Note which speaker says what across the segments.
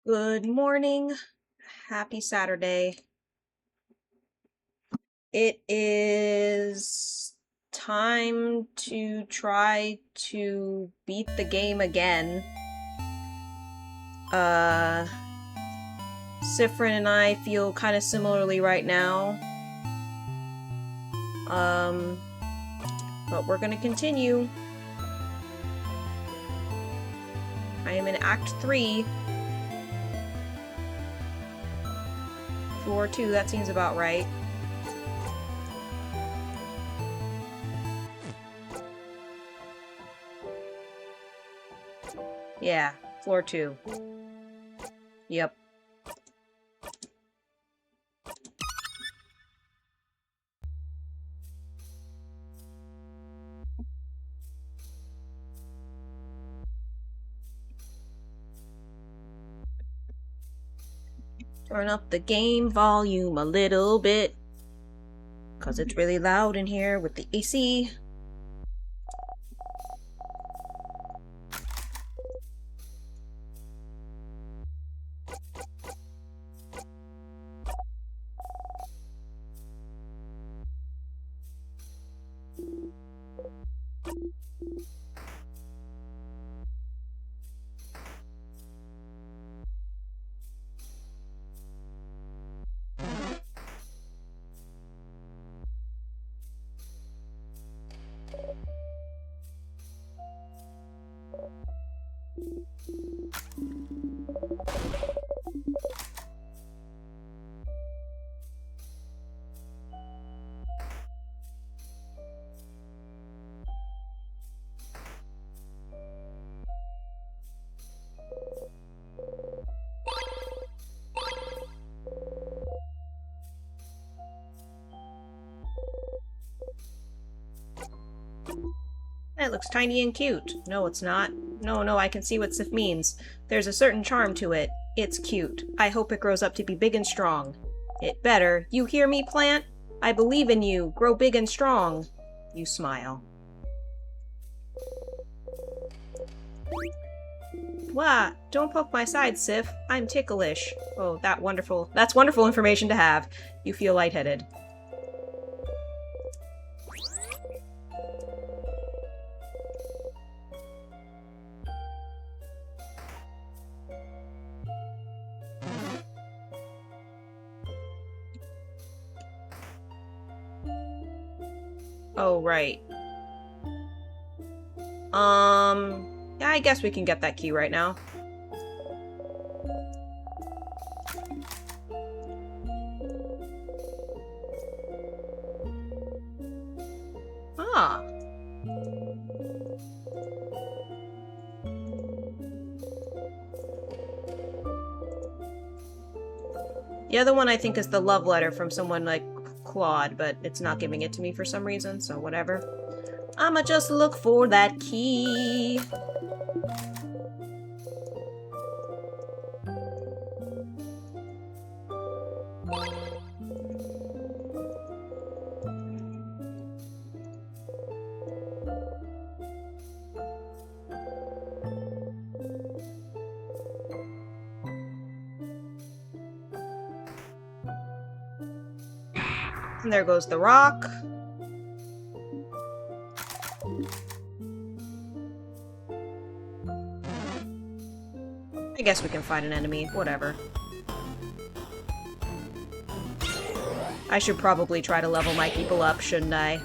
Speaker 1: Good morning. Happy Saturday. It is time to try to beat the game again. Sifrin and I feel kind of similarly right now. But we're gonna continue. I am in Act 3. Floor 2, that seems about right. Yeah, floor 2. Yep. Turn up the game volume a little bit, because it's really loud in here with the AC. It looks tiny and cute. No, it's not. No, I can see what Sif means. There's a certain charm to it. It's cute. I hope it grows up to be big and strong. It better. You hear me, plant? I believe in you. Grow big and strong. You smile. Wah! Don't poke my side, Sif. I'm ticklish. Oh, that's wonderful information to have. You feel lightheaded. Oh, right. Yeah, I guess we can get that key right now. Ah. The other one I think is the love letter from someone like Claude, but it's not giving it to me for some reason, so whatever. I'ma just look for that key. And there goes the rock. I guess we can fight an enemy, whatever. I should probably try to level my people up, shouldn't I?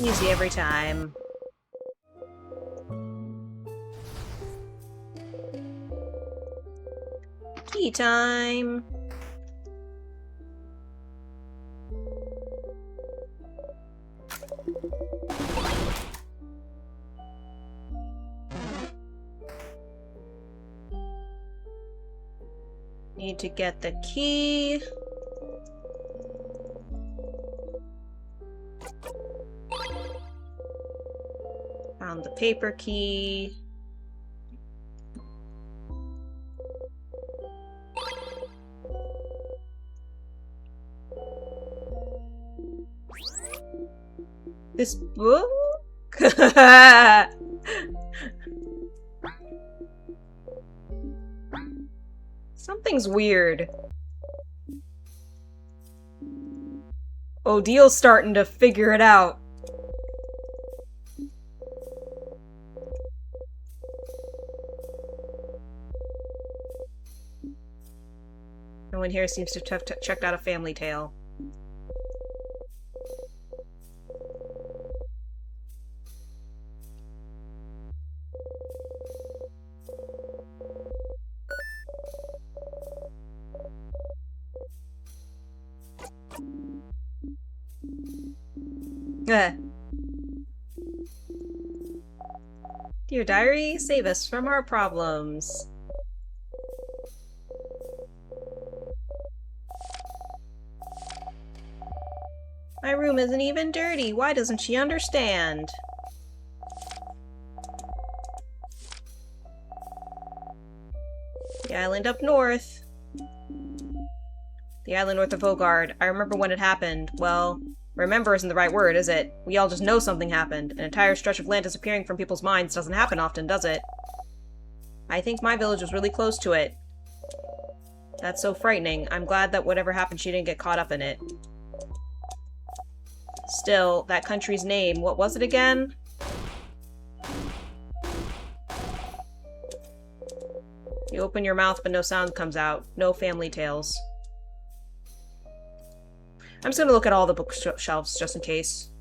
Speaker 1: Easy every time. Key time! Need to get the key. Found the paper key. This book? Something's weird. Odil's starting to figure it out. No one here seems to have checked out A Family Tale. Dear diary, save us from our problems. My room isn't even dirty. Why doesn't she understand? The island up north. The island north of Vogard. I remember when it happened. Well, remember isn't the right word, is it? We all just know something happened. An entire stretch of land disappearing from people's minds doesn't happen often, does it? I think my village was really close to it. That's so frightening. I'm glad that whatever happened, she didn't get caught up in it. Still, that country's name, what was it again? You open your mouth, but no sound comes out. No family tales. I'm just gonna look at all the bookshelves, just in case.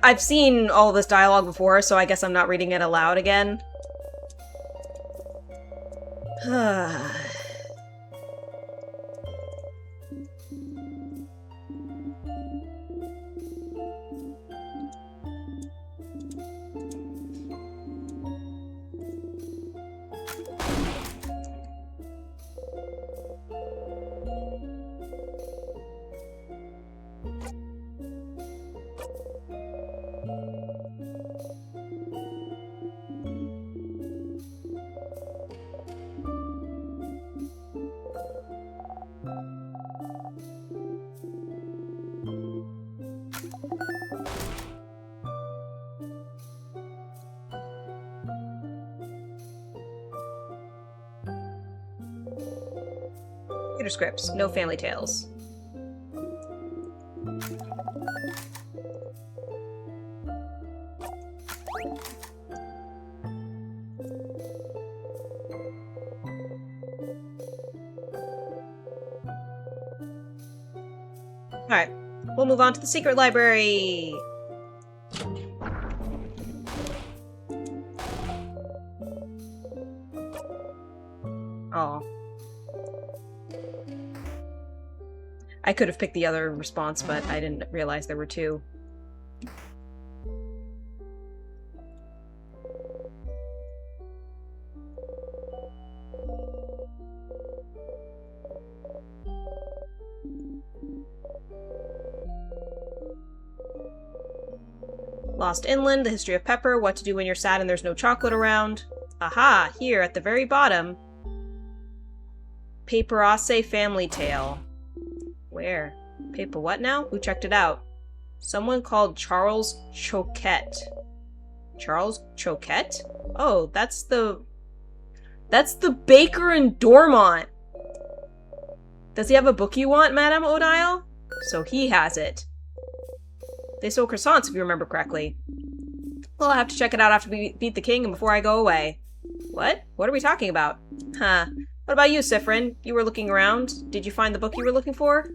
Speaker 1: I've seen all this dialogue before, so I guess I'm not reading it aloud again. Scripts, no family tales. Alright, we'll move on to the secret library. Oh. I could have picked the other response, but I didn't realize there were two. Lost Inland, The History of Pepper, What to Do When You're Sad and There's No Chocolate Around. Aha! Here, at the very bottom. Paparazzi Family Tale. Where? Paper what now? Who checked it out? Someone called Charles Choquette. Charles Choquette? Oh, that's the baker in Dormont! Does he have a book you want, Madame Odile? So he has it. They sold croissants, if you remember correctly. Well, I'll have to check it out after we beat the king and before I go away. What? What are we talking about? Huh. What about you, Sifrin? You were looking around. Did you find the book you were looking for?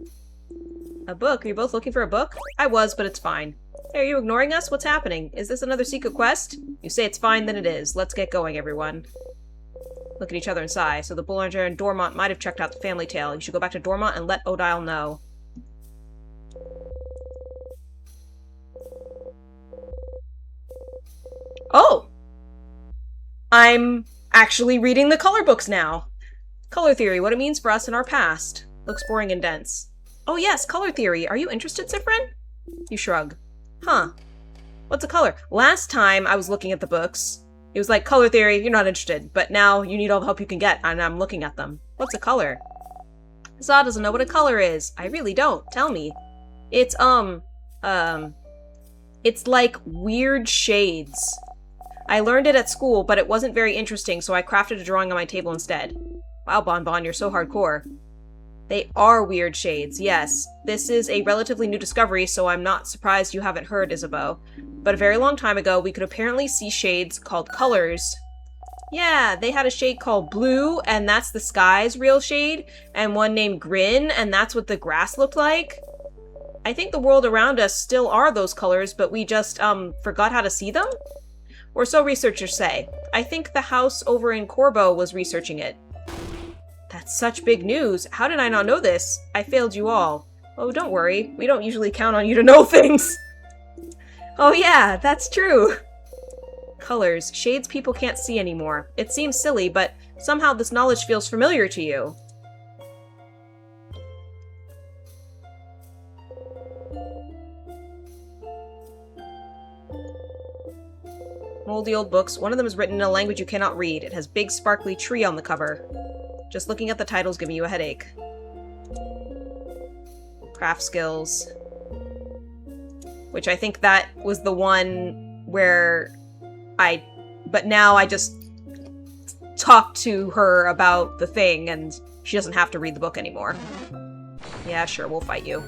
Speaker 1: A book? Are you both looking for a book? I was, but it's fine. Hey, are you ignoring us? What's happening? Is this another secret quest? You say it's fine, then it is. Let's get going, everyone. Look at each other and sigh. So the boulanger in Dormont might have checked out the family tale. You should go back to Dormont and let Odile know. Oh! I'm actually reading the color books now. Color theory, what it means for us in our past. Looks boring and dense. Oh yes, color theory. Are you interested, Cyprin? You shrug. Huh. What's a color? Last time I was looking at the books, it was like, color theory, you're not interested. But now you need all the help you can get, and I'm looking at them. What's a color? Zah doesn't know what a color is. I really don't. Tell me. It's, it's like weird shades. I learned it at school, but it wasn't very interesting, so I crafted a drawing on my table instead. Wow, Bon, you're so hardcore. They are weird shades, yes. This is a relatively new discovery, so I'm not surprised you haven't heard, Isabeau. But a very long time ago, we could apparently see shades called colors. Yeah, they had a shade called blue, and that's the sky's real shade, and one named Grin, and that's what the grass looked like. I think the world around us still are those colors, but we just, forgot how to see them? Or so researchers say. I think the house over in Corbo was researching it. That's such big news. How did I not know this? I failed you all. Oh, don't worry. We don't usually count on you to know things. Oh yeah, that's true. Colors. Shades people can't see anymore. It seems silly, but somehow this knowledge feels familiar to you. Moldy old books. One of them is written in a language you cannot read. It has big sparkly tree on the cover. Just looking at the title's giving you a headache. Craft skills. Which I think that was the one where but now I just talk to her about the thing and she doesn't have to read the book anymore. Yeah, sure, we'll fight you.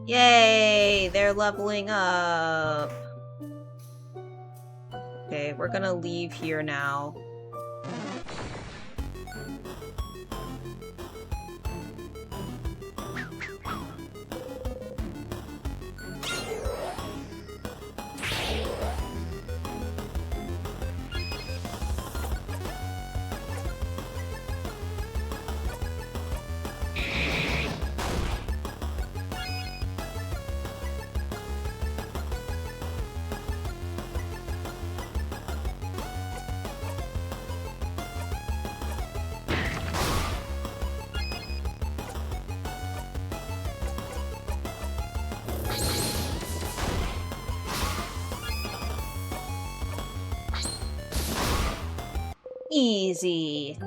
Speaker 1: Yay! They're leveling up. Okay, we're gonna leave here now. Easy.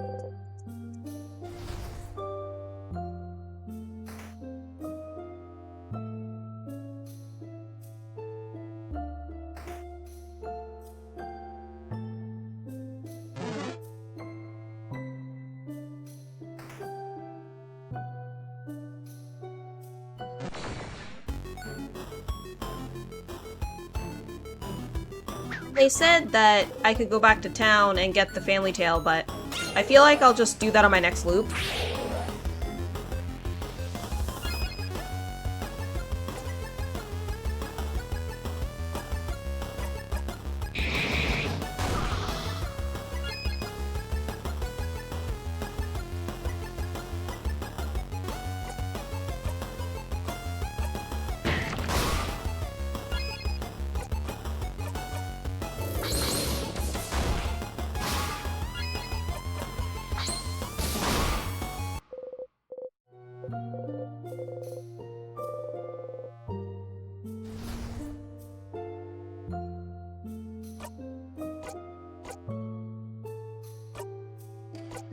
Speaker 1: They said that I could go back to town and get the family tale, but I feel like I'll just do that on my next loop.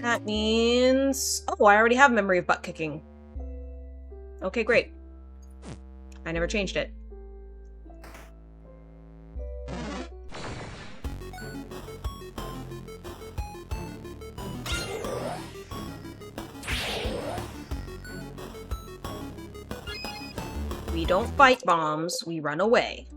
Speaker 1: That means... Oh, I already have memory of butt kicking. Okay, great. I never changed it. We don't fight bombs, we run away.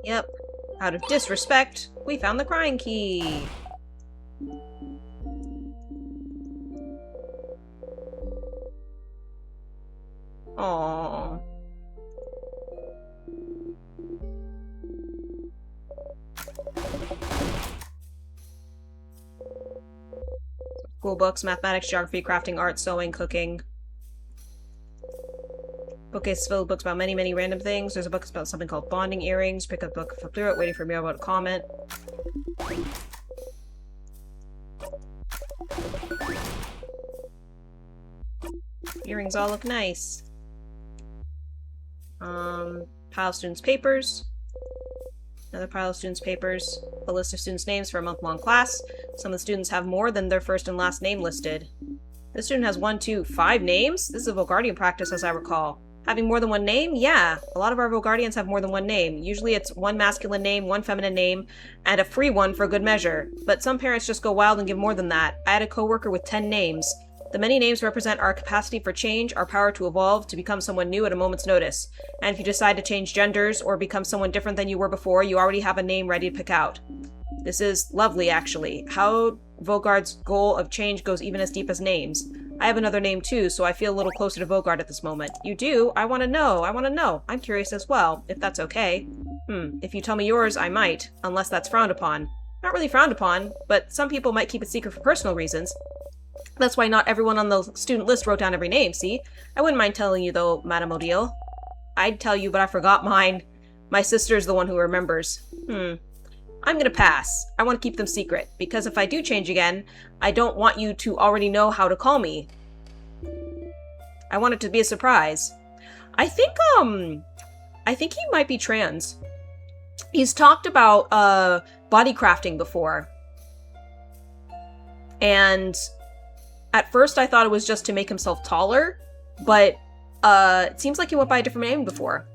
Speaker 1: Yep. Out of disrespect, we found the crying key. Aww. School books, mathematics, geography, crafting, art, sewing, cooking. Bookcase is filled with books about many, many random things. There's a book about something called bonding earrings. Pick up the book, flip through it, waiting for me about a comment. Earrings all look nice. Pile of students' papers. Another pile of students' papers. A list of students' names for a month-long class. Some of the students have more than their first and last name listed. This student has 1, 2, 5 names? This is a Volgardian practice, as I recall. Having more than one name? Yeah. A lot of our Volgardians have more than one name. Usually it's one masculine name, one feminine name, and a free one for good measure. But some parents just go wild and give more than that. I had a coworker with 10 names. The many names represent our capacity for change, our power to evolve, to become someone new at a moment's notice. And if you decide to change genders or become someone different than you were before, you already have a name ready to pick out. This is lovely, actually. How Volgard's goal of change goes even as deep as names. I have another name too, so I feel a little closer to Volgard at this moment. You do? I want to know. I want to know. I'm curious as well, if that's okay. If you tell me yours, I might, unless that's frowned upon. Not really frowned upon, but some people might keep it secret for personal reasons. That's why not everyone on the student list wrote down every name, see? I wouldn't mind telling you, though, Madame Odile. I'd tell you, but I forgot mine. My sister's the one who remembers. I'm gonna pass. I want to keep them secret, because if I do change again, I don't want you to already know how to call me. I want it to be a surprise. I think he might be trans. He's talked about, body crafting before. And at first I thought it was just to make himself taller, but, it seems like he went by a different name before.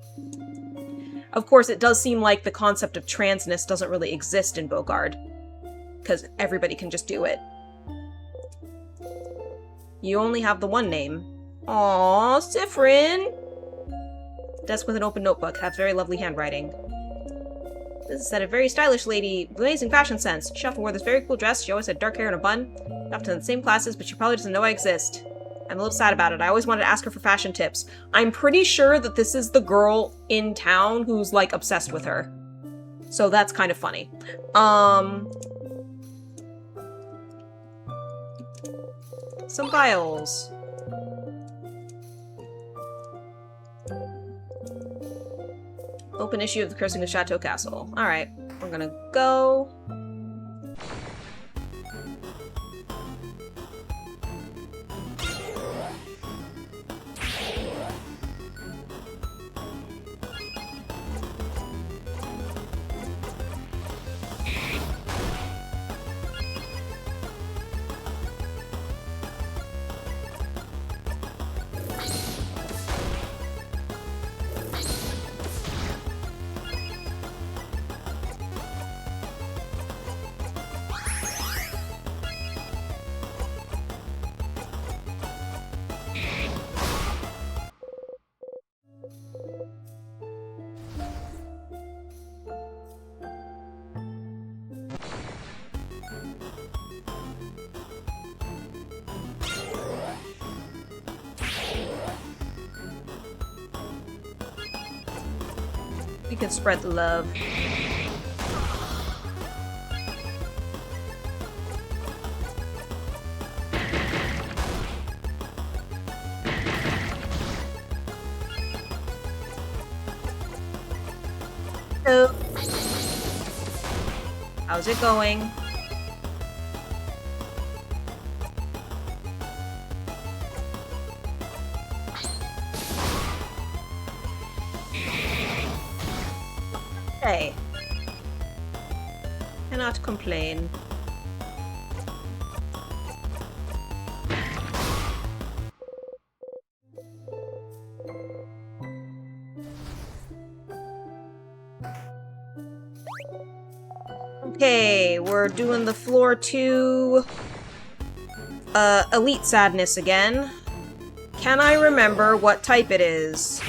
Speaker 1: Of course, it does seem like the concept of transness doesn't really exist in Volgard, because everybody can just do it. You only have the one name. Aww, Sifrin! Desk with an open notebook, have very lovely handwriting. This is said a very stylish lady, amazing fashion sense. She often wore this very cool dress, she always had dark hair and a bun. Often in the same classes, but she probably doesn't know I exist. I'm a little sad about it. I always wanted to ask her for fashion tips. I'm pretty sure that this is the girl in town who's, like, obsessed with her. So that's kind of funny. Some files. Open issue of the Cursing of Chateau Castle. Alright, we're gonna go. We can spread the love. Hello. How's it going? Okay. Cannot complain. Okay, we're doing the floor 2 Elite Sadness again. Can I remember what type it is?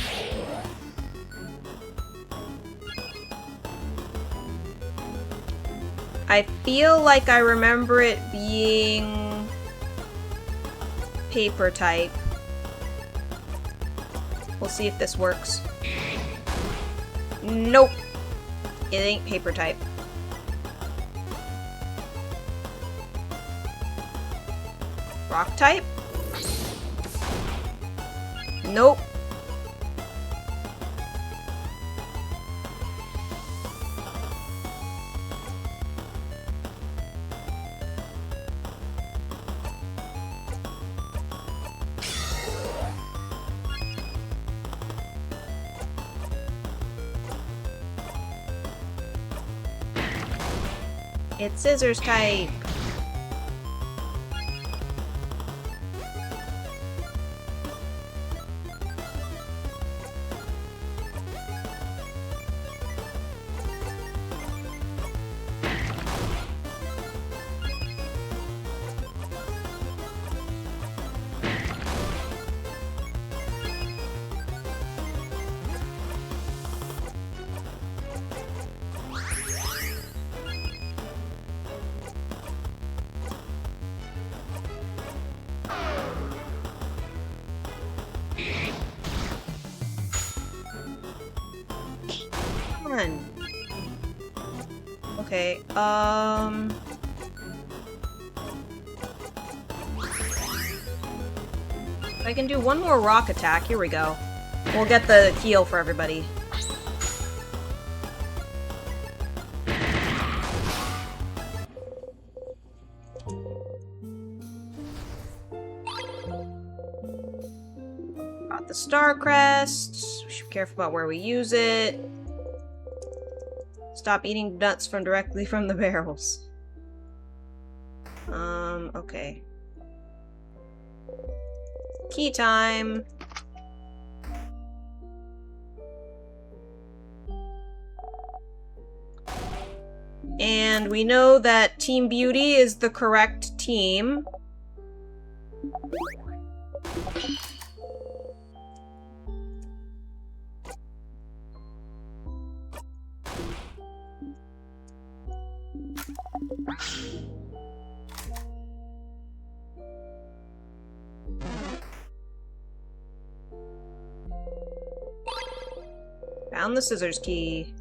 Speaker 1: I feel like I remember it being paper type. We'll see if this works. Nope. It ain't paper type. Rock type? Nope. It's scissors type. Okay, I can do one more rock attack. Here we go. We'll get the heal for everybody. Got the star crest. We should be careful about where we use it. Stop eating nuts directly from the barrels. Okay. Key time. And we know that Team Beauty is the correct team. Found the scissors key.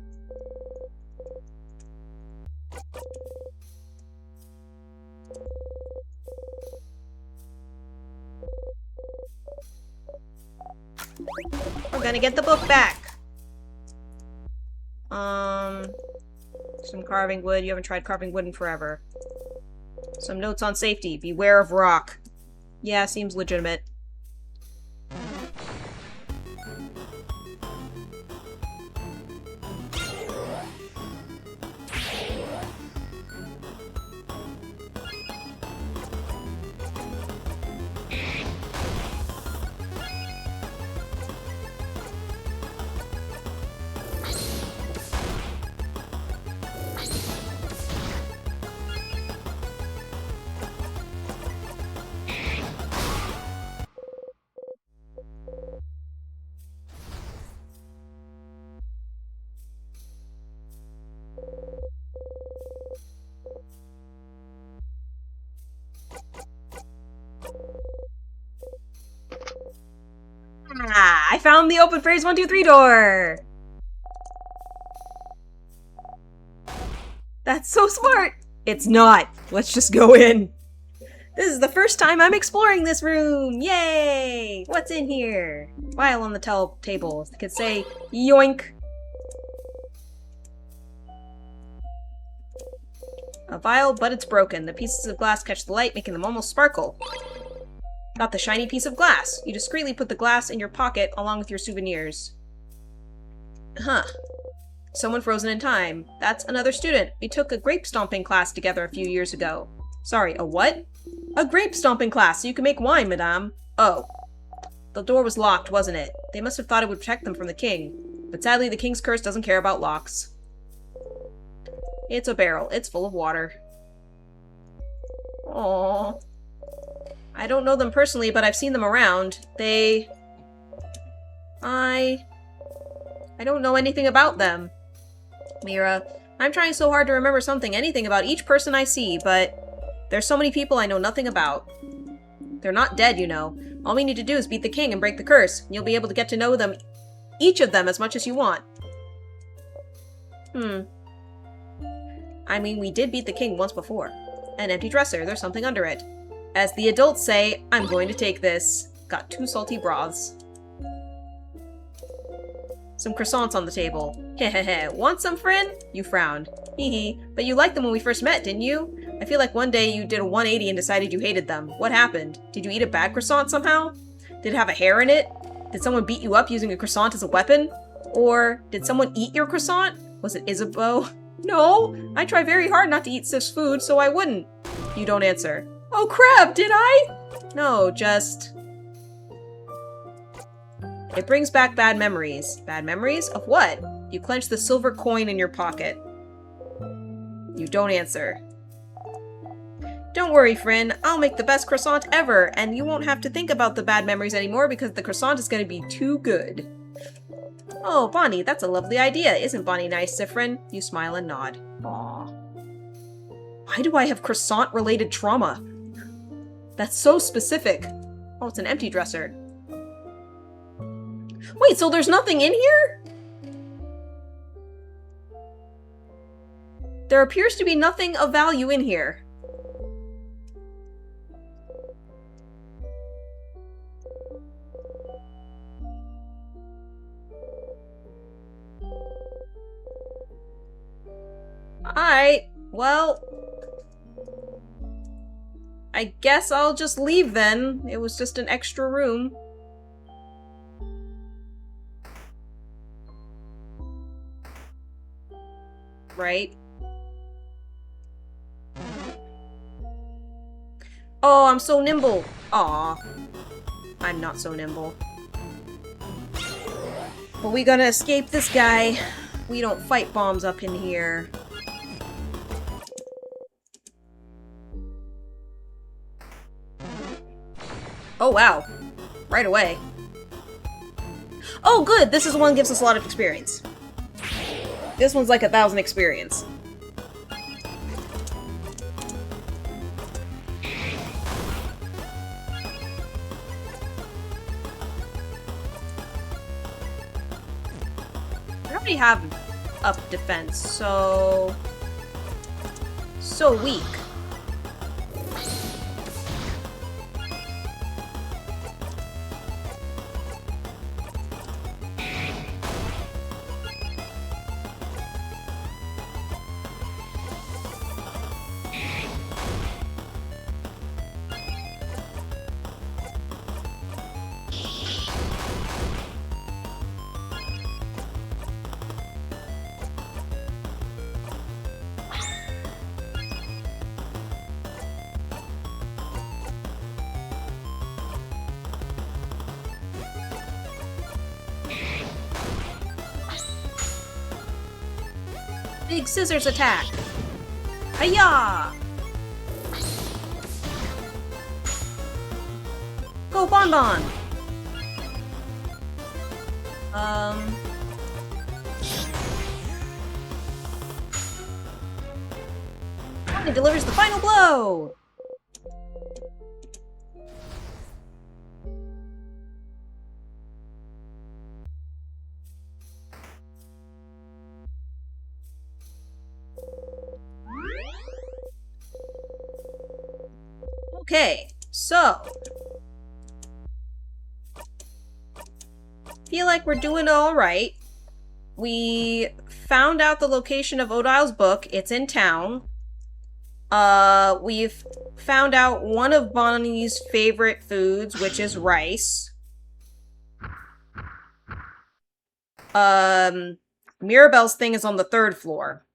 Speaker 1: We're gonna get the book back. Some carving wood. You haven't tried carving wood in forever. Some notes on safety. Beware of rock. Yeah, seems legitimate. Ah, I found the open phrase 123 door! That's so smart! It's not. Let's just go in. This is the first time I'm exploring this room! Yay! What's in here? File on the table. It could say yoink. A vial, but it's broken. The pieces of glass catch the light, making them almost sparkle. Got the shiny piece of glass. You discreetly put the glass in your pocket along with your souvenirs. Huh. Someone frozen in time. That's another student. We took a grape stomping class together a few years ago. Sorry, a what? A grape stomping class, so you can make wine, madame. Oh. The door was locked, wasn't it? They must have thought it would protect them from the king. But sadly, the king's curse doesn't care about locks. It's a barrel. It's full of water. Aww. I don't know them personally, but I've seen them around. I don't know anything about them. Mira, I'm trying so hard to remember anything about each person I see, but there's so many people I know nothing about. They're not dead, you know. All we need to do is beat the king and break the curse, and you'll be able to get to know them, each of them, as much as you want. I mean, we did beat the king once before. An empty dresser, there's something under it. As the adults say, I'm going to take this. Got 2 salty broths. Some croissants on the table. Hehehe, want some, friend? You frowned. Hehe, but you liked them when we first met, didn't you? I feel like one day you did a 180 and decided you hated them. What happened? Did you eat a bad croissant somehow? Did it have a hair in it? Did someone beat you up using a croissant as a weapon? Or did someone eat your croissant? Was it Isabeau? No, I try very hard not to eat Sif's food, so I wouldn't. You don't answer. Oh crap, did I? No, just... It brings back bad memories. Bad memories? Of what? You clench the silver coin in your pocket. You don't answer. Don't worry, friend. I'll make the best croissant ever, and you won't have to think about the bad memories anymore because the croissant is going to be too good. Oh, Bonnie, that's a lovely idea. Isn't Bonnie nice, Sifrin? You smile and nod. Aw. Why do I have croissant-related trauma? That's so specific. Oh, it's an empty dresser. Wait, so there's nothing in here? There appears to be nothing of value in here. Alright, well... I guess I'll just leave then. It was just an extra room. Right? Oh, I'm so nimble! Aw. I'm not so nimble. But we gotta escape this guy. We don't fight bombs up in here. Oh, wow. Right away. Oh, good! This is the one that gives us a lot of experience. This one's like 1,000 experience. I already have up defense, so weak. Big scissors attack! Hiya! Go Bonbon! It delivers the final blow! Okay, so... feel like we're doing alright. We found out the location of Odile's book. It's in town. We've found out one of Bonnie's favorite foods, which is rice. Mirabelle's thing is on the 3rd floor.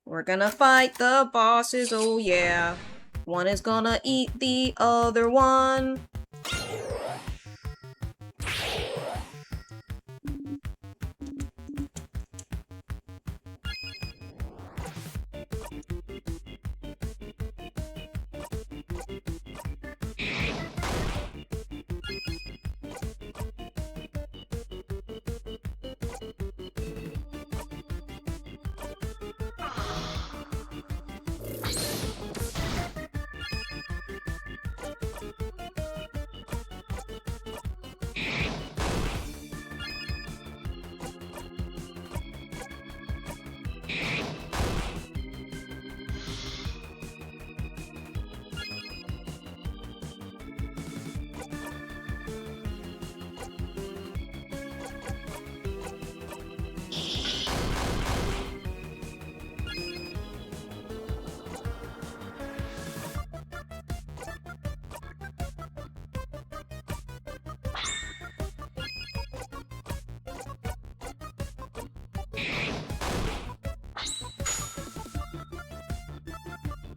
Speaker 1: We're gonna fight the bosses, oh yeah. One is gonna eat the other one.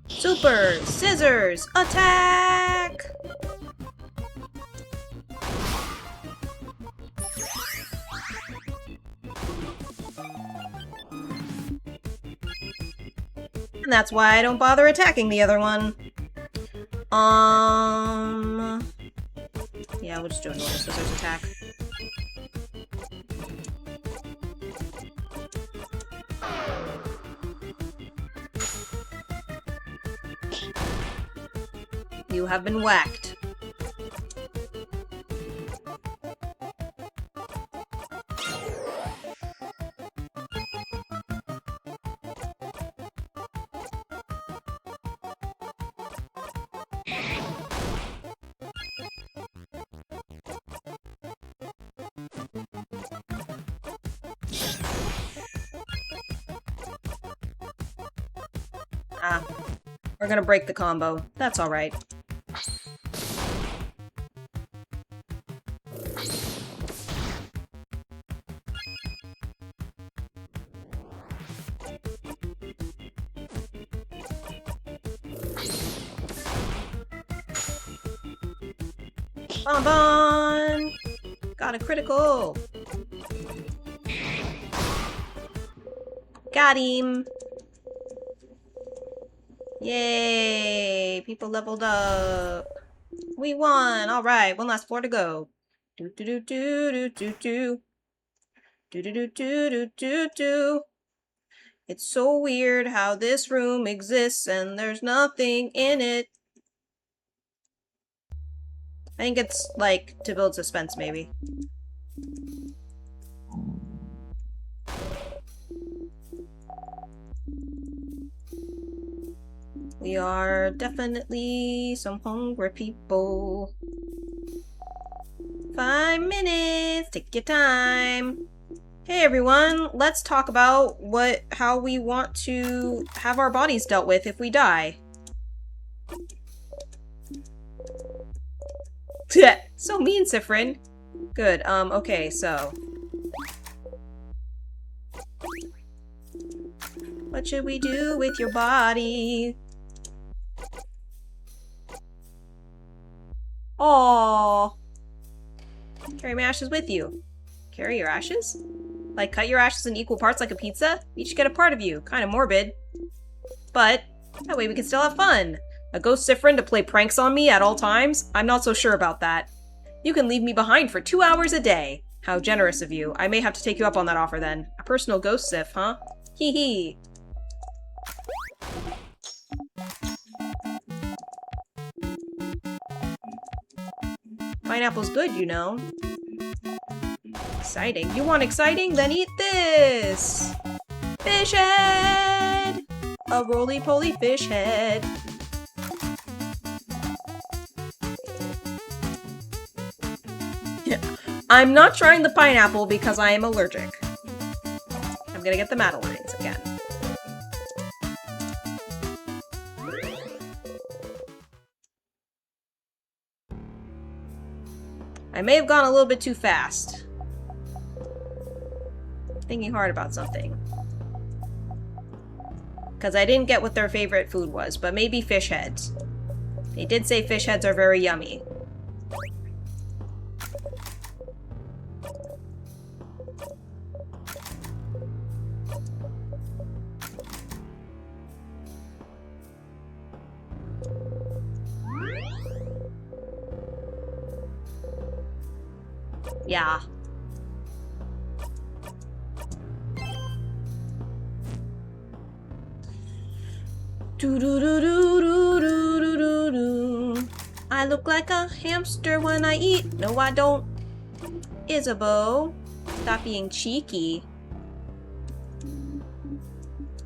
Speaker 1: Super Scissors Attack! And that's why I don't bother attacking the other one. Yeah, we'll just do a normal scissors attack. You have been whacked. Ah, we're gonna break the combo. That's alright. Bonbon! Got a critical! Got him! Yay! People leveled up! We won! Alright, one last floor to go. Do do do do do do do. Do do do do do do do. It's so weird how this room exists and there's nothing in it. I think it's, like, to build suspense, maybe. We are definitely some hungry people. 5 minutes! Take your time! Hey everyone, let's talk about how we want to have our bodies dealt with if we die. So mean, Sifrin. Good, okay, so. What should we do with your body? Aww. Carry my ashes with you. Carry your ashes? Like cut your ashes in equal parts like a pizza? Each get a part of you. Kinda morbid. But that way we can still have fun. A ghost Sifrin to play pranks on me at all times? I'm not so sure about that. You can leave me behind for 2 hours a day. How generous of you. I may have to take you up on that offer then. A personal ghost Sif, huh? Hee hee. Pineapple's good, you know. Exciting. You want exciting? Then eat this! Fish head! A roly-poly fish head. I'm not trying the pineapple because I am allergic. I'm gonna get the Madeleines again. I may have gone a little bit too fast. Thinking hard about something. Because I didn't get what their favorite food was, but maybe fish heads. They did say fish heads are very yummy. Yeah. I look like a hamster when I eat. No, I don't. Isabeau, stop being cheeky.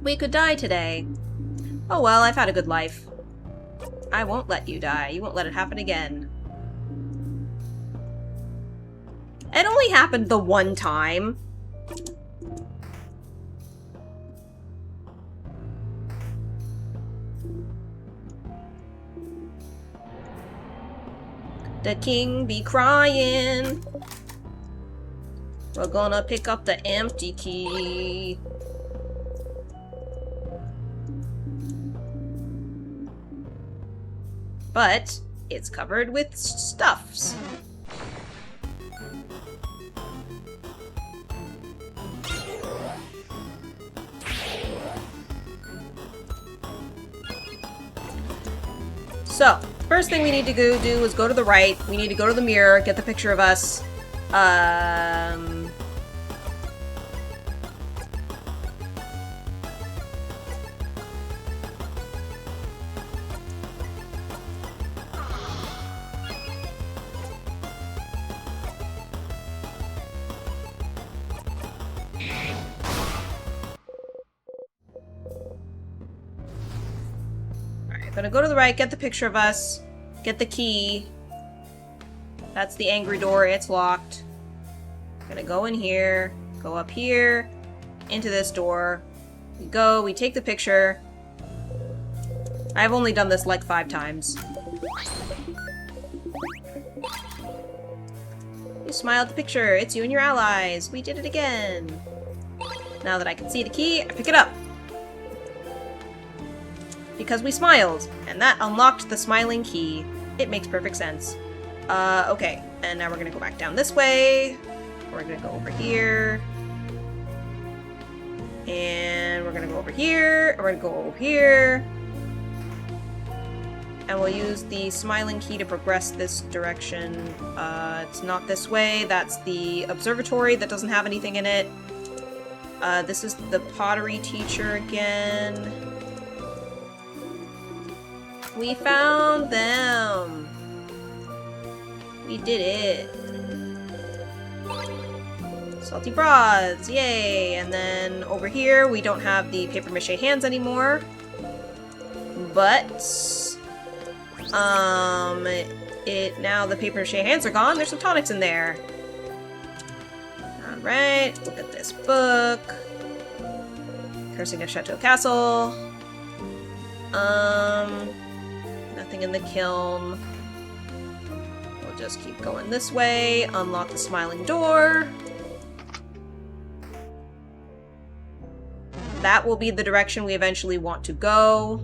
Speaker 1: We could die today. Oh well, I've had a good life. I won't let you die. You won't let it happen again. It only happened the one time. The king be crying. We're gonna pick up the empty key. But it's covered with stuffs. So, first thing we need to go do is go to the right. We need to go to the mirror, get the picture of us. Gonna go to the right, get the picture of us, get the key. That's the angry door, it's locked. Gonna go in here, go up here, into this door. We go, we take the picture. I've only done this like 5 times. You smile at the picture, it's you and your allies. We did it again. Now that I can see the key, I pick it up. Because we smiled, and that unlocked the smiling key. It makes perfect sense. Okay, and now we're gonna go back down this way. We're gonna go over here. And we're gonna go over here, and we're gonna go over here. And we'll use the smiling key to progress this direction. It's not this way, that's the observatory that doesn't have anything in it. This is the pottery teacher again. We found them! We did it! Salty broths! Yay! And then over here, we don't have the paper mache hands anymore. But... now the paper mache hands are gone, there's some tonics in there. Alright, look at this book. Cursing a Chateau Castle. Nothing in the kiln. We'll just keep going this way. Unlock the smiling door. That will be the direction we eventually want to go.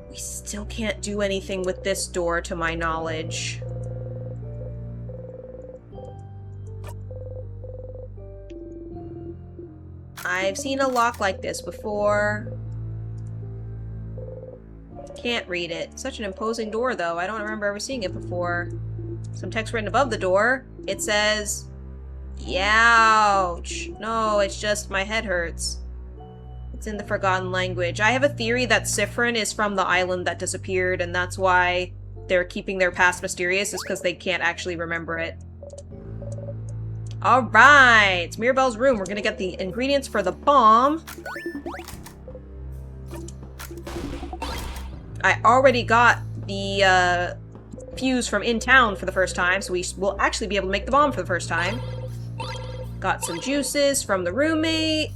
Speaker 1: We still can't do anything with this door, to my knowledge. I've seen a lock like this before. Can't read it. Such an imposing door, though. I don't remember ever seeing it before. Some text written above the door. It says, "Youch." No, it's just my head hurts. It's in the forgotten language. I have a theory that Siffrin is from the island that disappeared, and that's why they're keeping their past mysterious, is because they can't actually remember it. Alright! It's Mirabelle's room. We're gonna get the ingredients for the bomb. I already got the fuse from in town for the first time, so we will actually be able to make the bomb for the first time. Got some juices from the roommate.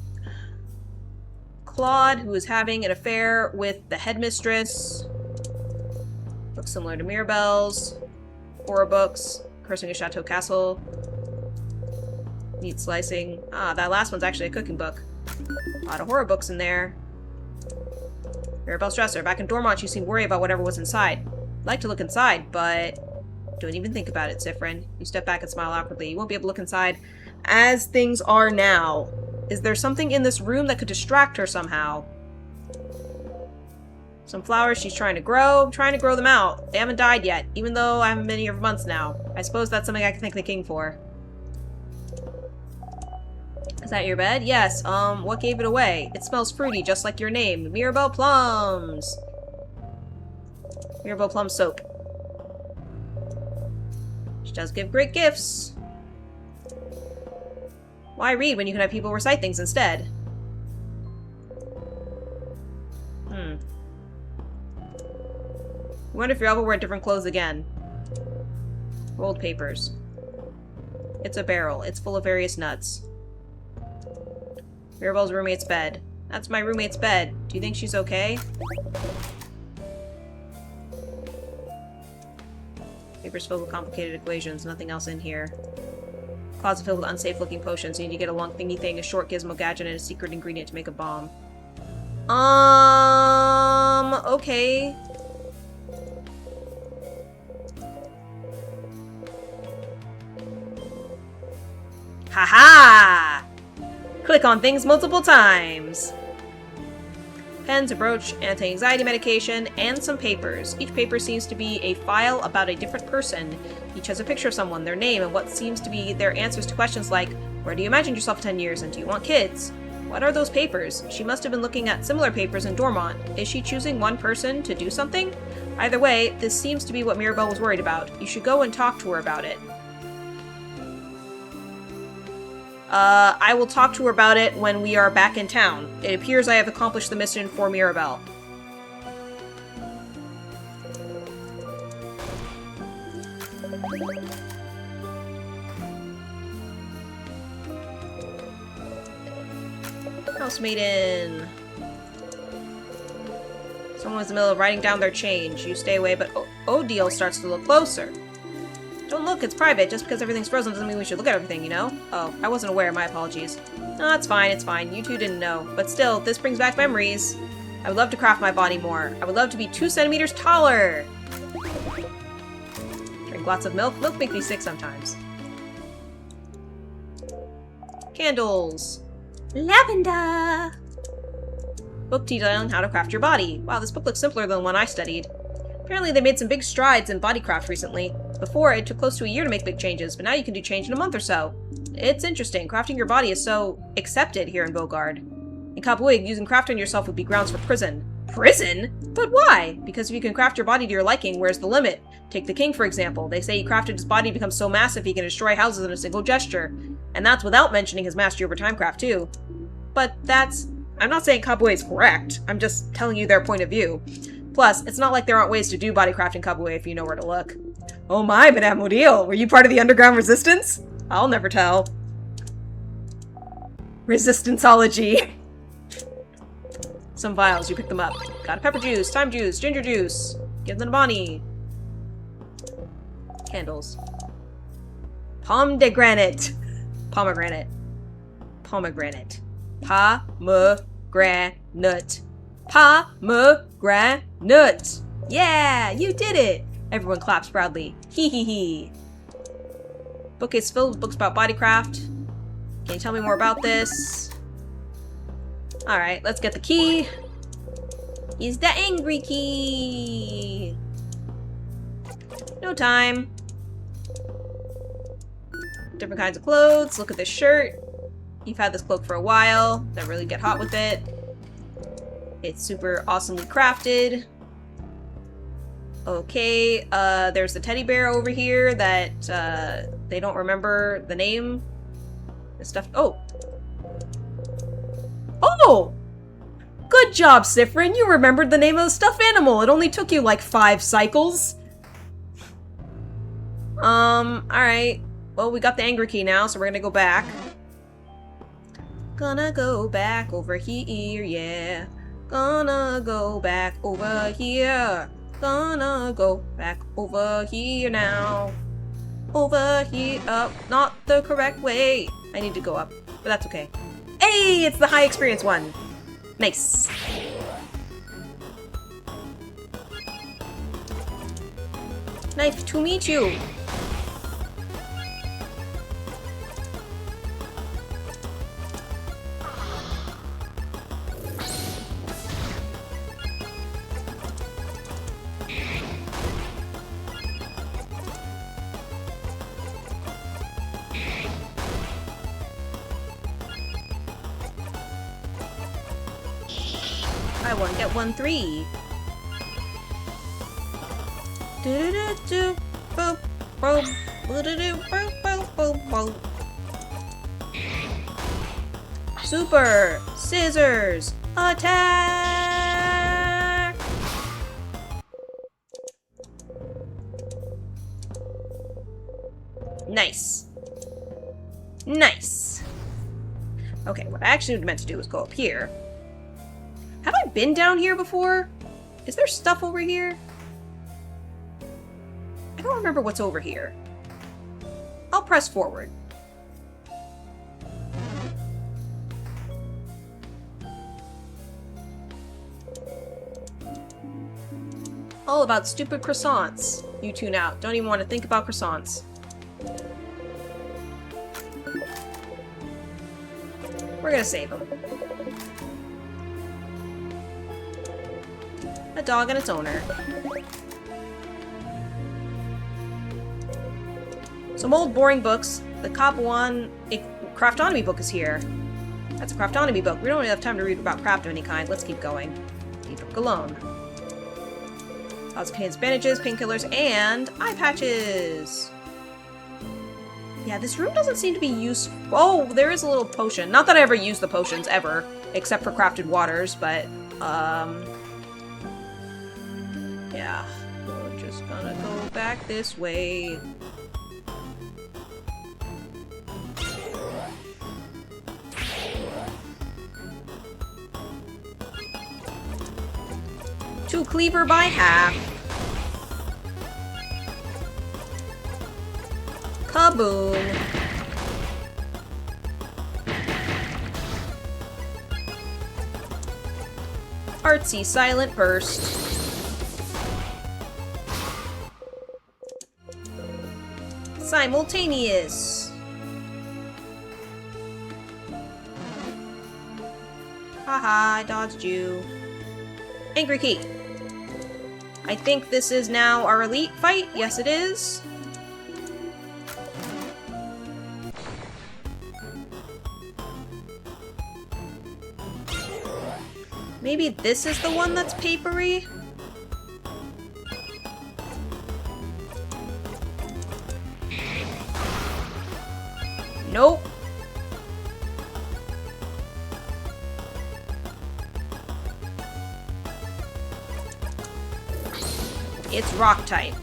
Speaker 1: Claude, who is having an affair with the headmistress. Looks similar to Mirabelle's. Horror books. Cursing a Chateau Castle. Meat slicing. Ah, that last one's actually a cooking book. A lot of horror books in there. Mirabelle's dresser. Back in Dormont, you seemed worried about whatever was inside. I'd like to look inside, but don't even think about it, Sifrin. You step back and smile awkwardly. You won't be able to look inside as things are now. Is there something in this room that could distract her somehow? Some flowers she's trying to grow. I'm trying to grow them out. They haven't died yet, even though I haven't been here for months now. I suppose that's something I can thank the king for. Is that your bed? Yes. What gave it away? It smells fruity, just like your name. Mirabelle Plums! Mirabelle Plum soap. She does give great gifts. Why read when you can have people recite things instead? I wonder if you'll ever wear different clothes again. Rolled papers. It's a barrel. It's full of various nuts. Mirabelle's roommate's bed. That's my roommate's bed. Do you think she's okay? Papers filled with complicated equations. Nothing else in here. Closet filled with unsafe-looking potions. You need to get a long thingy thing, a short gizmo gadget, and a secret ingredient to make a bomb. Okay. Haha! Click on things multiple times. Pens, a brooch, anti-anxiety medication, and some papers. Each paper seems to be a file about a different person. Each has a picture of someone, their name, and what seems to be their answers to questions like, where do you imagine yourself in 10 years, and do you want kids? What are those papers? She must have been looking at similar papers in Dormont. Is she choosing one person to do something? Either way, this seems to be what Mirabelle was worried about. You should go and talk to her about it. I will talk to her about it when we are back in town. It appears I have accomplished the mission for Mirabelle. Housemaiden. Someone's in the middle of writing down their change. You stay away, but Odile starts to look closer. Don't look, it's private. Just because everything's frozen doesn't mean we should look at everything, you know? Oh, I wasn't aware, my apologies. No, it's fine, it's fine. You two didn't know. But still, this brings back memories. I would love to craft my body more. I would love to be 2 centimeters taller! Drink lots of milk. Milk makes me sick sometimes. Candles. Lavender! Book detailing how to craft your body. Wow, this book looks simpler than the one I studied. Apparently they made some big strides in bodycraft recently. Before, it took close to a year to make big changes, but now you can do change in a month or so. It's interesting. Crafting your body is so accepted here in Bogard. In Kabwig, using craft on yourself would be grounds for prison. Prison? But why? Because if you can craft your body to your liking, where's the limit? Take the king, for example. They say he crafted his body to become so massive he can destroy houses in a single gesture. And that's without mentioning his mastery over timecraft, too. But that's... I'm not saying Kabwig is correct. I'm just telling you their point of view. Plus, it's not like there aren't ways to do bodycraft in Kabwig if you know where to look. Oh my, Madame Odile, were you part of the underground resistance? I'll never tell. Resistanceology. Some vials, you pick them up. Got a pepper juice, thyme juice, ginger juice. Give them to Bonnie. Candles. Pomegranate. Pomegranate. Pomegranate. Pomegranate. Pomegranate. Yeah, you did it. Everyone claps proudly. Hee hee hee. Bookcase filled with books about bodycraft. Can you tell me more about this? Alright, let's get the key. Is the angry key. No time. Different kinds of clothes. Look at this shirt. You've had this cloak for a while. Don't really get hot with it. It's super awesomely crafted. Okay, there's the teddy bear over here that, they don't remember the name. The stuff- oh! Oh! Good job, Sifrin! You remembered the name of the stuffed animal! It only took you like 5 cycles! Alright. Well, we got the angry key now, so we're gonna go back. Gonna go back over here, yeah. Gonna go back over here. Gonna go back over here now. Over here, up, not the correct way. I need to go up, but that's okay. Hey, it's the high experience one. Nice. Nice to meet you. I won't get 1-3. Do-do-do-do. Boop, boop. Do-do-do. Boop, boop, boop, boop. Super Scissors Attack! Nice. Nice. Okay, what I actually meant to do was go up here. Have I been down here before? Is there stuff over here? I don't remember what's over here. I'll press forward. All about stupid croissants. You tune out. Don't even want to think about croissants. We're gonna save them. A dog and its owner. Some old boring books. The Kabuan Craftonomy book is here. That's a Craftonomy book. We don't really have time to read about craft of any kind. Let's keep going. Leave it alone. Also contains bandages, painkillers, and eye patches. Yeah, this room doesn't seem to be useful. Oh, there is a little potion. Not that I ever use the potions, ever. Except for crafted waters, but, yeah. We're just gonna go back this way. To cleaver by half. Kaboom. Artsy silent burst. Simultaneous. Haha, I dodged you. Angry Key. I think this is now our elite fight. Yes, it is. Maybe this is the one that's papery? Nope. It's rock type.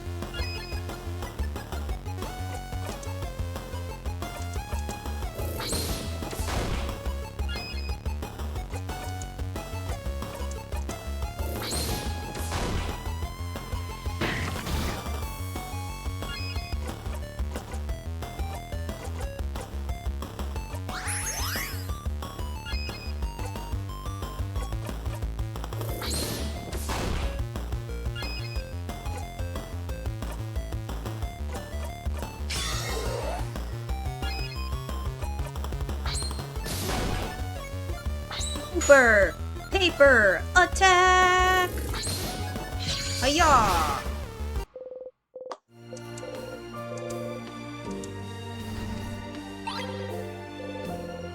Speaker 1: Paper attack! Hiya!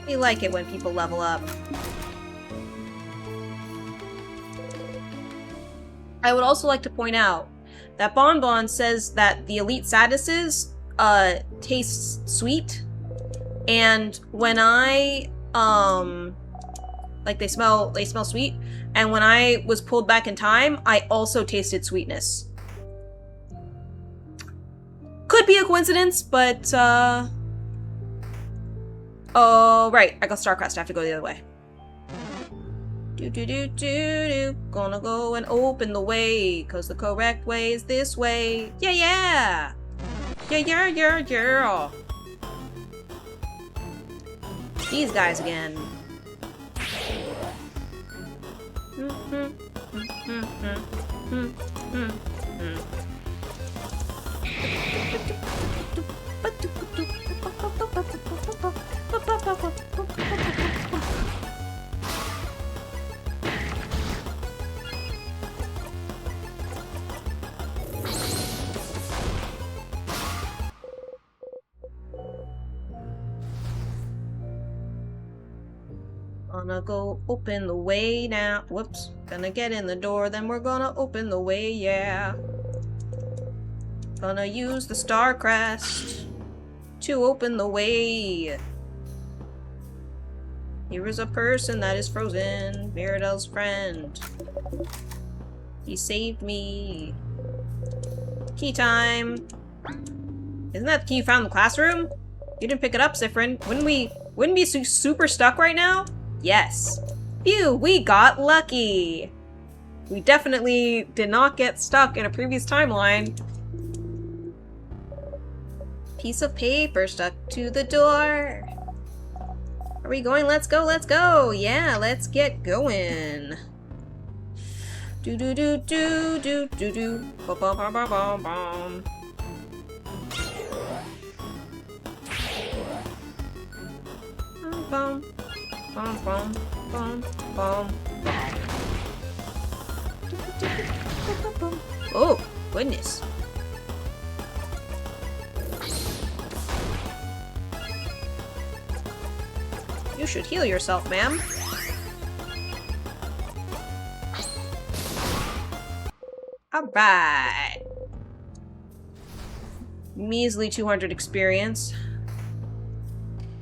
Speaker 1: We like it when people level up. I would also like to point out that Bonbon says that the elite statuses taste sweet, and when I like they smell sweet, and when I was pulled back in time, I also tasted sweetness. Could be a coincidence, but oh right, I got Star Crest, I have to go the other way. Do. Gonna go and open the way, 'cause the correct way is this way. Yeah! Yeah! These guys again. Gonna go open the way now. Whoops. Gonna get in the door, then we're gonna open the way, yeah. Gonna use the star crest to open the way. Here is a person that is frozen. Miradel's friend. He saved me. Key time. Isn't that the key you found in the classroom? You didn't pick it up, Siffrin. Wouldn't we be super stuck right now? Yes. Phew, we got lucky. We definitely did not get stuck in a previous timeline. Piece of paper stuck to the door. Are we going? Let's go, let's go. Yeah, let's get going. Do. Bum. Oh, goodness. You should heal yourself, ma'am. Alright. Measly 200 experience.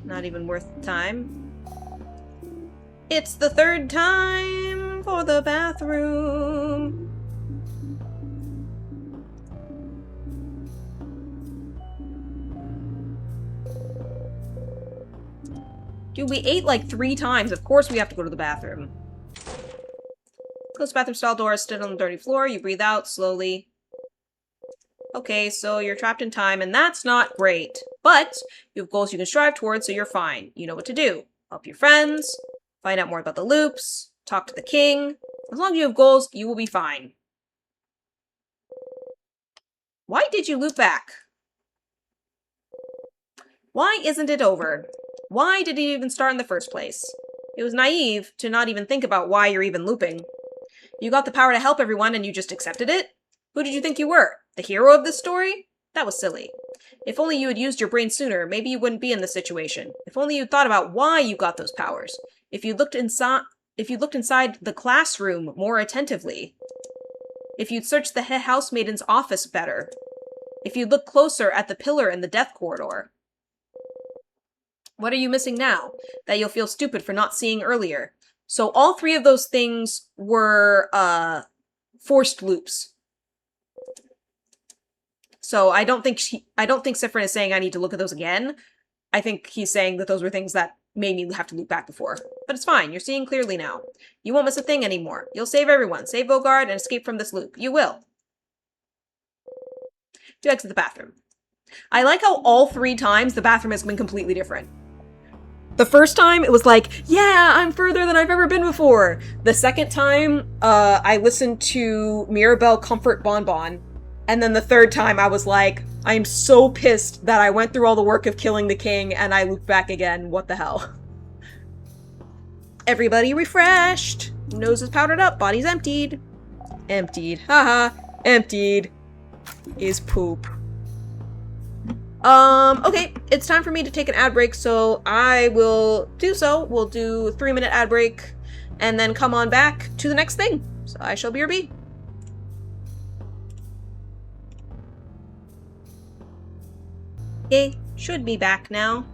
Speaker 1: Not even worth the time. It's the third time for the bathroom. Dude, we ate like 3 times. Of course we have to go to the bathroom. Close the bathroom stall door, stood on the dirty floor. You breathe out slowly. Okay, so you're trapped in time, and that's not great. But you have goals you can strive towards, so you're fine. You know what to do. Help your friends. Find out more about the loops. Talk to the king. As long as you have goals, you will be fine. Why did you loop back? Why isn't it over? Why did it even start in the first place? It was naive to not even think about why you're even looping. You got the power to help everyone and you just accepted it? Who did you think you were? The hero of this story? That was silly. If only you had used your brain sooner, maybe you wouldn't be in this situation. If only you'd thought about why you got those powers. If you looked inside the classroom more attentively. If you'd searched the housemaiden's office better. If you'd looked closer at the pillar in the death corridor. What are you missing now that you'll feel stupid for not seeing earlier? So all 3 of those things were forced loops. So I don't think Siffrin is saying I need to look at those again. I think he's saying that those were things that made me have to loop back before. But it's fine, you're seeing clearly now. You won't miss a thing anymore. You'll save everyone, save Bogard, and escape from this loop. You will. To exit the bathroom. I like how all 3 times the bathroom has been completely different. The first time, it was like, yeah, I'm further than I've ever been before. The second time, I listened to Mirabelle comfort Bonbon. And then the third time, I was like, I'm so pissed that I went through all the work of killing the king and I looped back again. What the hell? Everybody refreshed. Nose is powdered up. Body's emptied. Emptied. Haha. Emptied. Is poop. Okay, it's time for me to take an ad break, so I will do so. We'll do a 3-minute ad break, and then come on back to the next thing. So I shall be your bee. Okay, should be back now.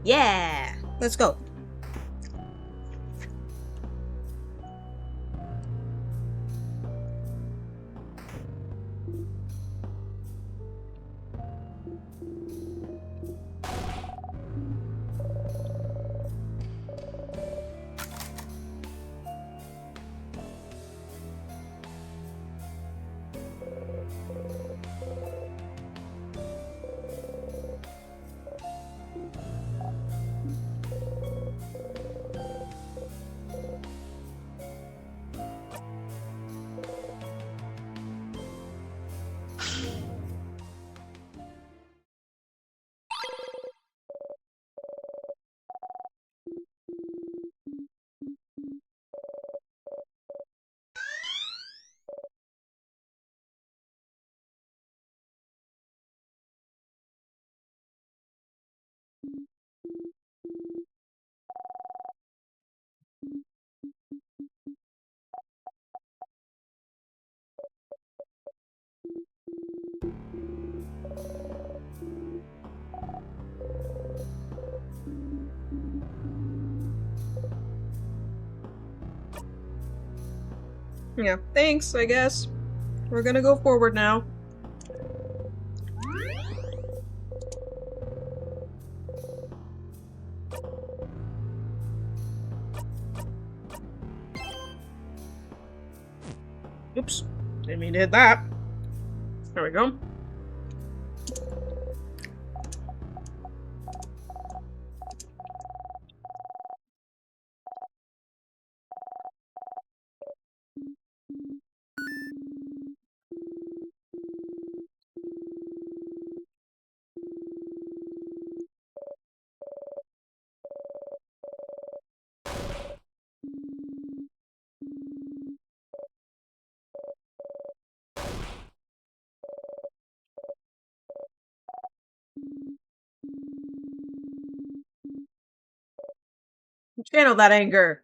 Speaker 1: Yeah! Let's go. Yeah, thanks, I guess. We're gonna go forward now. Oops. Didn't mean to hit that. There we go. Channel that anger.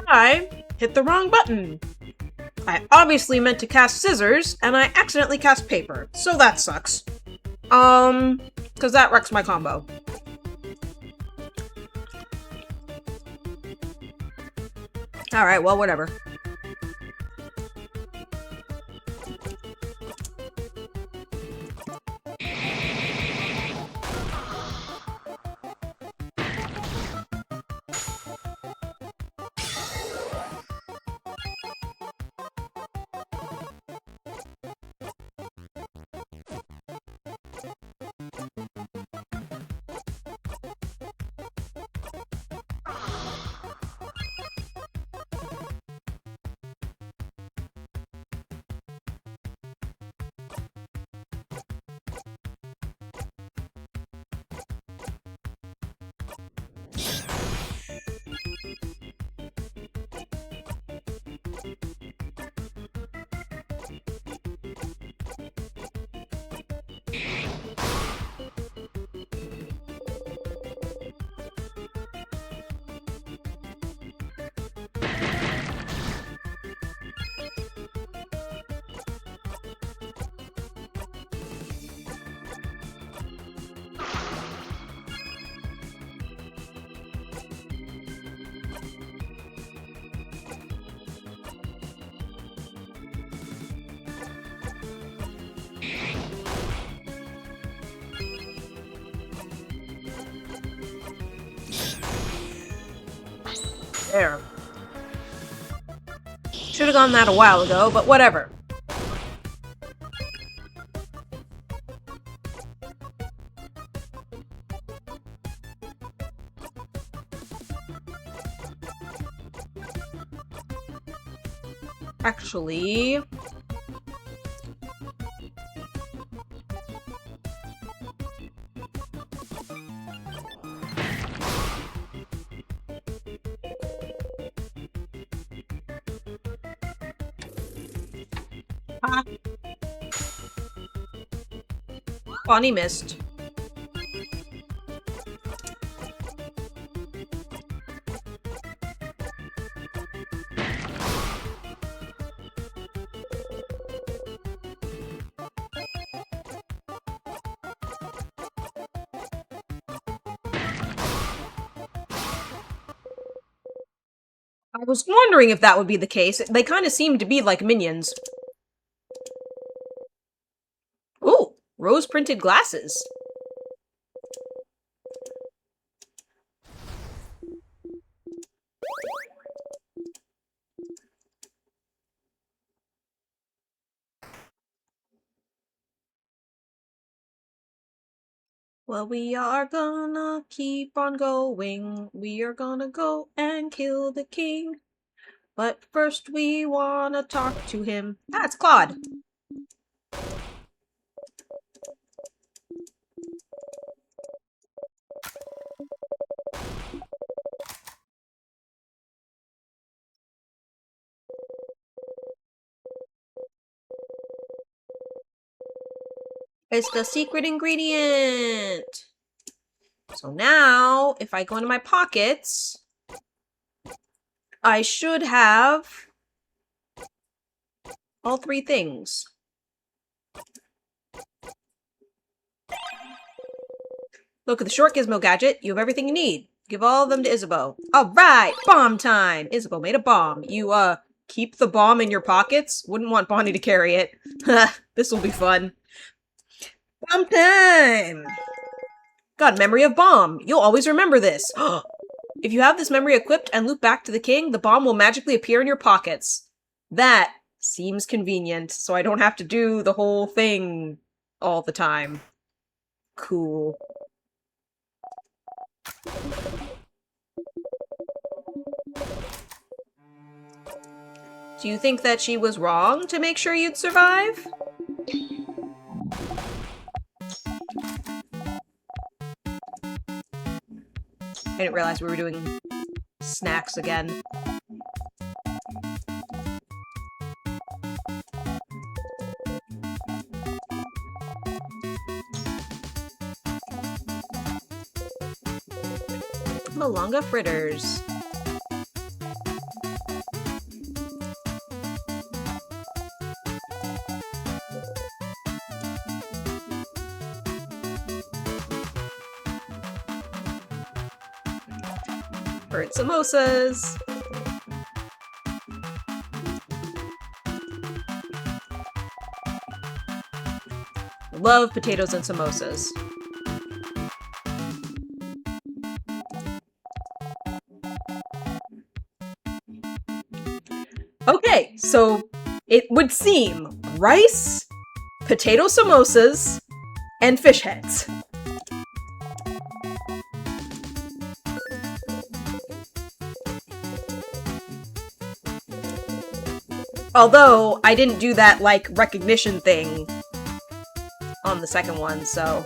Speaker 1: I hit the wrong button. I obviously meant to cast scissors, and I accidentally cast paper, so that sucks. Because that wrecks my combo. Alright, well, whatever. There. Should have gone that a while ago, but whatever. Actually... Bonnie missed. I was wondering if that would be the case. They kind of seem to be like minions. Ooh, rose-printed glasses. Well, we are gonna keep on going. We are gonna go and kill the king. But first we wanna talk to him. Ah, it's Claude. It's the secret ingredient! So now, if I go into my pockets, I should have all three things. Look at the short gizmo gadget. You have everything you need. Give all of them to Isabeau. Alright! Bomb time! Isabeau made a bomb. You, keep the bomb in your pockets? Wouldn't want Bonnie to carry it. This will be fun. Bomb time! Got memory of bomb. You'll always remember this. If you have this memory equipped and loop back to the king, the bomb will magically appear in your pockets. That seems convenient, so I don't have to do the whole thing all the time. Cool. Do you think that she was wrong to make sure you'd survive? I didn't realize we were doing snacks again. Malunga fritters. Burnt samosas. Love potatoes and samosas. Okay, so it would seem rice, potato samosas, and fish heads. Although, I didn't do that, like, recognition thing on the second one, so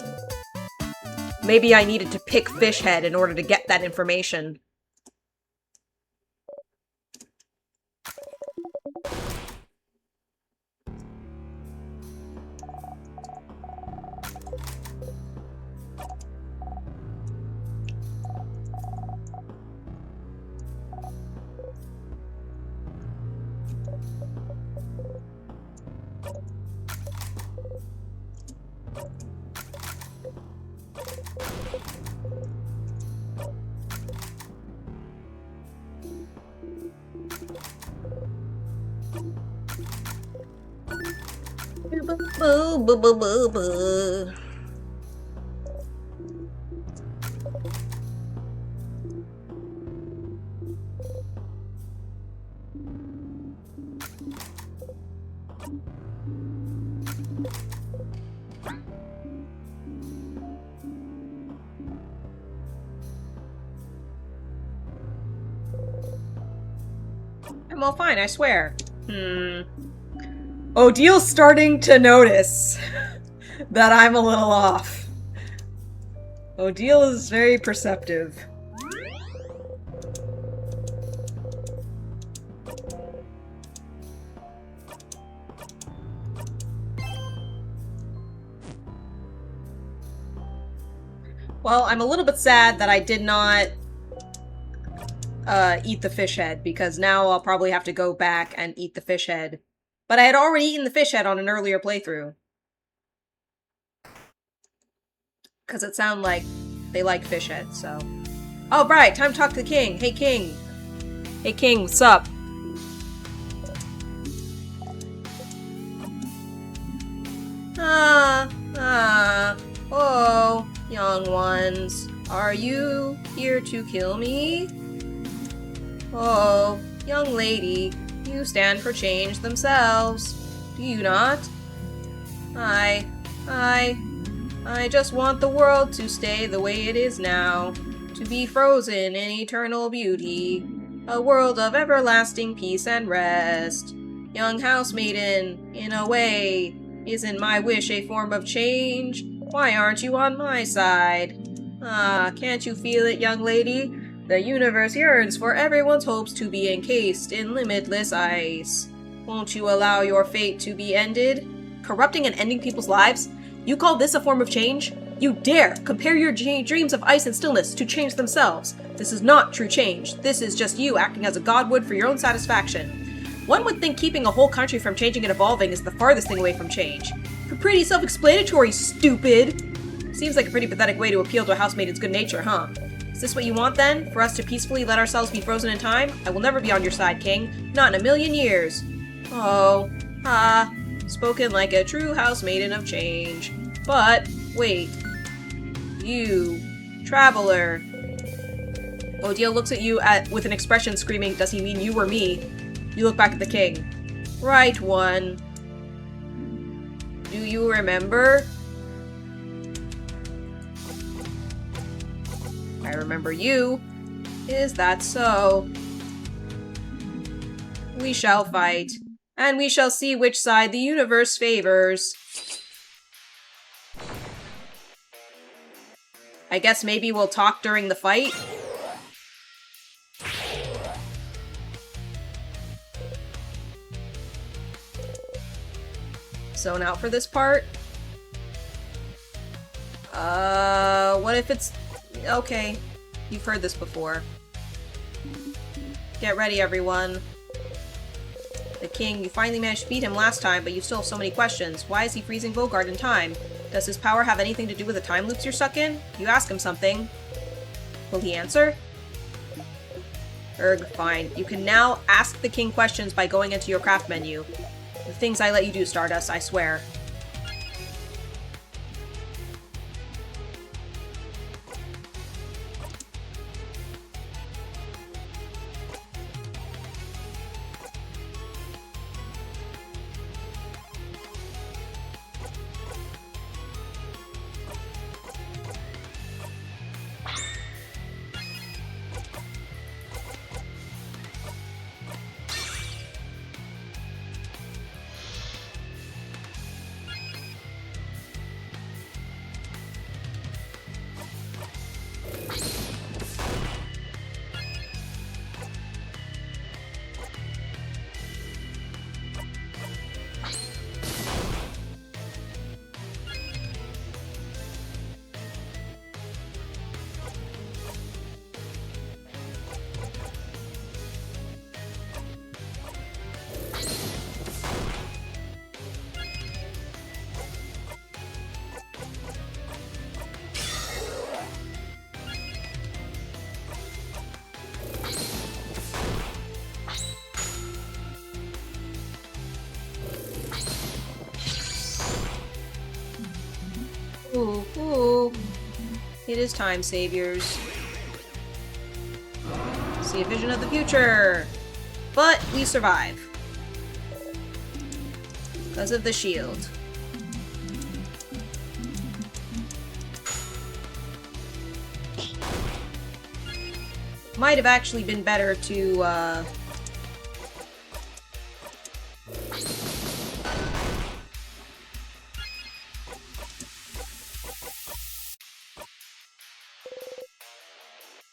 Speaker 1: maybe I needed to pick fish head in order to get that information. Boo, boo, boo, boo, boo. I'm all fine, I swear. Odil's starting to notice that I'm a little off. Odile is very perceptive. Well, I'm a little bit sad that I did not eat the fish head, because now I'll probably have to go back and eat the fish head. But I had already eaten the fish head on an earlier playthrough. Because it sounded like they like fish heads, so... Oh, right, time to talk to the king. Hey, king. Hey, king, what's up? Oh, young ones. Are you here to kill me? Oh, young lady, you stand for change themselves. Do you not? I just want the world to stay the way it is now, to be frozen in eternal beauty, a world of everlasting peace and rest. Young housemaiden, in a way, isn't my wish a form of change? Why aren't you on my side? Ah, can't you feel it, young lady? The universe yearns for everyone's hopes to be encased in limitless ice. Won't you allow your fate to be ended? Corrupting and ending people's lives? You call this a form of change? You dare compare your dreams of ice and stillness to change themselves. This is not true change. This is just you acting as a god would for your own satisfaction. One would think keeping a whole country from changing and evolving is the farthest thing away from change. Pretty self-explanatory, stupid! Seems like a pretty pathetic way to appeal to a housemaiden's good nature, huh? Is this what you want, then? For us to peacefully let ourselves be frozen in time? I will never be on your side, king. Not in a million years. Oh, spoken like a true housemaiden of change. But, wait. You, traveler. Odile looks at you with an expression screaming, does he mean you or me? You look back at the king. Right one. Do you remember? I remember you. Is that so? We shall fight, and we shall see which side the universe favors. I guess maybe we'll talk during the fight? Zone out for this part? What if it's... Okay, you've heard this before. Get ready, everyone. The king, you finally managed to beat him last time, but you still have so many questions. Why is he freezing Vogard in time? Does his power have anything to do with the time loops you're stuck in? You ask him something. Will he answer? Erg, fine. You can now ask the king questions by going into your craft menu. The things I let you do, Stardust, I swear. Ooh. It is time, saviors. See a vision of the future! But we survive. Because of the shield. Might have actually been better to,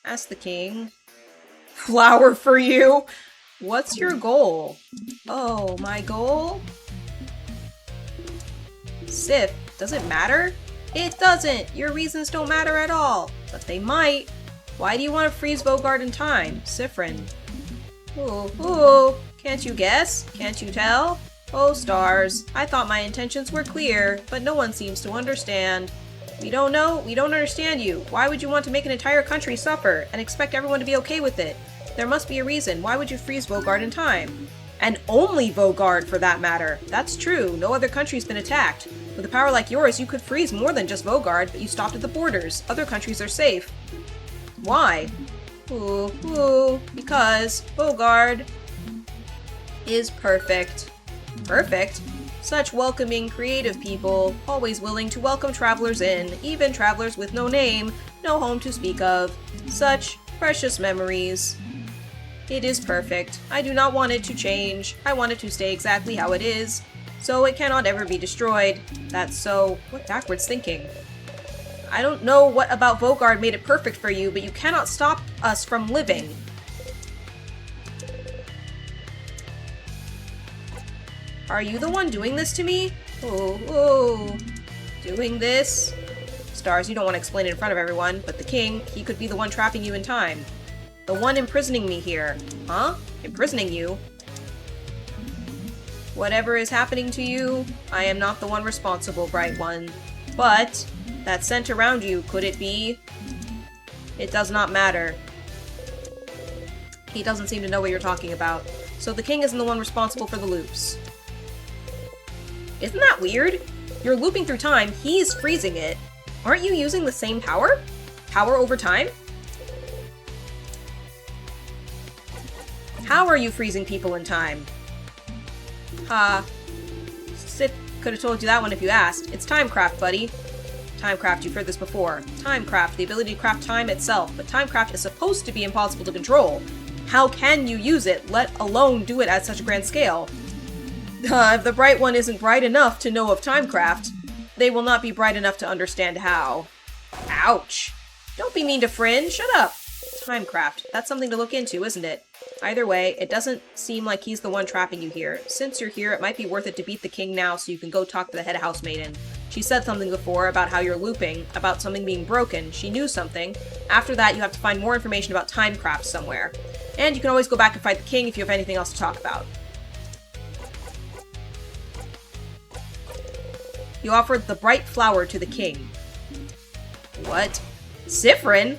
Speaker 1: ask the king. Flower for you! What's your goal? Oh, my goal? Sif, does it matter? It doesn't! Your reasons don't matter at all! But they might! Why do you want to freeze Vogard in time, Siffrin? Ooh, can't you guess? Can't you tell? Oh, stars. I thought my intentions were clear, but no one seems to understand. We don't know? We don't understand you. Why would you want to make an entire country suffer, and expect everyone to be okay with it? There must be a reason. Why would you freeze Vogard in time? And only Vogard, for that matter. That's true. No other country's been attacked. With a power like yours, you could freeze more than just Vogard, but you stopped at the borders. Other countries are safe. Why? Because Vogard is perfect. Perfect? Such welcoming, creative people, always willing to welcome travelers in, even travelers with no name, no home to speak of. Such precious memories. It is perfect. I do not want it to change. I want it to stay exactly how it is. So it cannot ever be destroyed. That's so... What backwards thinking? I don't know what about Vogard made it perfect for you, but you cannot stop us from living. Are you the one doing this to me? Ooh. Doing this? Stars, you don't want to explain it in front of everyone, but the king, he could be the one trapping you in time. The one imprisoning me here. Huh? Imprisoning you? Whatever is happening to you, I am not the one responsible, Bright One. But, that scent around you, could it be? It does not matter. He doesn't seem to know what you're talking about. So the king isn't the one responsible for the loops. Isn't that weird? You're looping through time, he's freezing it. Aren't you using the same power? Power over time? How are you freezing people in time? Sith could have told you that one if you asked. It's Timecraft, buddy. Timecraft, you've heard this before. Timecraft, the ability to craft time itself, but Timecraft is supposed to be impossible to control. How can you use it, let alone do it at such a grand scale? If the Bright One isn't bright enough to know of Timecraft, they will not be bright enough to understand how. Ouch. Don't be mean to Fryn, shut up. Timecraft, that's something to look into, isn't it? Either way, it doesn't seem like he's the one trapping you here. Since you're here, it might be worth it to beat the king now so you can go talk to the head housemaiden. She said something before about how you're looping, about something being broken. She knew something. After that, you have to find more information about Timecraft somewhere. And you can always go back and fight the king if you have anything else to talk about. You offered the bright flower to the king. What? Siffrin?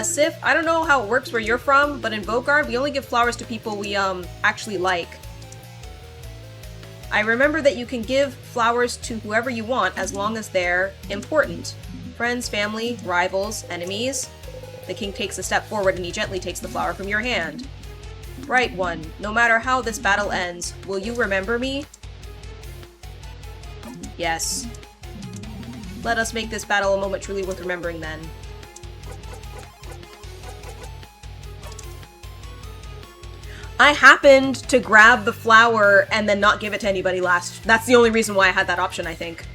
Speaker 1: Sif, I don't know how it works where you're from, but in Vogard, we only give flowers to people we, actually like. I remember that you can give flowers to whoever you want as long as they're important. Friends, family, rivals, enemies. The king takes a step forward and he gently takes the flower from your hand. Bright One, no matter how this battle ends, will you remember me? Yes. Let us make this battle a moment truly worth remembering then. I happened to grab the flower and then not give it to anybody last. That's the only reason why I had that option, I think.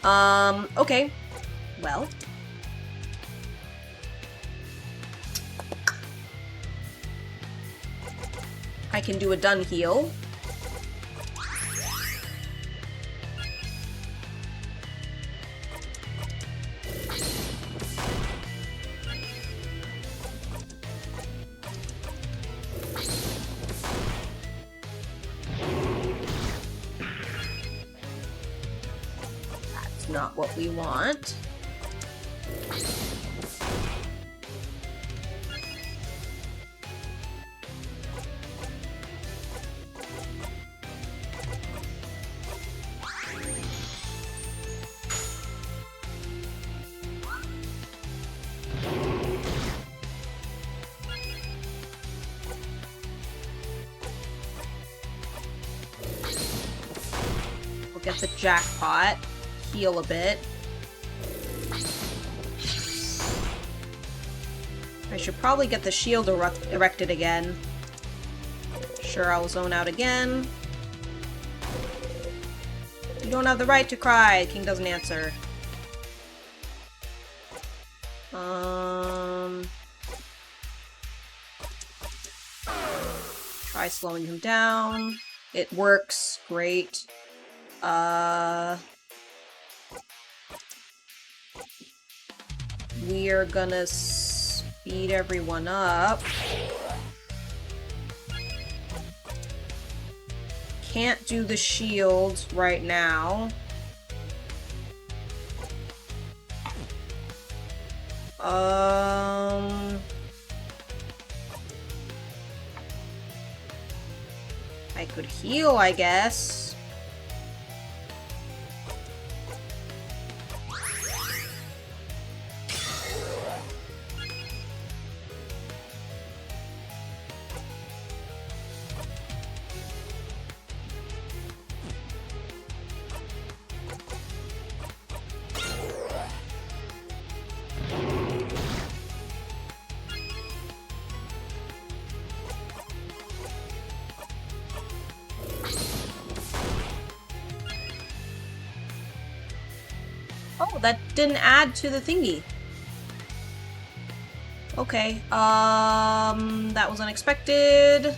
Speaker 1: Okay. Well. I can do a done heal. Not what we want. We'll get the jackpot. Heal a bit. I should probably get the shield erected again. Sure, I'll zone out again. You don't have the right to cry. King doesn't answer. Try slowing him down. It works. Great. we're gonna speed everyone up. Can't do the shield right now. I could heal, I guess. Oh, that didn't add to the thingy. Okay, that was unexpected.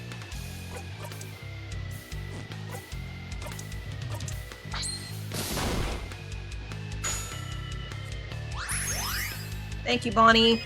Speaker 1: Thank you, Bonnie.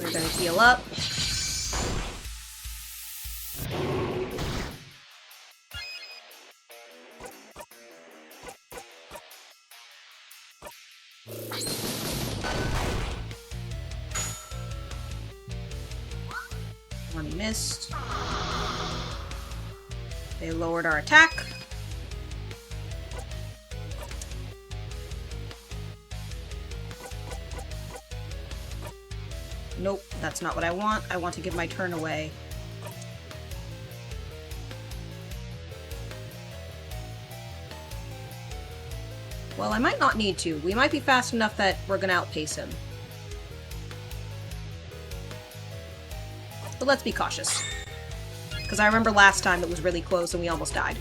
Speaker 1: We're gonna heal up. One missed. They lowered our attack. Nope, that's not what I want. I want to give my turn away. Well, I might not need to. We might be fast enough that we're gonna outpace him. But let's be cautious. Because I remember last time it was really close and we almost died.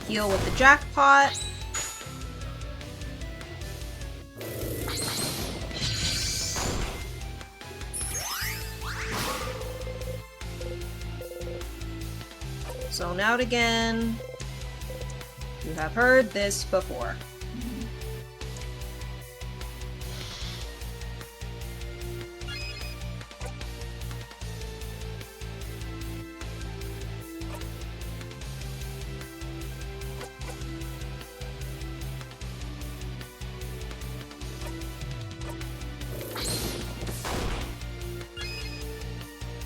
Speaker 1: Heal with the jackpot. Zone out again. You have heard this before.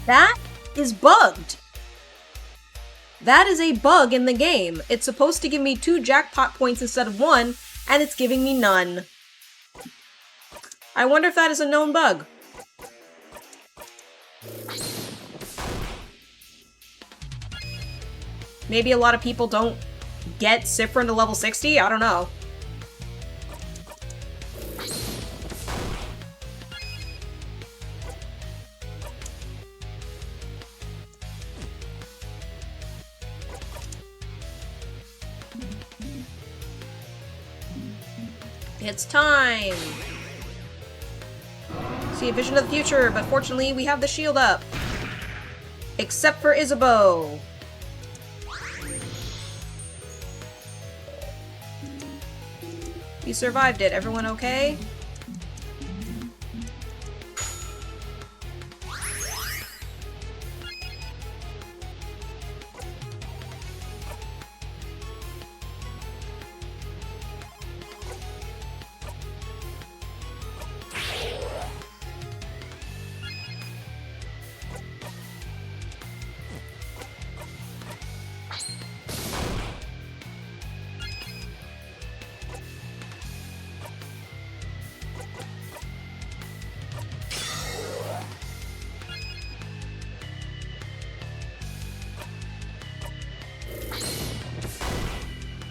Speaker 1: That is bugged. That is a bug in the game. It's supposed to give me 2 jackpot points instead of 1, and it's giving me none. I wonder if that is a known bug. Maybe a lot of people don't get Siffrin to level 60? I don't know. It's time! See a vision of the future, but fortunately we have the shield up. Except for Isabeau. You survived it. Everyone okay?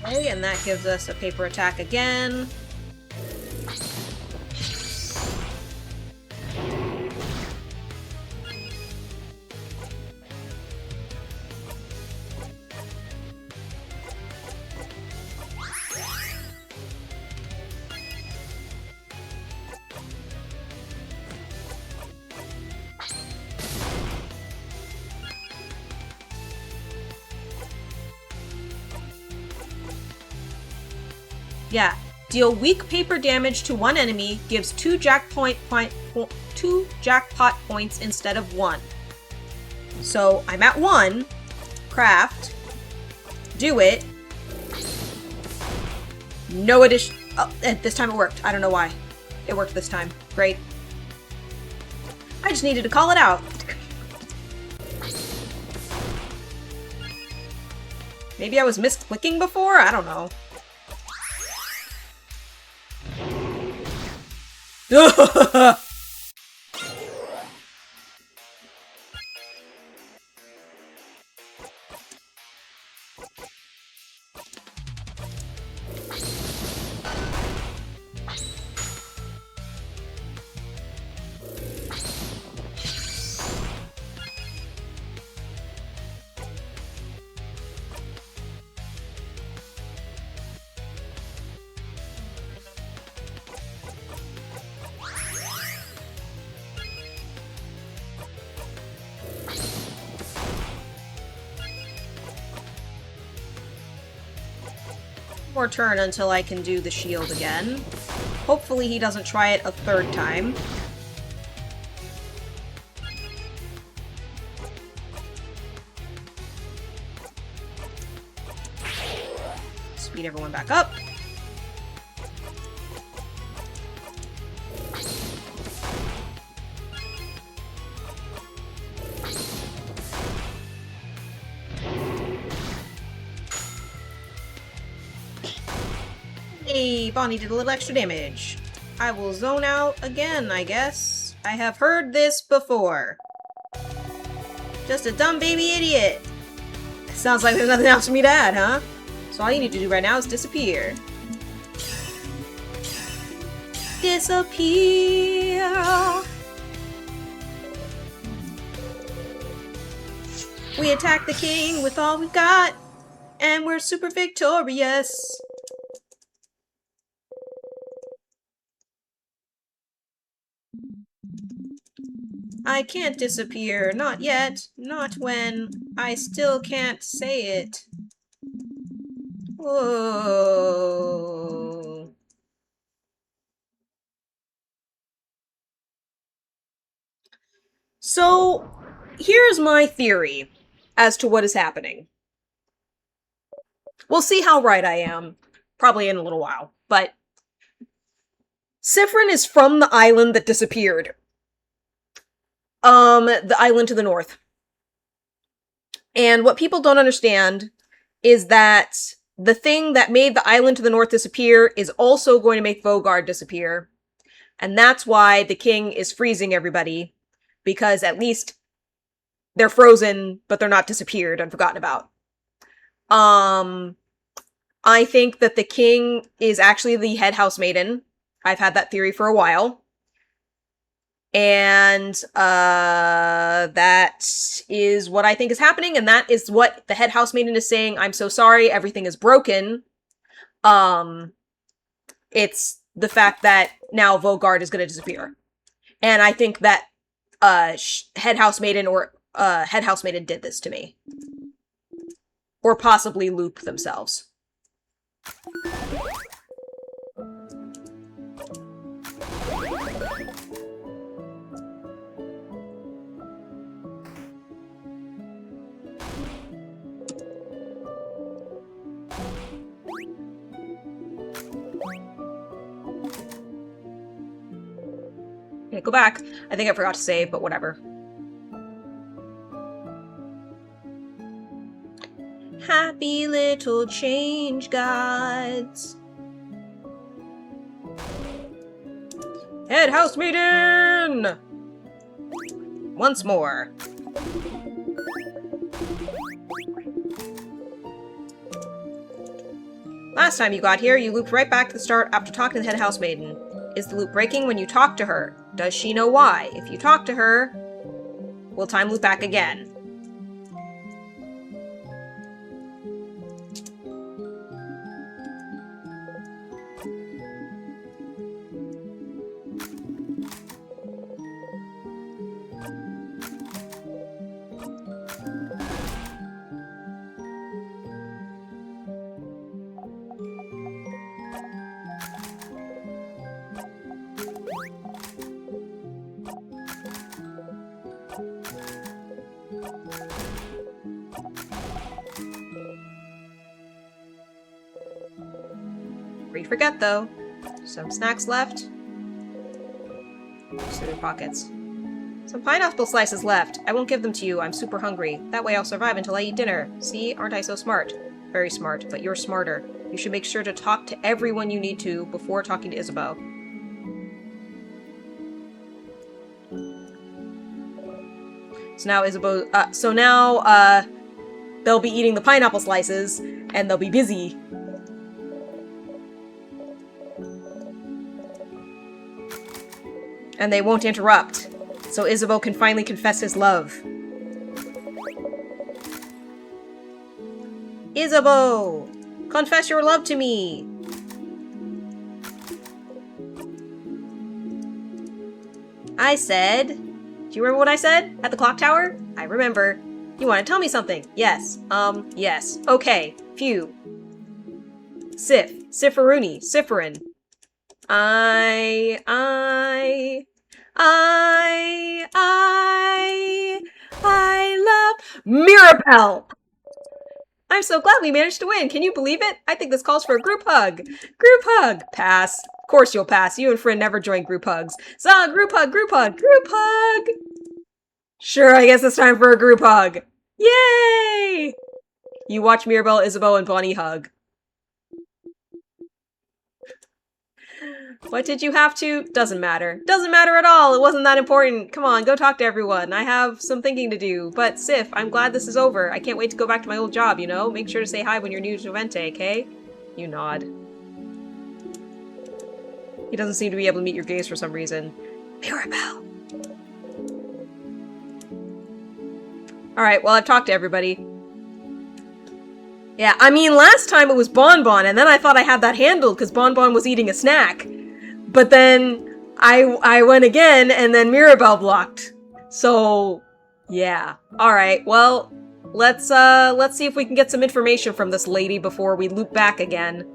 Speaker 1: Okay, and that gives us a paper attack again. Yeah. Deal weak paper damage to one enemy, gives two jackpot points instead of 1. So I'm at 1. Craft. Do it. No addition. Oh, this time it worked. I don't know why. It worked this time. Great. I just needed to call it out. Maybe I was misclicking before? I don't know. More turn until I can do the shield again. Hopefully he doesn't try it a third time. Speed everyone back up. Hey, Bonnie did a little extra damage. I will zone out again, I guess. I have heard this before. Just a dumb baby idiot. Sounds like there's nothing else for me to add, huh? So all you need to do right now is disappear. Disappear! We attack the king with all we've got, and we're super victorious. I can't disappear, not yet, not when I still can't say it. Whoa. So, here's my theory as to what is happening. We'll see how right I am, probably in a little while, but Siffrin is from the island that disappeared. The island to the north. And what people don't understand is that the thing that made the island to the north disappear is also going to make Vogard disappear. And that's why the king is freezing everybody, because at least they're frozen, but they're not disappeared and forgotten about. I think that the king is actually the head housemaiden. I've had that theory for a while. And that is what I think is happening, and that is what the head housemaiden is saying. I'm so sorry, everything is broken. It's the fact that now Vogard is going to disappear. And I think that head housemaiden did this to me. Or possibly Loop themselves. Okay, go back. I think I forgot to save, but whatever. Happy little change gods. Head housemaiden! Once more. Last time you got here, you looped right back to the start after talking to the head housemaiden. Is the loop breaking when you talk to her? Does she know why? If you talk to her, we'll time loop back again. Don't forget, though. Some snacks left. Suitor pockets. Some pineapple slices left. I won't give them to you. I'm super hungry. That way I'll survive until I eat dinner. See? Aren't I so smart? Very smart, but you're smarter. You should make sure to talk to everyone you need to before talking to Isabeau. So now Isabeau... they'll be eating the pineapple slices, and they'll be busy. And they won't interrupt, so Isabeau can finally confess his love. Isabeau! Confess your love to me! I said... Do you remember what I said? At the clock tower? I remember. You want to tell me something? Yes. Yes. Okay. Phew. Sifferoony. Sifferin. I love Mirabelle! I'm so glad we managed to win. Can you believe it? I think this calls for a group hug. Group hug. Pass. Of course you'll pass. You and Friend never join group hugs. So, group hug, group hug, group hug! Sure, I guess it's time for a group hug. Yay! You watch Mirabelle, Isabeau, and Bonnie hug. What did you have to? Doesn't matter. Doesn't matter at all. It wasn't that important. Come on, go talk to everyone. I have some thinking to do. But Sif, I'm glad this is over. I can't wait to go back to my old job, you know? Make sure to say hi when you're new to Vente, okay? You nod. He doesn't seem to be able to meet your gaze for some reason. Mirabelle. Alright, well, I've talked to everybody. Yeah, I mean, last time it was Bonbon, and then I thought I had that handled because Bonbon was eating a snack. But then I went again, and then Mirabelle blocked. So, yeah. Alright, well, let's see if we can get some information from this lady before we loop back again.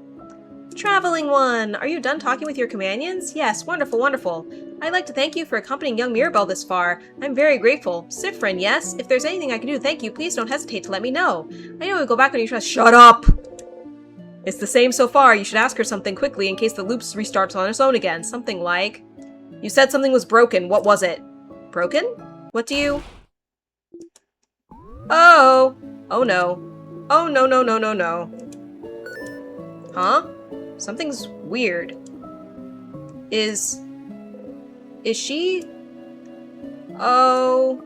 Speaker 1: Traveling one! Are you done talking with your companions? Yes, wonderful, wonderful. I'd like to thank you for accompanying young Mirabelle this far. I'm very grateful. Sifrin, yes? If there's anything I can do to thank you, please don't hesitate to let me know. I know we'll go back when you trust- Shut up! It's the same so far. You should ask her something quickly in case the loop restarts on its own again. Something like... You said something was broken. What was it? Broken? What do you... Oh! Oh no. Oh no no no no no. Huh? Something's weird. Is Is she... Oh...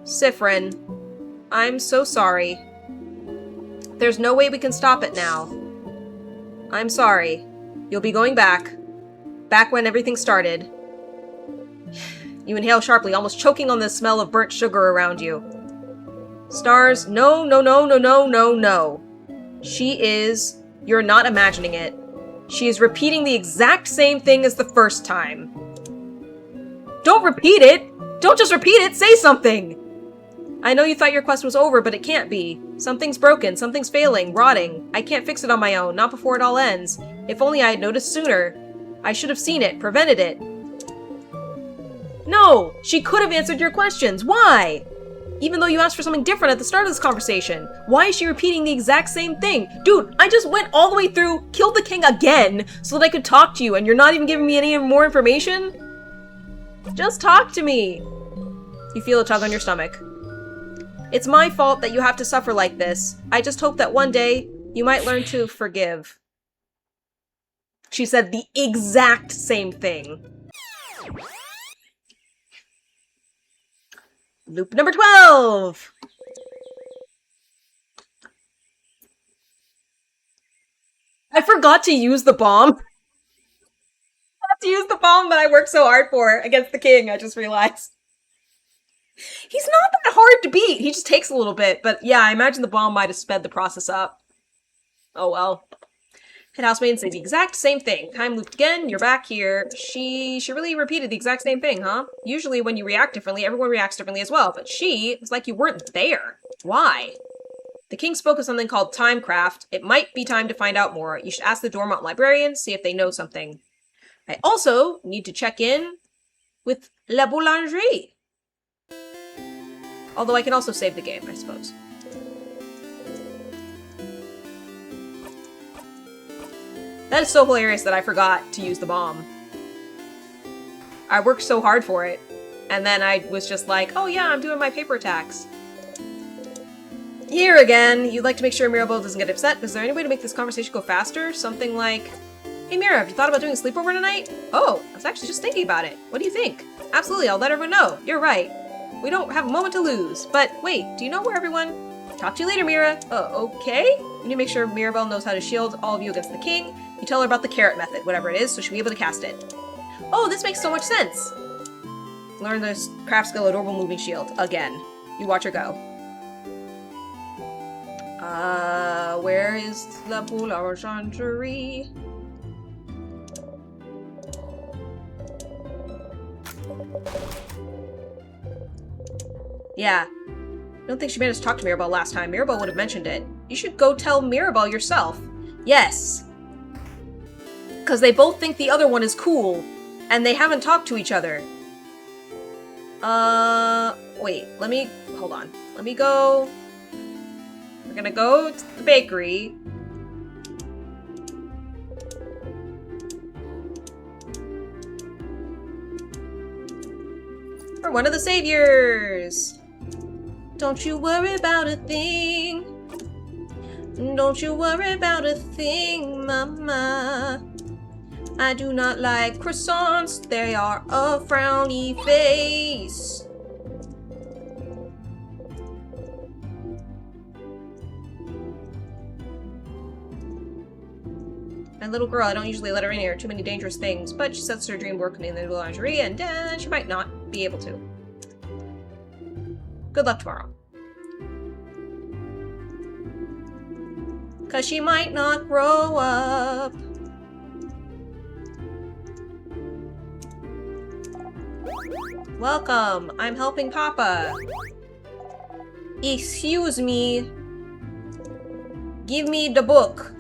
Speaker 1: Sifrin. I'm so sorry. There's no way we can stop it now. I'm sorry. You'll be going back. Back when everything started. You inhale sharply, almost choking on the smell of burnt sugar around you. Stars, no, no, no, no, no, no, no. She is... You're not imagining it. She is repeating the exact same thing as the first time. Don't repeat it! Don't just repeat it, say something! I know you thought your quest was over, but it can't be. Something's broken, something's failing, rotting. I can't fix it on my own, not before it all ends. If only I had noticed sooner. I should have seen it, prevented it. No! She could have answered your questions. Why? Even though you asked for something different at the start of this conversation. Why is she repeating the exact same thing? Dude, I just went all the way through, killed the king again, so that I could talk to you, and you're not even giving me any more information? Just talk to me. You feel a tug on your stomach. It's my fault that you have to suffer like this. I just hope that one day, you might learn to forgive. She said the exact same thing. Loop number 12! I forgot to use the bomb. I forgot to use the bomb that I worked so hard for against the king, I just realized. He's not that hard to beat. He just takes a little bit. But yeah, I imagine the bomb might have sped the process up. Oh well. Head housemaiden says the exact same thing. Time looped again, you're back here. She really repeated the exact same thing, huh? Usually when you react differently, everyone reacts differently as well. But it's like you weren't there. Why? The king spoke of something called timecraft. It might be time to find out more. You should ask the Dormont librarians, see if they know something. I also need to check in with La Boulangerie. Although I can also save the game, I suppose. That is so hilarious that I forgot to use the bomb. I worked so hard for it. And then I was just like, oh yeah, I'm doing my paper attacks. Here again, you'd like to make sure Mirabelle doesn't get upset. Is there any way to make this conversation go faster? Something like, hey Mira, have you thought about doing a sleepover tonight? Oh, I was actually just thinking about it. What do you think? Absolutely, I'll let everyone know. You're right. We don't have a moment to lose. But wait, do you know where everyone... Talk to you later, Mira. Okay? We need to make sure Mirabelle knows how to shield all of you against the king. You tell her about the carrot method, whatever it is, so she'll be able to cast it. Oh, this makes so much sense! Learn this craft skill, adorable moving shield. Again. You watch her go. Where is the boulangerie? Yeah. I don't think she made us talk to Mirabelle last time. Mirabelle would have mentioned it. You should go tell Mirabelle yourself. Yes. Because they both think the other one is cool, and they haven't talked to each other. Wait, hold on. Let me go... We're gonna go to the bakery. For one of the saviors! Don't you worry about a thing. Don't you worry about a thing, mama. I do not like croissants. They are a frowny face. My little girl, I don't usually let her in here. Too many dangerous things. But she sets her dream working in the lingerie, and she might not be able to. Good luck tomorrow. 'Cause she might not grow up. Welcome. I'm helping Papa. Excuse me. Give me the book.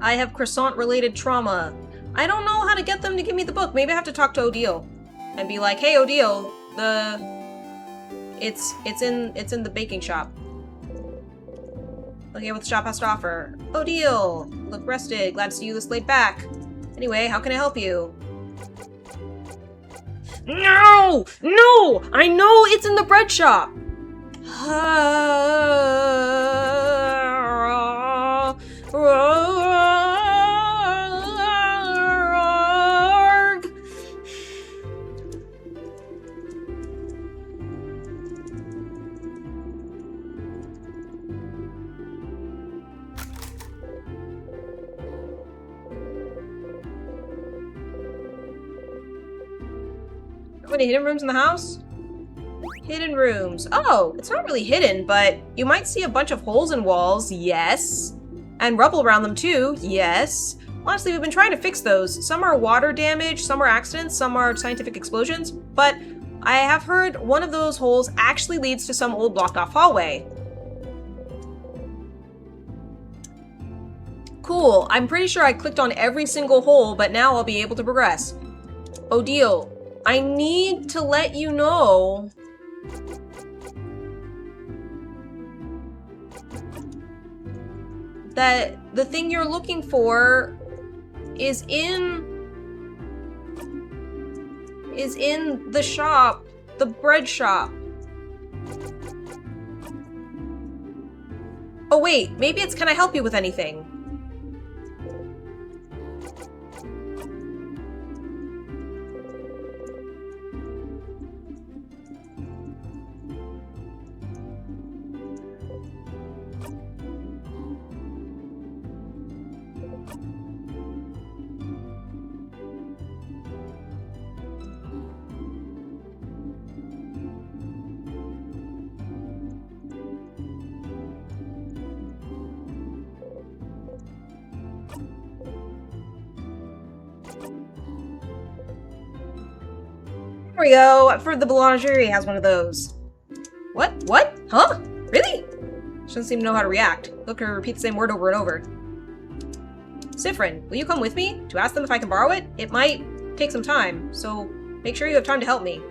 Speaker 1: I have croissant-related trauma. I don't know how to get them to give me the book. Maybe I have to talk to Odile and be like, "Hey, Odile, it's in the baking shop." Looking at what the shop has to offer. Oh, deal! Look rested. Glad to see you this late back. Anyway, how can I help you? No! No! I know it's in the bread shop! How many hidden rooms in the house? Hidden rooms. Oh, it's not really hidden, but you might see a bunch of holes in walls, yes. And rubble around them too, yes. Honestly, we've been trying to fix those. Some are water damage, some are accidents, some are scientific explosions, but I have heard one of those holes actually leads to some old blocked off hallway. Cool, I'm pretty sure I clicked on every single hole, but now I'll be able to progress. Oh, deal. I need to let you know that the thing you're looking for is in the shop, the bread shop. Oh wait, maybe it's can I help you with anything? There we go. I've heard the boulangerie has one of those. What? What? Huh? Really? She doesn't seem to know how to react. Look at her repeat the same word over and over. Sifrin, will you come with me to ask them if I can borrow it? It might take some time, so make sure you have time to help me.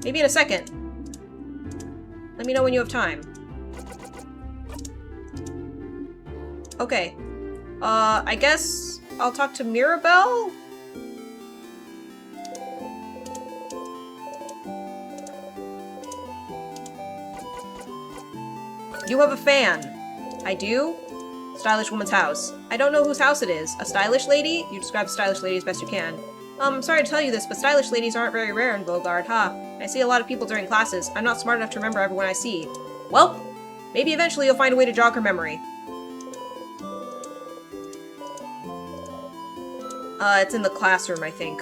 Speaker 1: Maybe in a second. Let me know when you have time. Okay. I guess I'll talk to Mirabelle? You have a fan. I do? Stylish woman's house. I don't know whose house it is. A stylish lady? You describe a stylish lady as best you can. Sorry to tell you this, but stylish ladies aren't very rare in Bogard, huh? I see a lot of people during classes. I'm not smart enough to remember everyone I see. Well, maybe eventually you'll find a way to jog her memory. It's in the classroom, I think.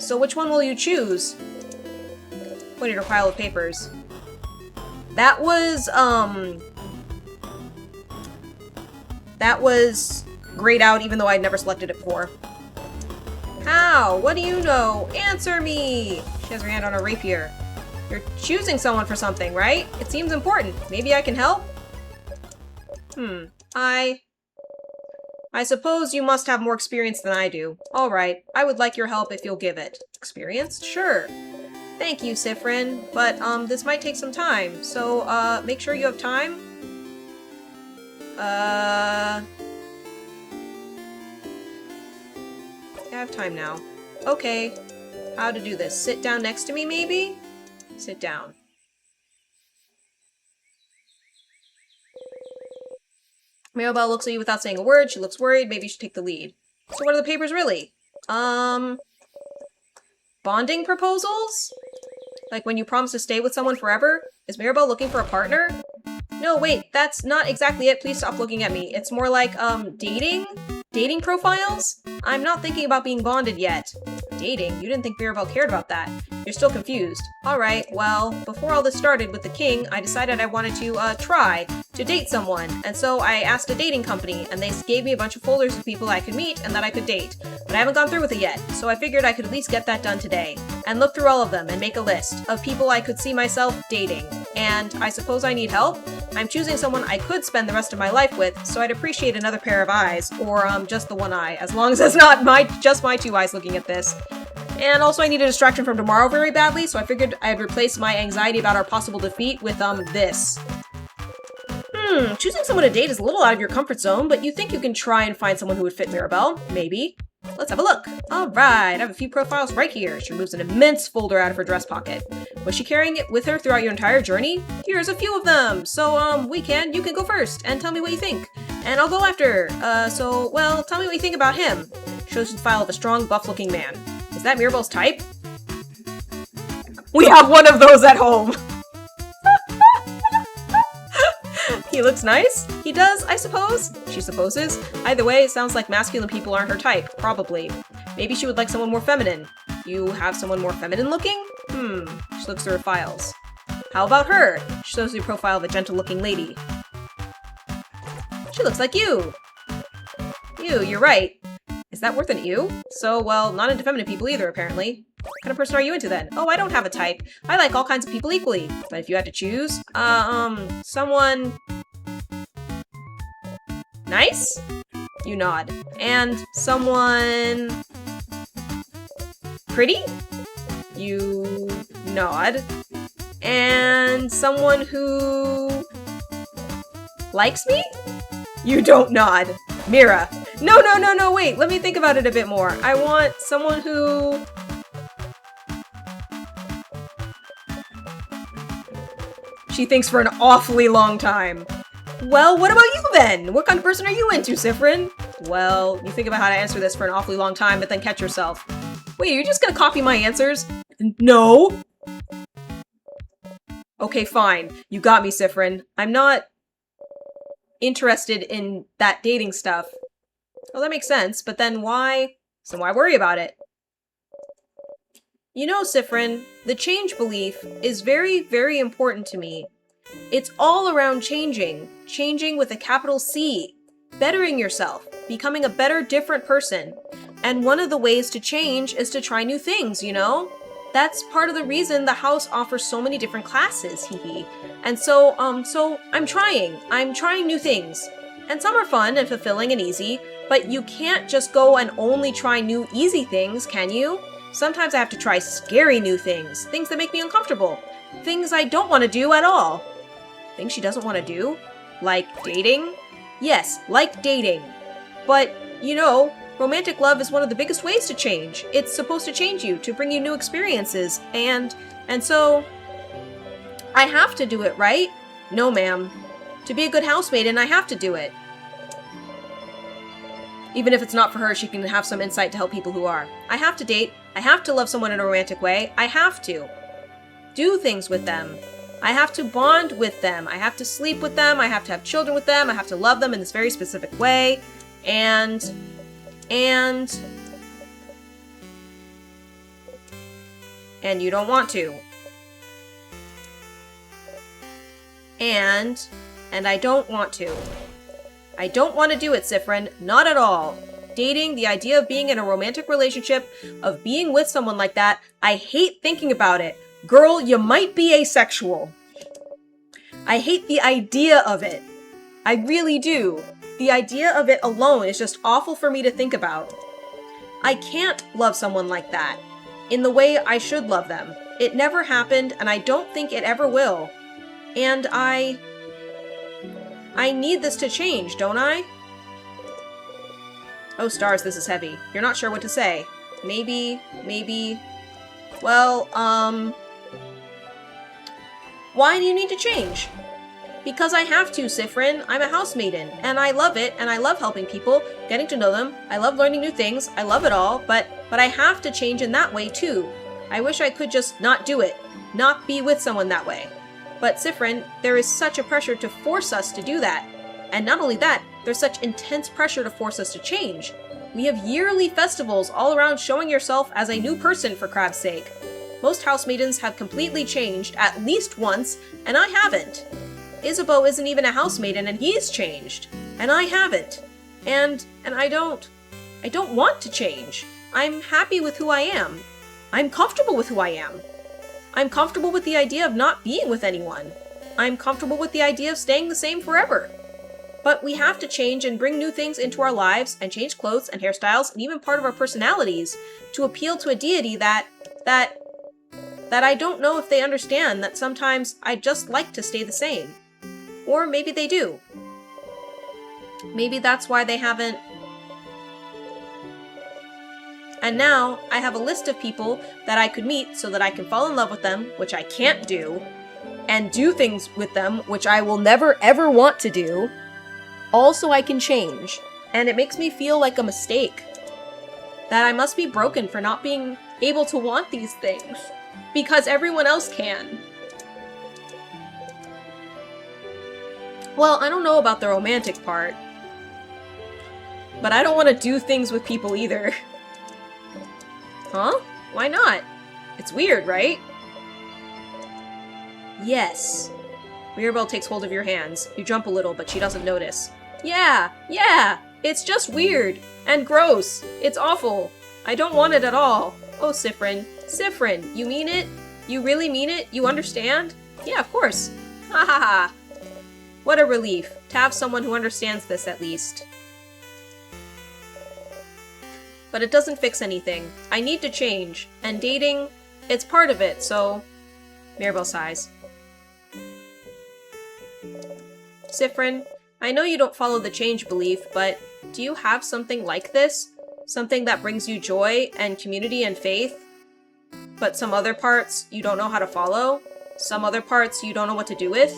Speaker 1: So which one will you choose? Pointed her pile of papers. That was grayed out even though I'd never selected it before. How? What do you know? Answer me! She has her hand on her rapier. You're choosing someone for something, right? It seems important. Maybe I can help? I suppose you must have more experience than I do. Alright, I would like your help if you'll give it. Experience? Sure. Thank you, Sifrin, but, this might take some time, so, make sure you have time. I have time now. Okay. How to do this? Sit down next to me, maybe? Sit down. Mirabelle looks at you without saying a word. She looks worried. Maybe you should take the lead. So what are the papers really? Bonding proposals? Like when you promise to stay with someone forever? Is Mirabelle looking for a partner? No, wait, that's not exactly it. Please stop looking at me. It's more like, dating? Dating profiles? I'm not thinking about being bonded yet. Dating? You didn't think Mirabelle cared about that. You're still confused. Alright, well, before all this started with the king, I decided I wanted to, try to date someone. And so I asked a dating company, and they gave me a bunch of folders of people I could meet and that I could date. But I haven't gone through with it yet, so I figured I could at least get that done today. And look through all of them and make a list of people I could see myself dating. And I suppose I need help? I'm choosing someone I could spend the rest of my life with, so I'd appreciate another pair of eyes, or just the one eye, as long as it's not just my two eyes looking at this. And also I need a distraction from tomorrow very badly, so I figured I'd replace my anxiety about our possible defeat with, this. Choosing someone to date is a little out of your comfort zone, but you think you can try and find someone who would fit Mirabelle? Maybe. Let's have a look. Alright, I have a few profiles right here. She removes an immense folder out of her dress pocket. Was she carrying it with her throughout your entire journey? Here's a few of them. So, you can go first and tell me what you think. And I'll go after. Tell me what you think about him. Shows the file of a strong, buff-looking man. Is that Mirabelle's type? We have one of those at home! He looks nice? He does, I suppose? She supposes. Either way, it sounds like masculine people aren't her type. Probably. Maybe she would like someone more feminine. You have someone more feminine looking? She looks through her files. How about her? She shows the profile of a gentle-looking lady. She looks like you! You're right. Is that worth an ew? So, well, not into feminine people either, apparently. What kind of person are you into then? Oh, I don't have a type. I like all kinds of people equally. But if you had to choose, someone... nice? You nod. And someone... pretty? You nod. And someone who... likes me? You don't nod. Mira. No, wait. Let me think about it a bit more. I want someone who... She thinks for an awfully long time. Well, what about you then? What kind of person are you into, Sifrin? Well, you think about how to answer this for an awfully long time, but then catch yourself. Wait, are you just gonna copy my answers? No! Okay, fine. You got me, Sifrin. I'm not interested in that dating stuff. Well, that makes sense, but then why? So why worry about it? You know, Sifrin, the change belief is very, very important to me. It's all around changing. Changing with a capital C. Bettering yourself. Becoming a better, different person. And one of the ways to change is to try new things, you know? That's part of the reason the house offers so many different classes, hee. And so I'm trying new things. And some are fun and fulfilling and easy, but you can't just go and only try new easy things, can you? Sometimes I have to try scary new things. Things that make me uncomfortable. Things I don't want to do at all. Things she doesn't want to do? Like dating? Yes, like dating. But, you know, romantic love is one of the biggest ways to change. It's supposed to change you, to bring you new experiences, and so... I have to do it, right? No, ma'am. To be a good housemaiden, I have to do it. Even if it's not for her, she can have some insight to help people who are. I have to date. I have to love someone in a romantic way. I have to. Do things with them. I have to bond with them. I have to sleep with them. I have to have children with them. I have to love them in this very specific way. And you don't want to. And I don't want to. I don't want to do it, Sifrin. Not at all. Dating, the idea of being in a romantic relationship, of being with someone like that, I hate thinking about it. Girl, you might be asexual. I hate the idea of it. I really do. The idea of it alone is just awful for me to think about. I can't love someone like that, in the way I should love them. It never happened, and I don't think it ever will. And I need this to change, don't I? Oh, stars, this is heavy. You're not sure what to say. Maybe... Well, why do you need to change? Because I have to, Sifrin. I'm a housemaiden, and I love it, and I love helping people, getting to know them. I love learning new things. I love it all, but I have to change in that way, too. I wish I could just not do it. Not be with someone that way. But, Sifrin, there is such a pressure to force us to do that. And not only that, there's such intense pressure to force us to change. We have yearly festivals all around showing yourself as a new person, for crab's sake. Most housemaidens have completely changed at least once, and I haven't. Isabeau isn't even a housemaiden, and he's changed. And I haven't. And I don't want to change. I'm happy with who I am. I'm comfortable with who I am. I'm comfortable with the idea of not being with anyone. I'm comfortable with the idea of staying the same forever. But we have to change and bring new things into our lives and change clothes and hairstyles and even part of our personalities to appeal to a deity that I don't know if they understand that sometimes I just like to stay the same. Or maybe they do. Maybe that's why they haven't. And now I have a list of people that I could meet so that I can fall in love with them, which I can't do, and do things with them, which I will never ever want to do. Also, I can change. And it makes me feel like a mistake. That I must be broken for not being able to want these things. Because everyone else can. Well, I don't know about the romantic part. But I don't want to do things with people either. Huh? Why not? It's weird, right? Yes. Mirabelle takes hold of your hands. You jump a little, but she doesn't notice. Yeah! It's just weird. And gross. It's awful. I don't want it at all. Oh, Siffrin. Siffrin, you mean it? You really mean it? You understand? Yeah, of course. Ha ha ha. What a relief. To have someone who understands this, at least. But it doesn't fix anything. I need to change. And dating, it's part of it, so... Mirabelle sighs. Siffrin, I know you don't follow the change belief, but do you have something like this? Something that brings you joy and community and faith? But some other parts you don't know how to follow? Some other parts you don't know what to do with?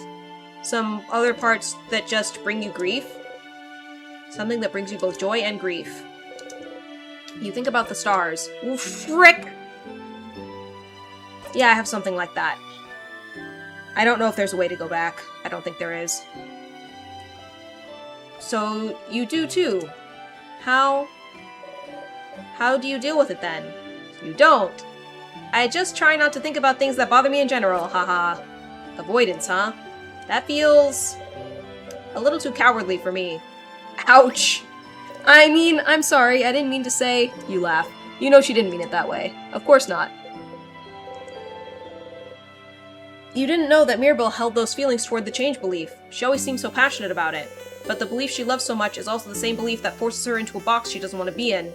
Speaker 1: Some other parts that just bring you grief? Something that brings you both joy and grief. You think about the stars. Ooh, frick! Yeah, I have something like that. I don't know if there's a way to go back. I don't think there is. So, you do too. How do you deal with it then? You don't. I just try not to think about things that bother me in general, haha. Avoidance, huh? That feels... a little too cowardly for me. Ouch! I mean, I'm sorry, I didn't mean to say... You laugh. You know she didn't mean it that way. Of course not. You didn't know that Mirabelle held those feelings toward the change belief. She always seemed so passionate about it. But the belief she loves so much is also the same belief that forces her into a box she doesn't want to be in.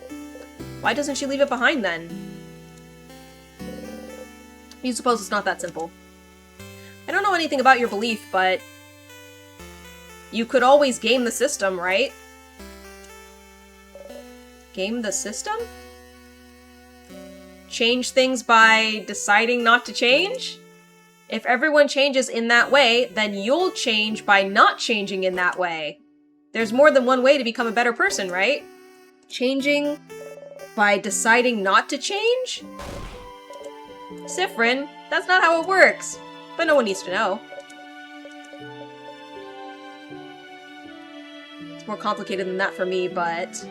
Speaker 1: Why doesn't she leave it behind then? You suppose it's not that simple. I don't know anything about your belief, but... you could always game the system, right? Game the system? Change things by deciding not to change? If everyone changes in that way, then you'll change by not changing in that way. There's more than one way to become a better person, right? Changing by deciding not to change? Siffrin, that's not how it works. But no one needs to know. It's more complicated than that for me, but...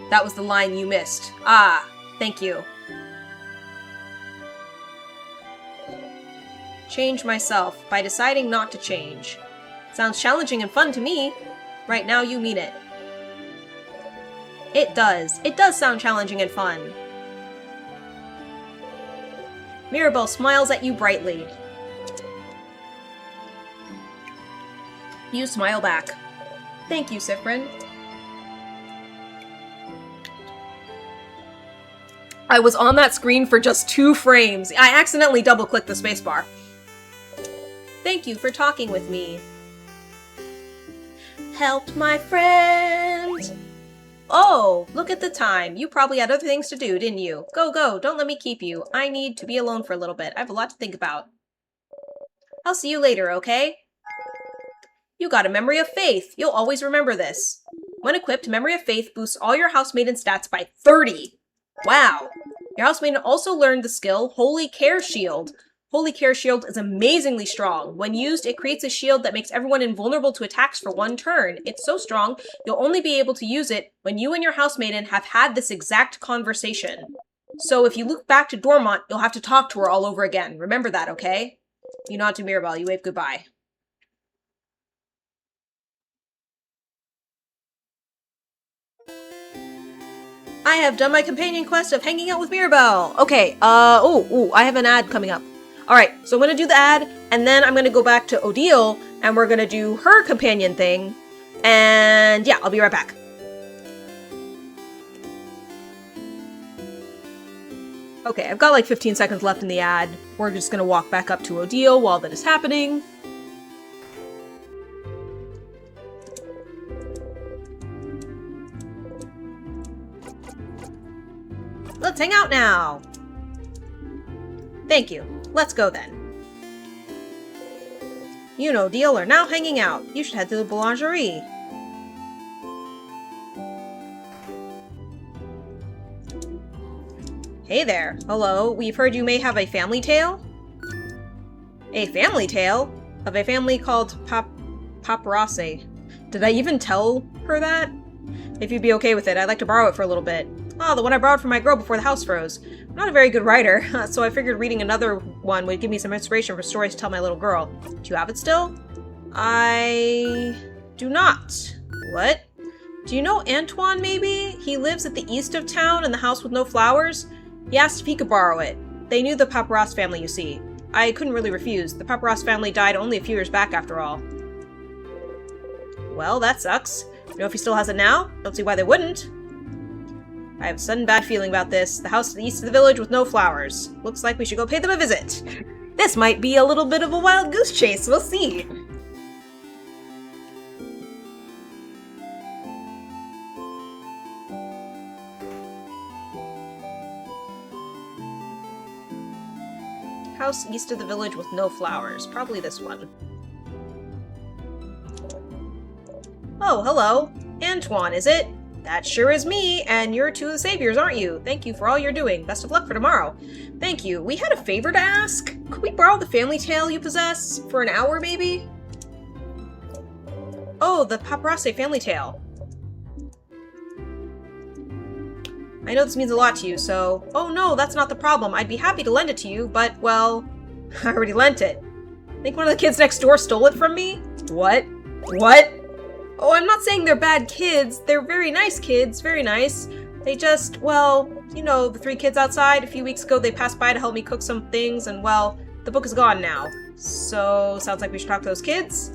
Speaker 1: that was the line you missed. Ah, thank you. Change myself by deciding not to change. Sounds challenging and fun to me. Right now, you mean it. It does. It does sound challenging and fun. Mirabelle smiles at you brightly. You smile back. Thank you, Siffrin. I was on that screen for just 2 frames. I accidentally double-clicked the spacebar. Thank you for talking with me. Helped my friend. Oh, look at the time. You probably had other things to do, didn't you? Go, go. Don't let me keep you. I need to be alone for a little bit. I have a lot to think about. I'll see you later, okay? You got a Memory of Faith. You'll always remember this. When equipped, Memory of Faith boosts all your housemaiden stats by 30. Wow. Your housemaiden also learned the skill Holy Care Shield. Holy Care Shield is amazingly strong. When used, it creates a shield that makes everyone invulnerable to attacks for 1 turn. It's so strong, you'll only be able to use it when you and your housemaiden have had this exact conversation. So if you look back to Dormont, you'll have to talk to her all over again. Remember that, okay? You nod to Mirabelle, you wave goodbye. I have done my companion quest of hanging out with Mirabelle. Okay, I have an ad coming up. Alright, so I'm gonna do the ad, and then I'm gonna go back to Odile, and we're gonna do her companion thing. And yeah, I'll be right back. Okay, I've got like 15 seconds left in the ad. We're just gonna walk back up to Odile while that is happening. Let's hang out now! Thank you. Let's go then. You and Odile are now hanging out. You should head to the boulangerie. Hey there. Hello. We've heard you may have a family tale? A family tale? Of a family called Paparazzi. Did I even tell her that? If you'd be okay with it, I'd like to borrow it for a little bit. Oh, the one I borrowed from my girl before the house froze. I'm not a very good writer, so I figured reading another one would give me some inspiration for stories to tell my little girl. Do you have it still? I do not. What? Do you know Antoine, maybe? He lives at the east of town in the house with no flowers. He asked if he could borrow it. They knew the Paparazzi family, you see. I couldn't really refuse. The Paparazzi family died only a few years back, after all. Well, that sucks. You know if he still has it now? Don't see why they wouldn't. I have a sudden bad feeling about this. The house to the east of the village with no flowers. Looks like we should go pay them a visit. This might be a little bit of a wild goose chase. We'll see. House east of the village with no flowers. Probably this one. Oh, hello. Antoine, is it? That sure is me, and you're two of the saviors, aren't you? Thank you for all you're doing. Best of luck for tomorrow. Thank you. We had a favor to ask. Could we borrow the family tale you possess? For an hour, maybe? Oh, the Paparazzi family tale. I know this means a lot to you, so... Oh no, that's not the problem. I'd be happy to lend it to you, but, well... I already lent it. Think one of the kids next door stole it from me? What? What? Oh, I'm not saying they're bad kids. They're very nice kids, very nice. They just, well, you know, the three kids outside, a few weeks ago they passed by to help me cook some things, and well, the book is gone now. So, sounds like we should talk to those kids?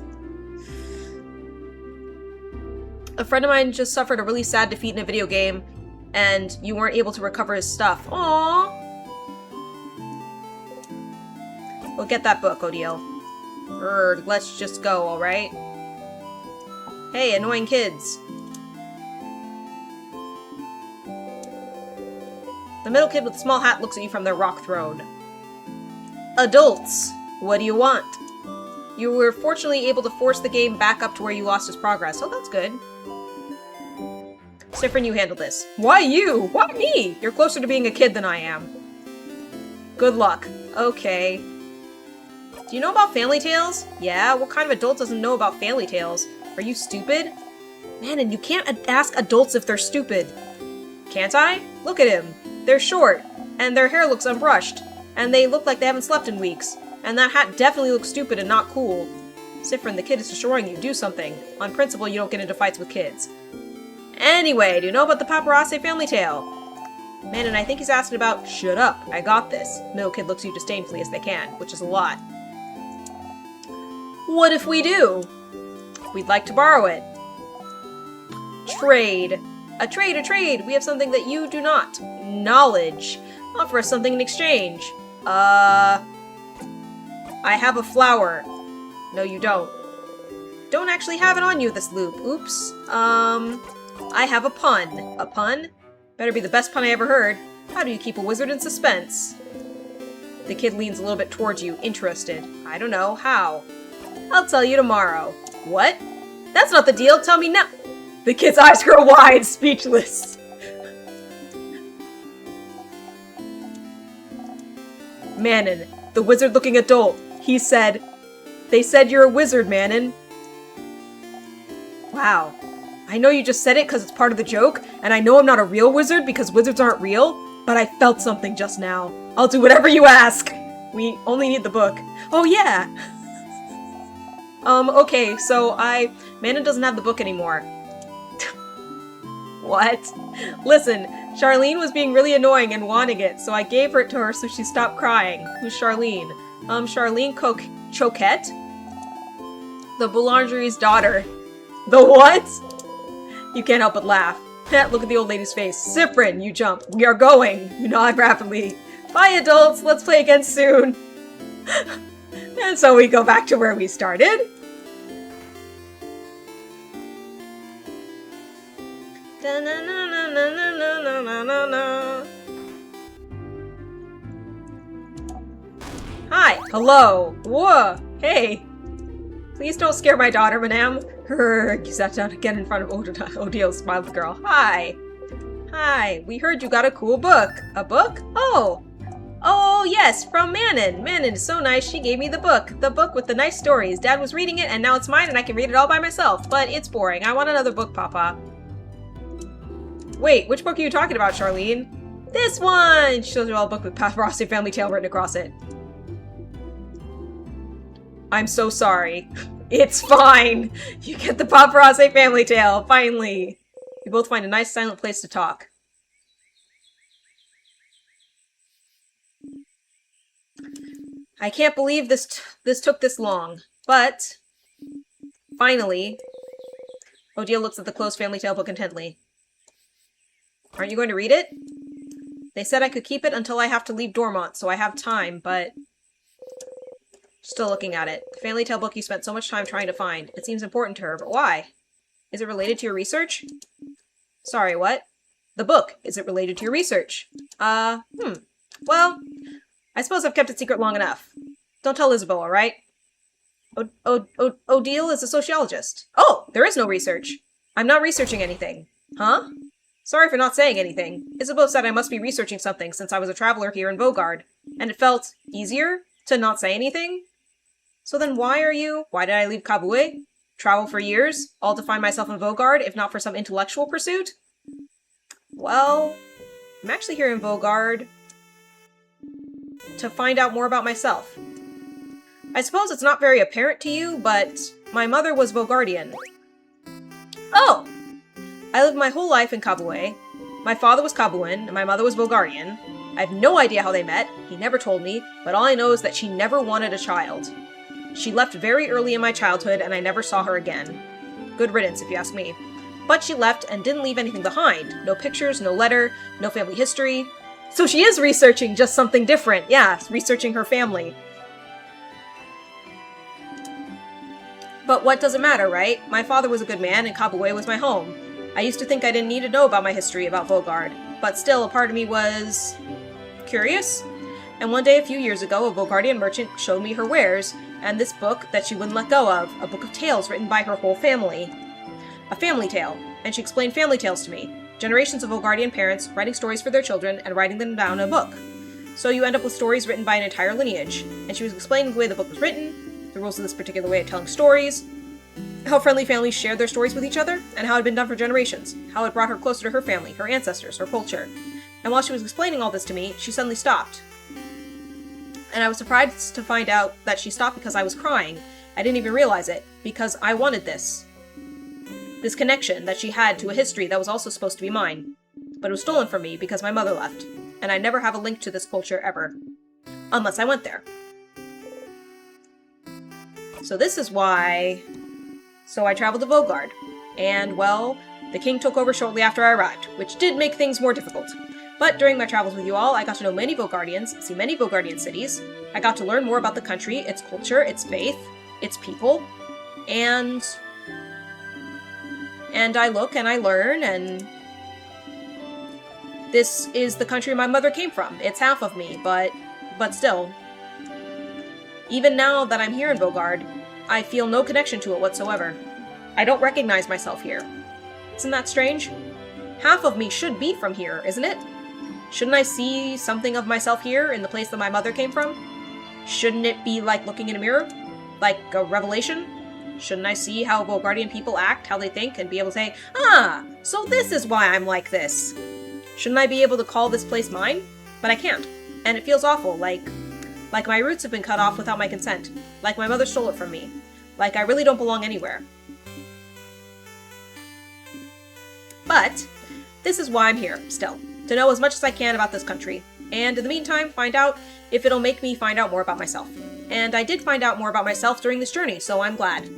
Speaker 1: A friend of mine just suffered a really sad defeat in a video game, and you weren't able to recover his stuff. Aww! Well, get that book, Odile. Let's just go, alright? Hey, annoying kids. The middle kid with the small hat looks at you from their rock throne. Adults, what do you want? You were fortunately able to force the game back up to where you lost its progress, so that's good. Siffrin, you handle this. Why you? Why me? You're closer to being a kid than I am. Good luck. Okay. Do you know about family tales? Yeah, what kind of adult doesn't know about family tales? Are you stupid? Man, and you can't ask adults if they're stupid. Can't I? Look at him. They're short, and their hair looks unbrushed, and they look like they haven't slept in weeks, and that hat definitely looks stupid and not cool. Siffrin, the kid is destroying you. Do something. On principle, you don't get into fights with kids. Anyway, do you know about the Paparazzi family tale? Man, and I think he's asking about... Shut up. I got this. Middle kid looks at you disdainfully as they can, which is a lot. What if we do? We'd like to borrow it. Trade. A trade, a trade! We have something that you do not. Knowledge. Offer us something in exchange. I have a flower. No, you don't. Don't actually have it on you this loop. Oops. I have a pun. A pun? Better be the best pun I ever heard. How do you keep a wizard in suspense? The kid leans a little bit towards you, interested. I don't know. How? I'll tell you tomorrow. What? That's not the deal. Tell me now. The kid's eyes grow wide, speechless. Manon, the wizard-looking adult. He said, they said you're a wizard, Manon. Wow. I know you just said it because it's part of the joke, and I know I'm not a real wizard because wizards aren't real, but I felt something just now. I'll do whatever you ask. We only need the book. Oh, yeah. Okay, so Manon doesn't have the book anymore. What? Listen, Charlene was being really annoying and wanting it, so I gave it to her so she stopped crying. Who's Charlene? Charlene Choquette? The boulangerie's daughter. The what? You can't help but laugh. Look at the old lady's face. Cyprin, you jump. We are going. You nod rapidly. Bye, adults. Let's play again soon. And so we go back to where we started. Hi. Hello. Whoa. Hey. Please don't scare my daughter, madame. You sat down again in front of Odile, smiled the girl. Hi. Hi. We heard you got a cool book. A book? Oh. Oh, yes, from Manon. Manon is so nice, she gave me the book. The book with the nice stories. Dad was reading it, and now it's mine, and I can read it all by myself. But it's boring. I want another book, Papa. Wait, which book are you talking about, Charlene? This one! She shows you all a book with Paparazzi Family Tale written across it. I'm so sorry. It's fine. You get the Paparazzi Family Tale, finally. You both find a nice silent place to talk. I can't believe this took this long, but finally, Odile looks at the closed Family Tale book intently. Aren't you going to read it? They said I could keep it until I have to leave Dormont, so I have time, but... Still looking at it. The Family Tale book you spent so much time trying to find. It seems important to her, but why? Is it related to your research? Sorry, what? The book. Is it related to your research? Well, I suppose I've kept it secret long enough. Don't tell Isabel, alright? Odile is a sociologist. Oh, there is no research. I'm not researching anything. Huh? Sorry for not saying anything. Isabel said I must be researching something since I was a traveler here in Vogard, and it felt easier to not say anything. So then why did I leave Kabue? Travel for years, all to find myself in Vogard, if not for some intellectual pursuit? Well, I'm actually here in Vogard to find out more about myself. I suppose it's not very apparent to you, but my mother was Vogardian. Oh! I lived my whole life in Kabue. My father was Kabuan, and my mother was Vogardian. I have no idea how they met, he never told me, but all I know is that she never wanted a child. She left very early in my childhood, and I never saw her again. Good riddance, if you ask me. But she left and didn't leave anything behind. No pictures, no letter, no family history. So she is researching just something different. Yeah, researching her family. But what does it matter, right? My father was a good man, and Kabue was my home. I used to think I didn't need to know about my history about Vogard, but still a part of me was... curious? And one day a few years ago, a Vogardian merchant showed me her wares, and this book that she wouldn't let go of, a book of tales written by her whole family. A family tale, and she explained family tales to me. Generations of Vogardian parents writing stories for their children and writing them down in a book. So you end up with stories written by an entire lineage, and she was explaining the way the book was written, the rules of this particular way of telling stories, how friendly families shared their stories with each other, and how it had been done for generations, how it brought her closer to her family, her ancestors, her culture. And while she was explaining all this to me, she suddenly stopped. And I was surprised to find out that she stopped because I was crying. I didn't even realize it, because I wanted this. This connection that she had to a history that was also supposed to be mine. But it was stolen from me because my mother left, and I never have a link to this culture ever. Unless I went there. So this is why... So I traveled to Vogard, and, well, the king took over shortly after I arrived, which did make things more difficult. But during my travels with you all, I got to know many Vogardians, see many Vogardian cities. I got to learn more about the country, its culture, its faith, its people, and I look and I learn, and this is the country my mother came from. It's half of me, but still. Even now that I'm here in Vogard, I feel no connection to it whatsoever. I don't recognize myself here. Isn't that strange? Half of me should be from here, isn't it? Shouldn't I see something of myself here in the place that my mother came from? Shouldn't it be like looking in a mirror? Like a revelation? Shouldn't I see how Vogardian people act, how they think, and be able to say, ah, so this is why I'm like this? Shouldn't I be able to call this place mine? But I can't. And it feels awful, like my roots have been cut off without my consent. Like my mother stole it from me. Like I really don't belong anywhere. But this is why I'm here, still. To know as much as I can about this country. And in the meantime, find out if it'll make me find out more about myself. And I did find out more about myself during this journey, so I'm glad.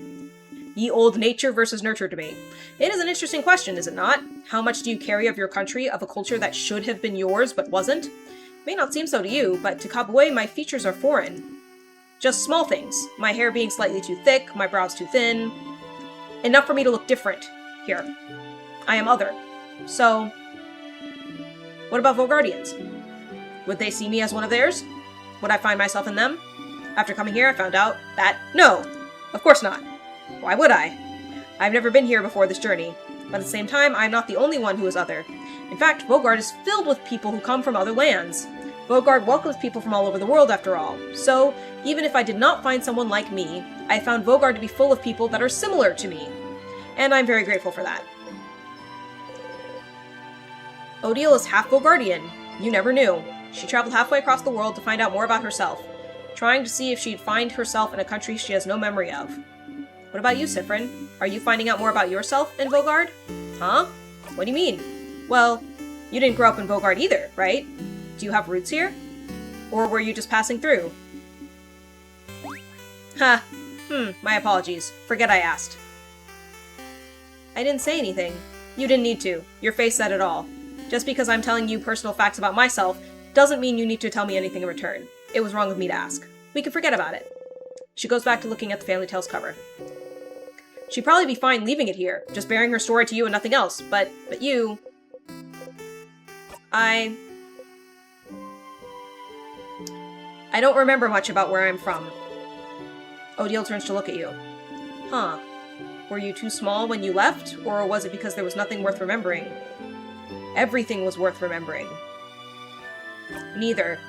Speaker 1: Ye old nature versus nurture debate. It is an interesting question, is it not? How much do you carry of your country, of a culture that should have been yours but wasn't? It may not seem so to you, but to Kabue, my features are foreign. Just small things. My hair being slightly too thick, my brows too thin. Enough for me to look different. Here. I am other. So, what about Volgardians? Would they see me as one of theirs? Would I find myself in them? After coming here, I found out that no, of course not. Why would I? I've never been here before this journey, but at the same time, I'm not the only one who is other. In fact, Vogard is filled with people who come from other lands. Vogard welcomes people from all over the world, after all. So, even if I did not find someone like me, I found Vogard to be full of people that are similar to me. And I'm very grateful for that. Odile is half Vogardian. You never knew. She traveled halfway across the world to find out more about herself, trying to see if she'd find herself in a country she has no memory of. What about you, Siffrin? Are you finding out more about yourself in Vogard? Huh? What do you mean? Well, you didn't grow up in Vogard either, right? Do you have roots here? Or were you just passing through? Huh. My apologies. Forget I asked. I didn't say anything. You didn't need to. Your face said it all. Just because I'm telling you personal facts about myself doesn't mean you need to tell me anything in return. It was wrong of me to ask. We can forget about it. She goes back to looking at the Family Tales cover. She'd probably be fine leaving it here, just bearing her story to you and nothing else, but you... I don't remember much about where I'm from. Odile turns to look at you. Huh. Were you too small when you left, or was it because there was nothing worth remembering? Everything was worth remembering. Neither.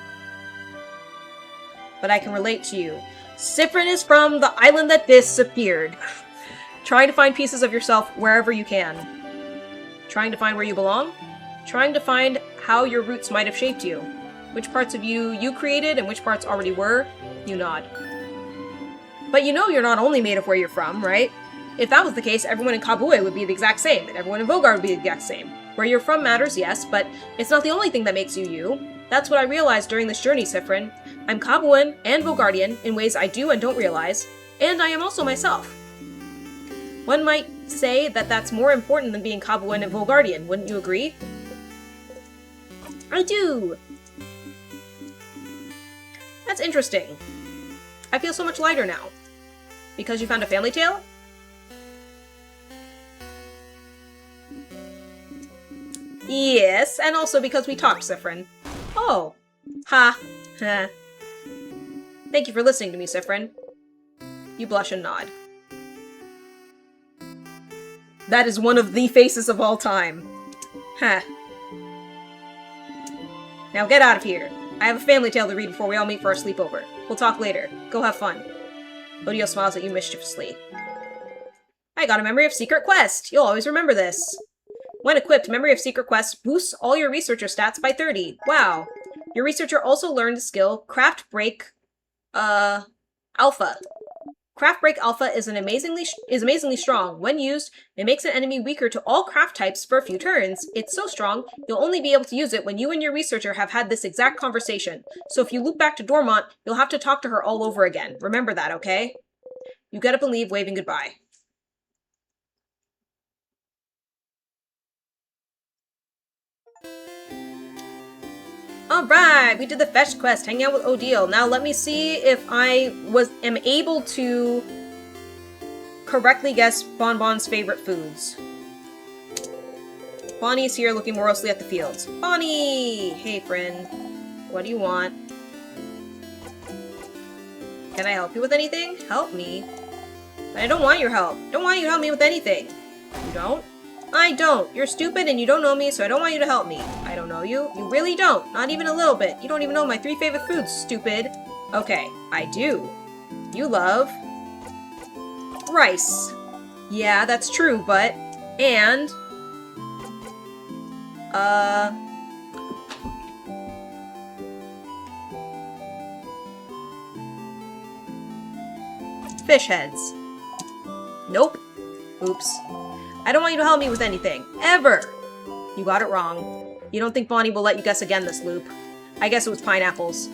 Speaker 1: But I can relate to you. Siffrin is from the island that disappeared. Trying to find pieces of yourself wherever you can. Trying to find where you belong? Trying to find how your roots might have shaped you. Which parts of you created and which parts already were. You nod. But you know you're not only made of where you're from, right? If that was the case, everyone in Kabue would be the exact same, and everyone in Vogard would be the exact same. Where you're from matters, yes, but it's not the only thing that makes you you. That's what I realized during this journey, Siffrin. I'm Kabuan and Vogardian in ways I do and don't realize, and I am also myself. One might say that that's more important than being Kabuan and Vogardian, wouldn't you agree? I do! That's interesting. I feel so much lighter now. Because you found a family tale? Yes, and also because we talked, Siffrin. Oh. Ha. Ha. Thank you for listening to me, Siffrin. You blush and nod. That is one of the faces of all time. Ha. Now get out of here. I have a family tale to read before we all meet for our sleepover. We'll talk later. Go have fun. Odile smiles at you mischievously. I got a Memory of Secret Quest. You'll always remember this. When equipped, Memory of Secret Quest boosts all your researcher stats by 30. Wow. Your researcher also learned the skill Craft Break, Alpha. Craft Break Alpha is amazingly strong. When used, it makes an enemy weaker to all craft types for a few turns. It's so strong, you'll only be able to use it when you and your researcher have had this exact conversation. So if you loop back to Dormont, you'll have to talk to her all over again. Remember that, okay? You get up and leave, waving goodbye. Alright, we did the fetch quest, hanging out with Odile. Now let me see if I am able to correctly guess Bonbon's favorite foods. Bonnie's here looking morosely at the fields. Bonnie! Hey, friend. What do you want? Can I help you with anything? Help me? But I don't want your help. Don't want you to help me with anything. You don't? I don't. You're stupid and you don't know me, so I don't want you to help me. I don't know you. You really don't. Not even a little bit. You don't even know my 3 favorite foods, stupid. Okay, I do. You love... rice. Yeah, that's true, but... and... fish heads. Nope. Oops. I don't want you to help me with anything. Ever! You got it wrong. You don't think Bonnie will let you guess again this loop. I guess it was pineapples.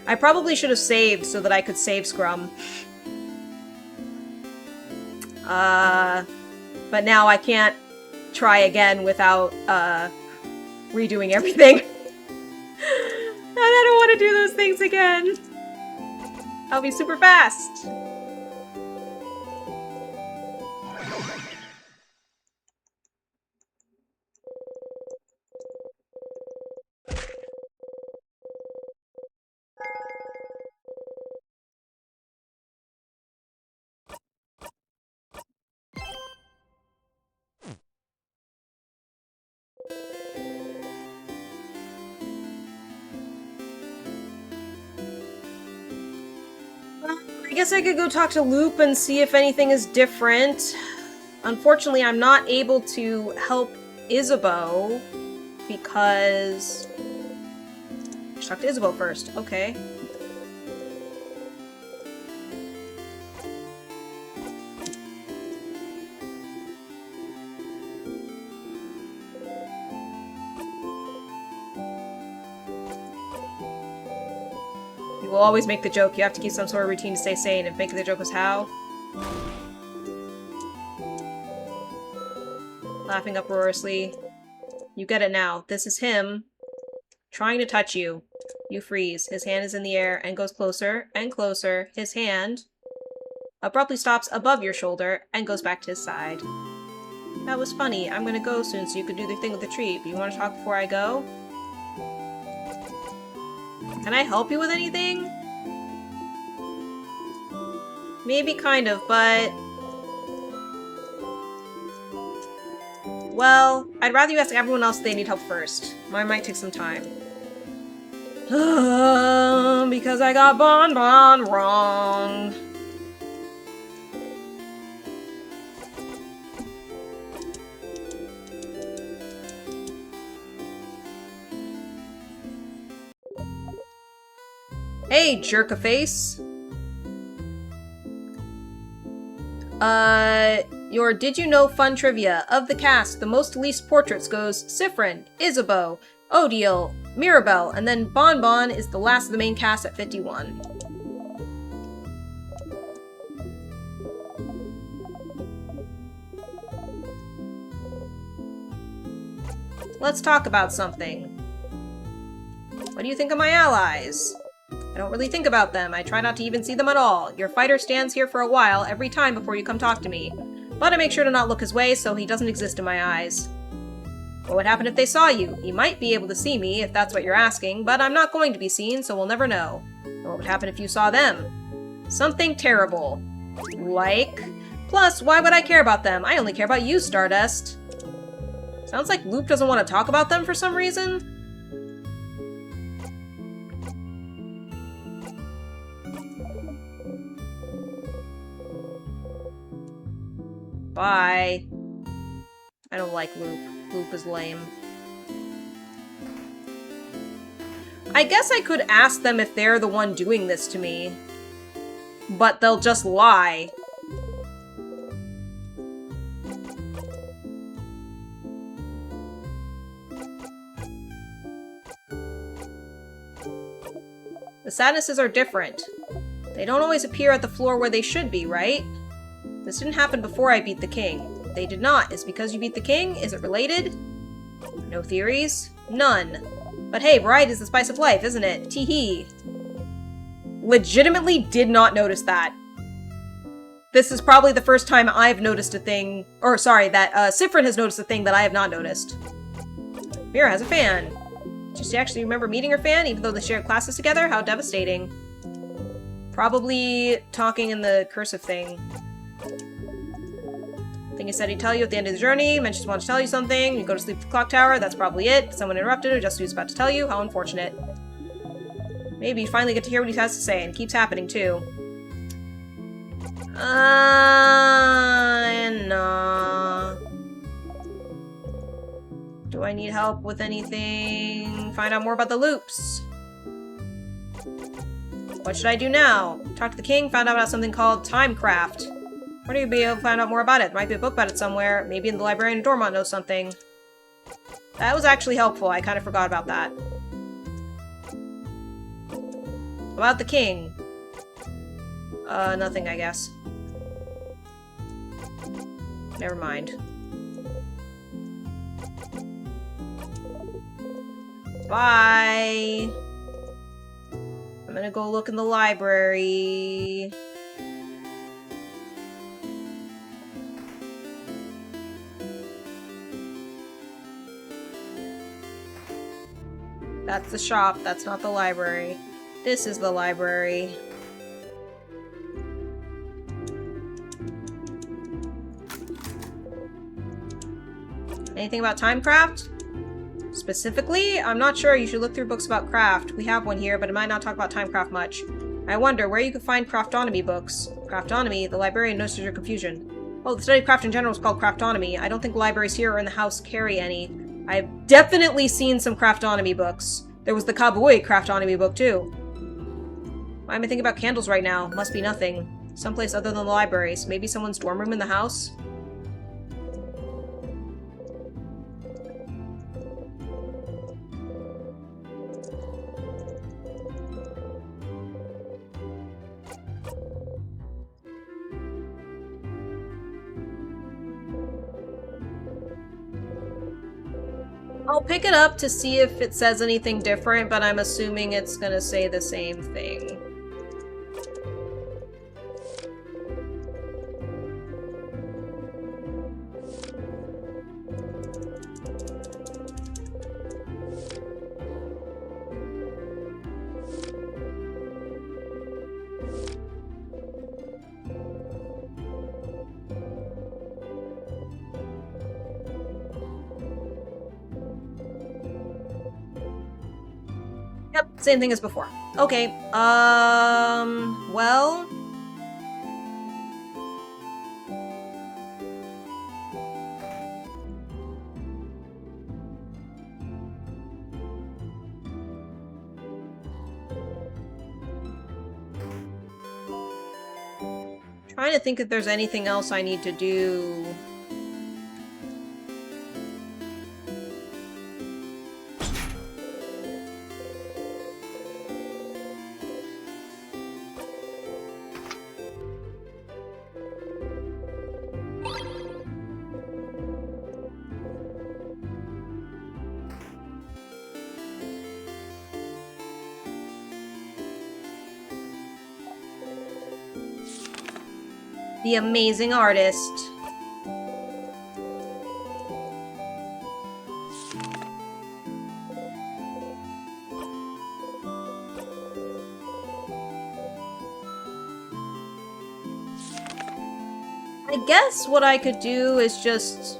Speaker 1: I probably should have saved so that I could save Scrum. But now I can't try again without, redoing everything. And I don't want to do those things again. I'll be super fast. I guess I could go talk to Loop and see if anything is different. Unfortunately, I'm not able to help Isabeau because... Let's talk to Isabeau first. Okay. You will always make the joke. You have to keep some sort of routine to stay sane. If making the joke was how? Laughing uproariously. You get it now. This is him trying to touch you. You freeze. His hand is in the air and goes closer and closer. His hand abruptly stops above your shoulder and goes back to his side. That was funny. I'm gonna go soon so you can do the thing with the treat. But you want to talk before I go? Can I help you with anything? Maybe kind of, but... Well, I'd rather you ask everyone else if they need help first. Mine might take some time. Because I got Bon Bon wrong. Hey, jerk-a-face. Your Did You Know fun trivia. Of the cast, the most least portraits goes Sifrin, Isabeau, Odile, Mirabelle, and then Bon Bon is the last of the main cast at 51. Let's talk about something. What do you think of my allies? I don't really think about them. I try not to even see them at all. Your fighter stands here for a while every time before you come talk to me. But I make sure to not look his way so he doesn't exist in my eyes. What would happen if they saw you? He might be able to see me, if that's what you're asking, but I'm not going to be seen, so we'll never know. And what would happen if you saw them? Something terrible. Like? Plus, why would I care about them? I only care about you, Stardust. Sounds like Loop doesn't want to talk about them for some reason. Bye. I don't like Loop. Loop is lame. I guess I could ask them if they're the one doing this to me. But they'll just lie. The sadnesses are different. They don't always appear at the floor where they should be, right? This didn't happen before I beat the king. They did not. Is it because you beat the king? Is it related? No theories? None. But hey, variety is the spice of life, isn't it? Tee-hee. Legitimately did not notice that. This is probably the first time I've noticed a thing, or sorry, that Sifrin has noticed a thing that I have not noticed. Mira has a fan. Did she actually remember meeting her fan, even though they shared classes together? How devastating. Probably talking in the cursive thing. I think he said he'd tell you at the end of the journey. Mentions wants to tell you something. You go to sleep at the clock tower. That's probably it. Someone interrupted her just as he was about to tell you. How unfortunate. Maybe you finally get to hear what he has to say, and it keeps happening too. Nah. Do I need help with anything? Find out more about the loops. What should I do now? Talk to the king, found out about something called Timecraft. Where do you be able to find out more about it? Might be a book about it somewhere. Maybe in the librarian in Dormont knows something. That was actually helpful. I kind of forgot about that. About the king. Nothing, I guess. Never mind. Bye! I'm gonna go look in the library. That's the shop, that's not the library. This is the library. Anything about timecraft? Specifically? I'm not sure. You should look through books about craft. We have one here, but it might not talk about timecraft much. I wonder where you could find craftonomy books. Craftonomy? The librarian notices your confusion. Oh, the study of craft in general is called craftonomy. I don't think libraries here or in the house carry any. I've definitely seen some craftonomy books. There was the Kabui craftonomy book, too. Why am I thinking about candles right now? Must be nothing. Someplace other than the libraries. Maybe someone's dorm room in the house? I'll pick it up to see if it says anything different, but I'm assuming it's gonna say the same thing. Yep, same thing as before. Okay, well... trying to think if there's anything else I need to do. The amazing artist. I guess what I could do is just...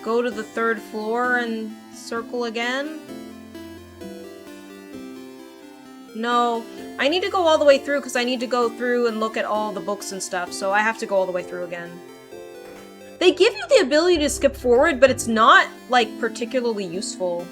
Speaker 1: go to the third floor and circle again? No, I need to go all the way through because I need to go through and look at all the books and stuff, so I have to go all the way through again. They give you the ability to skip forward, but it's not, like, particularly useful.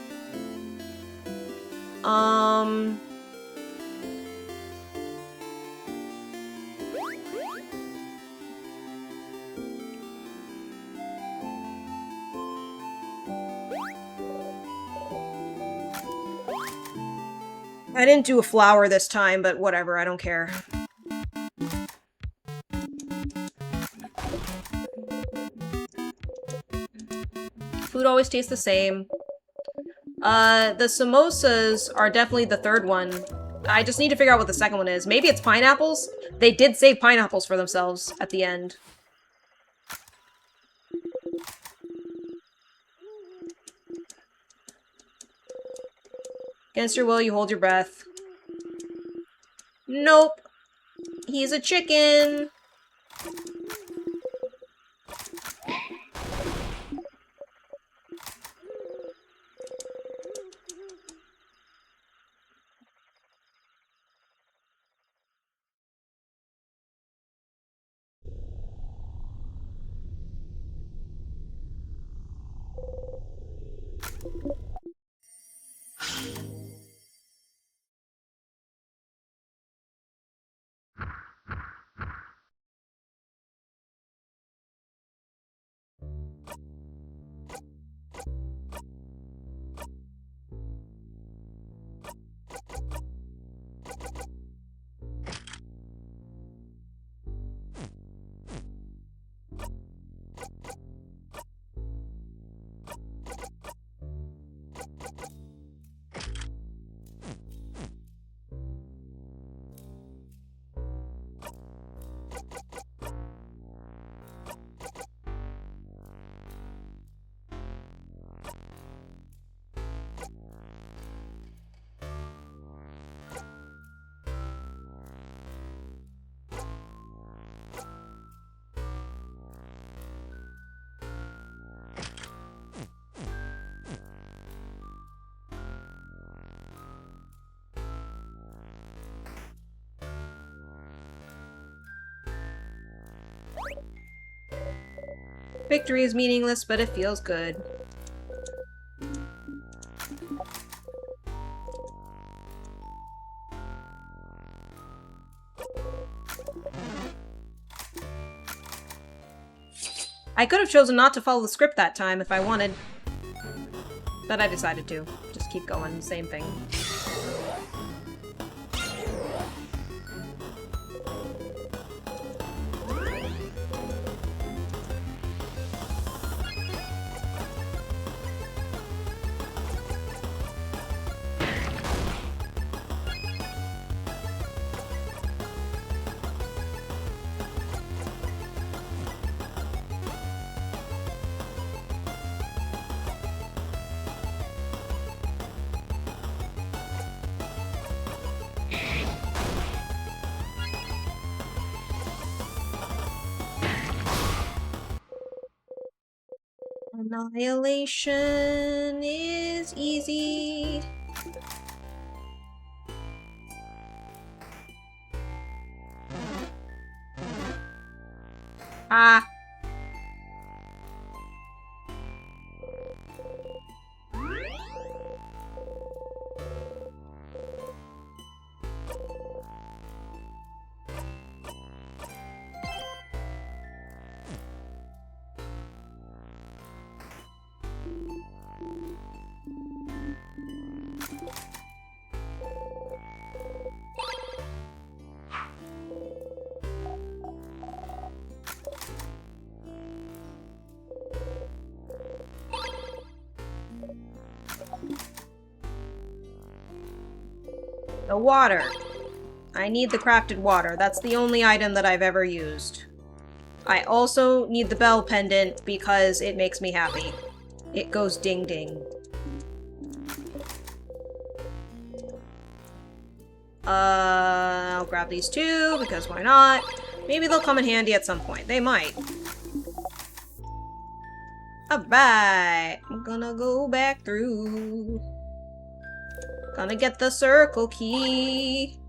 Speaker 1: I didn't do a flower this time, but whatever, I don't care. Food always tastes the same. The samosas are definitely the third one. I just need to figure out what the second one is. Maybe it's pineapples? They did save pineapples for themselves at the end. Against your will, you hold your breath. Nope. He's a chicken. Victory is meaningless, but it feels good. I could have chosen not to follow the script that time if I wanted. But I decided to. Just keep going, same thing. Annihilation is easy. Ah. The water. I need the crafted water. That's the only item that I've ever used. I also need the bell pendant because it makes me happy. It goes ding ding. I'll grab these two because why not? Maybe they'll come in handy at some point. They might. Alright, I'm gonna go back through. Gonna get the circle key.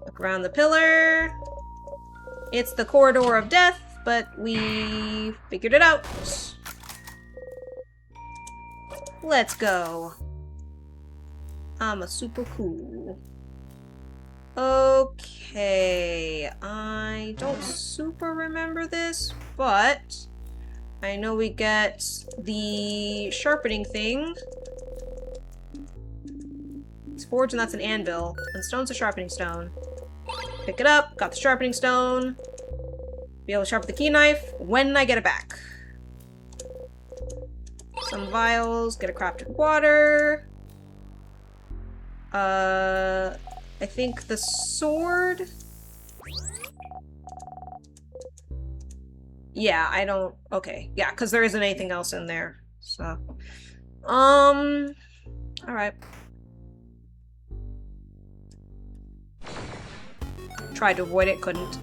Speaker 1: Look around the pillar. It's the corridor of death, but we figured it out. Let's go. I'm a super cool. Okay, I don't super remember this, but I know we get the sharpening thing. It's forged and that's an anvil, and stone's a sharpening stone. Pick it up, got the sharpening stone. Be able to sharpen the key knife when I get it back. Some vials, get a crafted water. I think the sword? Yeah, I don't... Okay, yeah, because there isn't anything else in there, so... Alright. Tried to avoid it, couldn't.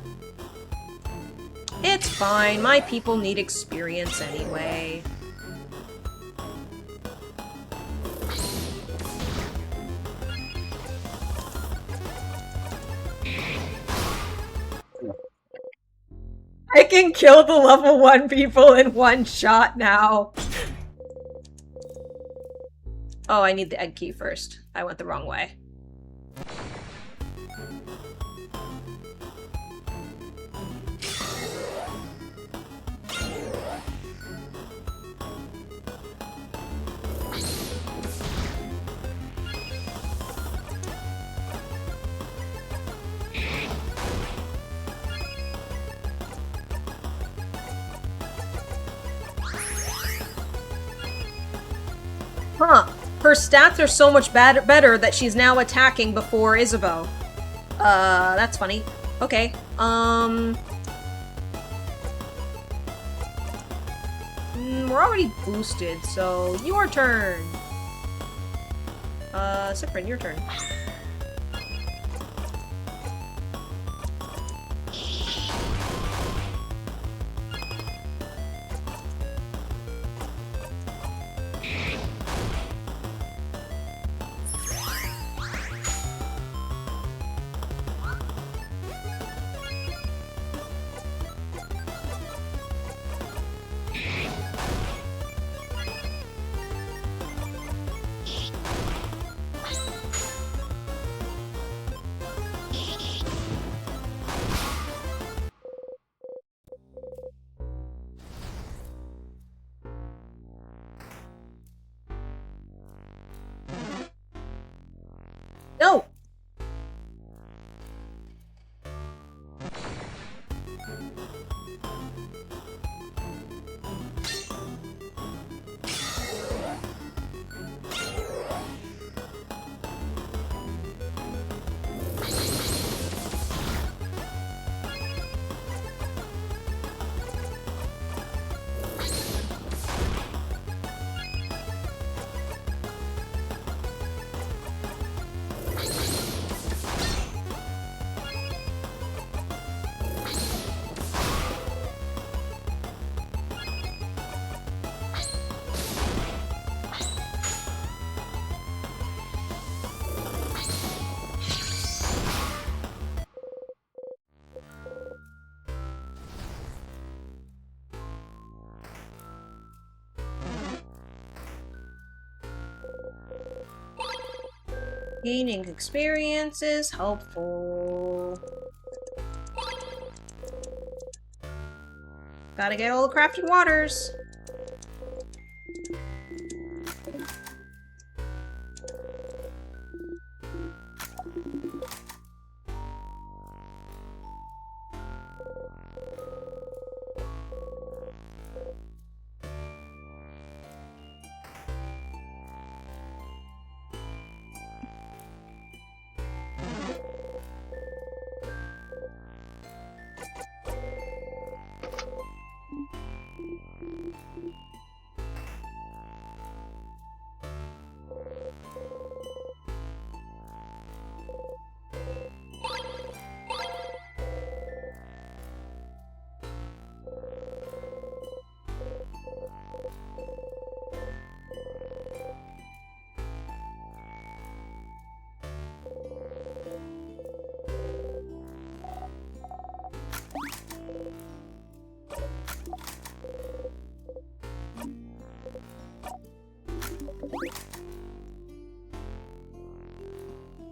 Speaker 1: It's fine, my people need experience anyway. I can kill the level 1 people in one shot now. Oh, I need the egg key first. I went the wrong way. Huh. Her stats are so much better that she's now attacking before Isabeau. That's funny. Okay. We're already boosted, so your turn. Cyprin, your turn. Gaining experience is helpful. Gotta get all the crafted waters.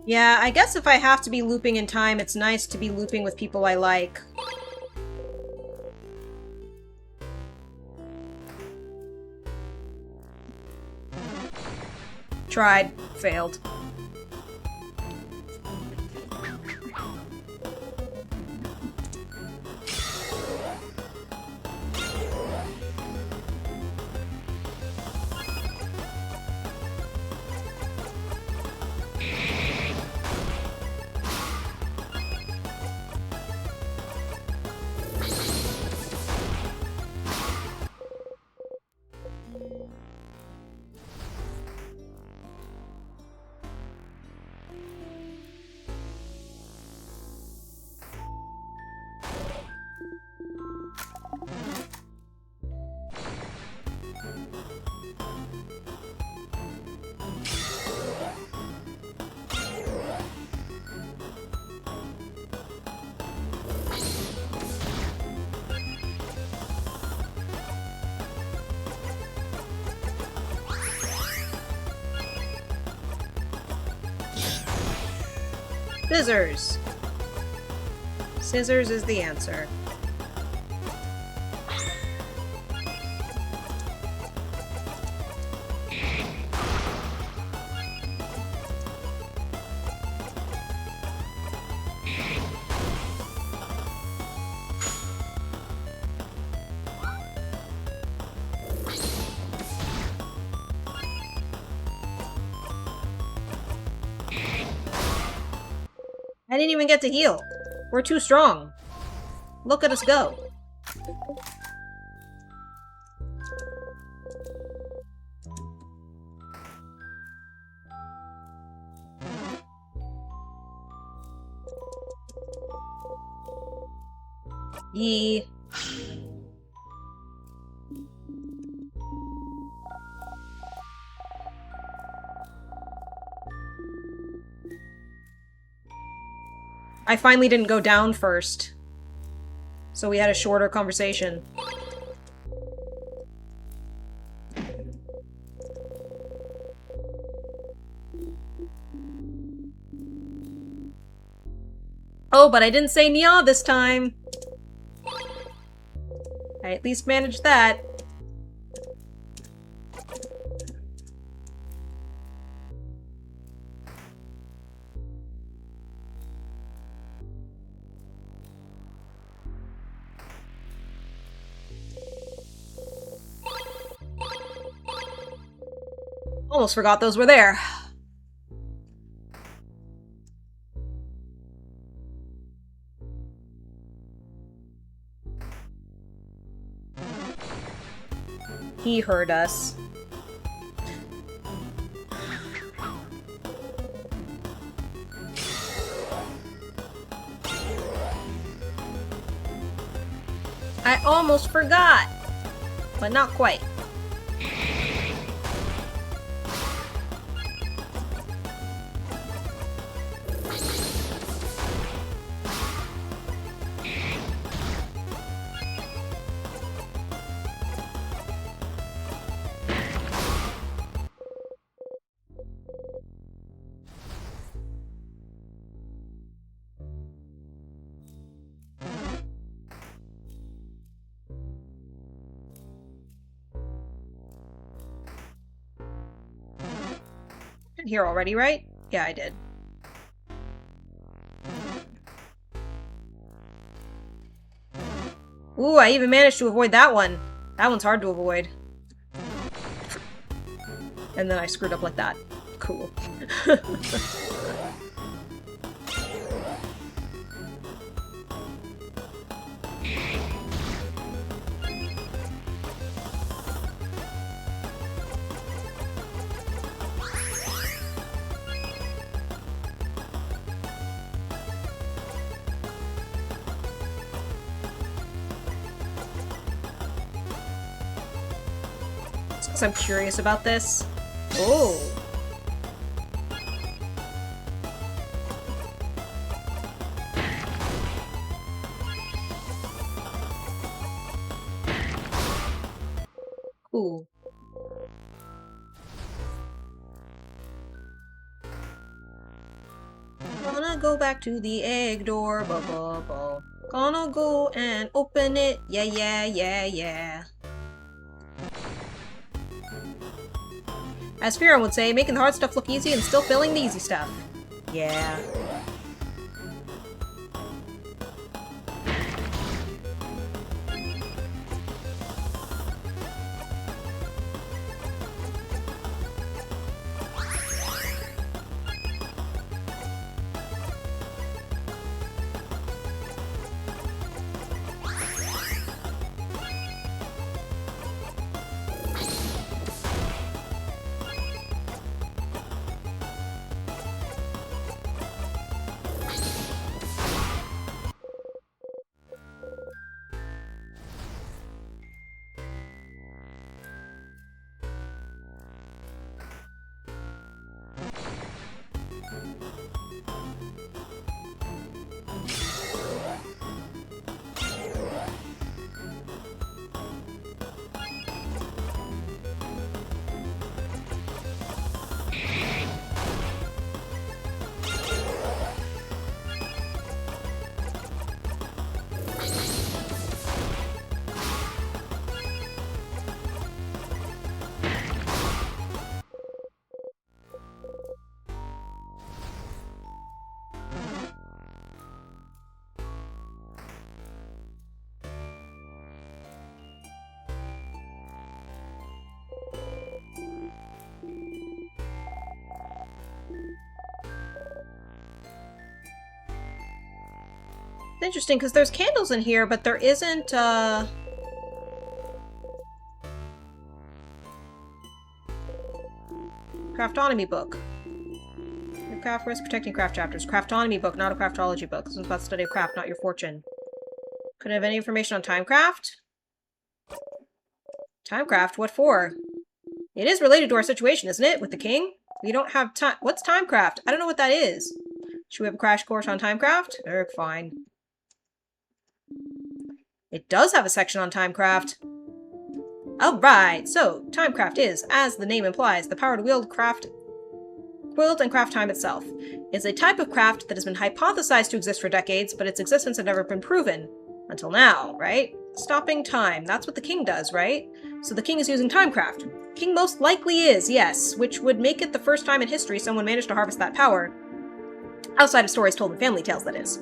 Speaker 1: Yeah, I guess if I have to be looping in time, it's nice to be looping with people I like. Tried. Failed. Scissors. Scissors is the answer. I didn't even get to heal. We're too strong. Look at us go. Yee. I finally didn't go down first. So we had a shorter conversation. Oh, but I didn't say Nya this time. I at least managed that. Almost forgot those were there. He heard us. I almost forgot, but not quite. been here already, right? Yeah, I did. Ooh, I even managed to avoid that one. That one's hard to avoid. And then I screwed up like that. Cool. Because I'm curious about this. Oh. Cool. Gonna go back to the egg door, Gonna go and open it, yeah. As Fiora would say, making the hard stuff look easy and still failing the easy stuff. Yeah. It's interesting, because there's candles in here, but there isn't, Craftonomy book. Your craft risk protecting craft chapters. Craftonomy book, not a craftology book. This is about the study of craft, not your fortune. Could I have any information on timecraft? Timecraft? What for? It is related to our situation, isn't it? With the king? We don't have time. What's timecraft? I don't know what that is. Should we have a crash course on timecraft? Fine. It does have a section on timecraft. Alright, so timecraft is, as the name implies, the power to wield and craft time itself. It's a type of craft that has been hypothesized to exist for decades, but its existence had never been proven. Until now, right? Stopping time. That's what the king does, right? So the king is using timecraft. King most likely is, yes, which would make it the first time in history someone managed to harvest that power. Outside of stories told in family tales, that is.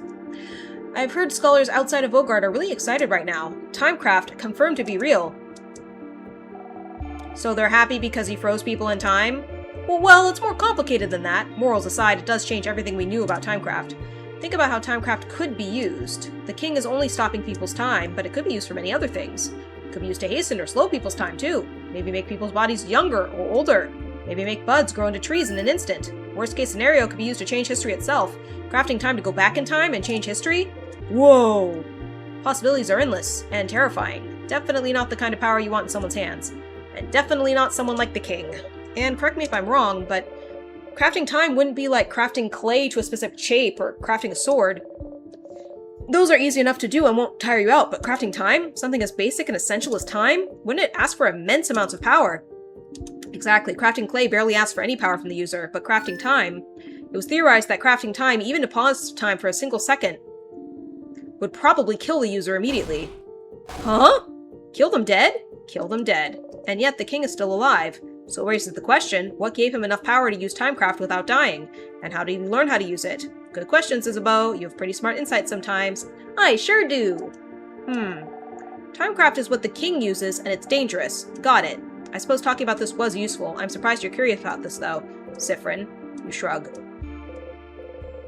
Speaker 1: I've heard scholars outside of Vogard are really excited right now. Timecraft confirmed to be real. So they're happy because he froze people in time? Well, it's more complicated than that. Morals aside, it does change everything we knew about timecraft. Think about how timecraft could be used. The king is only stopping people's time, but it could be used for many other things. It could be used to hasten or slow people's time, too. Maybe make people's bodies younger or older. Maybe make buds grow into trees in an instant. Worst case scenario, it could be used to change history itself. Crafting time to go back in time and change history? Whoa! Possibilities are endless and terrifying. Definitely not the kind of power you want in someone's hands. And definitely not someone like the king. And correct me if I'm wrong, but crafting time wouldn't be like crafting clay to a specific shape or crafting a sword. Those are easy enough to do and won't tire you out, but crafting time? Something as basic and essential as time? Wouldn't it ask for immense amounts of power? Exactly, crafting clay barely asks for any power from the user, but crafting time... It was theorized that crafting time, even to pause time for a single second, would probably kill the user immediately. Huh? Kill them dead? Kill them dead. And yet the king is still alive. So raises the question, what gave him enough power to use Timecraft without dying? And how did he learn how to use it? Good questions, Isabeau. You have pretty smart insight sometimes. I sure do! Timecraft is what the king uses, and it's dangerous. Got it. I suppose talking about this was useful. I'm surprised you're curious about this, though. Siffrin. You shrug.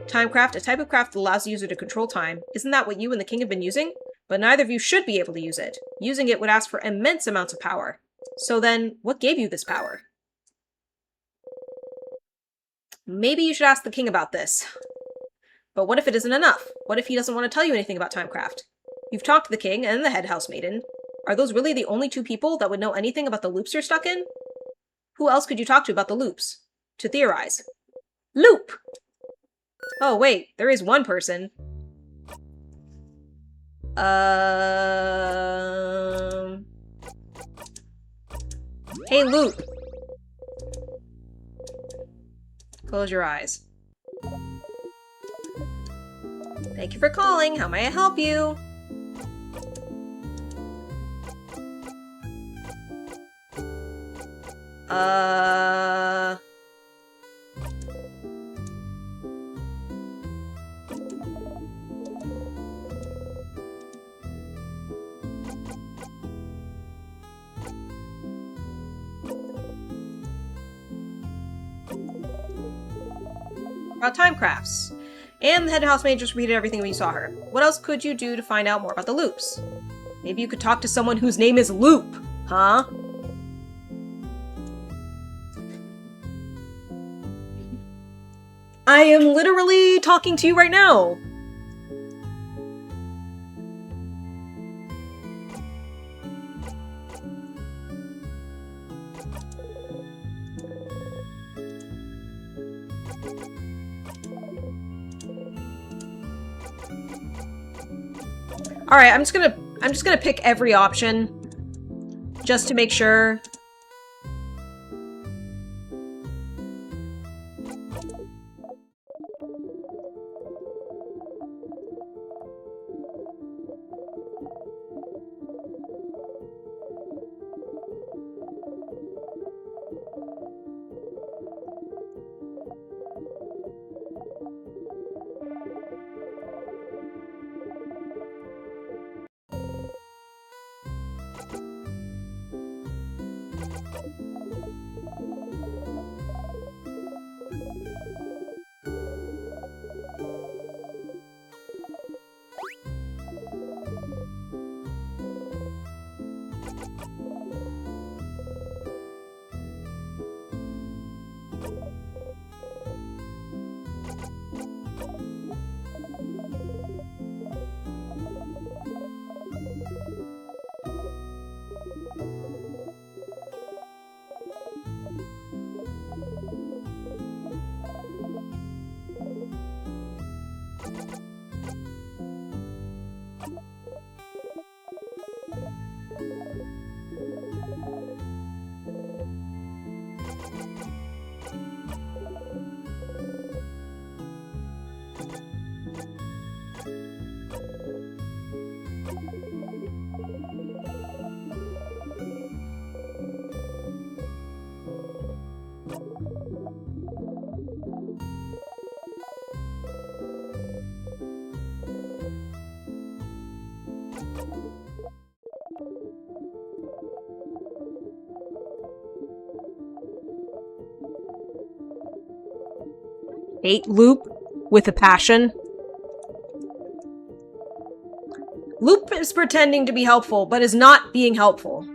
Speaker 1: Timecraft, a type of craft that allows the user to control time. Isn't that what you and the king have been using? But neither of you should be able to use it. Using it would ask for immense amounts of power. So then, what gave you this power? Maybe you should ask the king about this. But what if it isn't enough? What if he doesn't want to tell you anything about Timecraft? You've talked to the king and the head housemaiden. Are those really the only two people that would know anything about the loops you're stuck in? Who else could you talk to about the loops? To theorize. Loop! Oh, wait, there is one person. Hey, Loop. Close your eyes. Thank you for calling. How may I help you? About Timecrafts. And the head housemaid just read everything when you saw her. What else could you do to find out more about the loops? Maybe you could talk to someone whose name is Loop, huh? I am literally talking to you right now. All right, I'm just gonna pick every option just to make sure. Hate Loop with a passion. Loop is pretending to be helpful, but is not being helpful.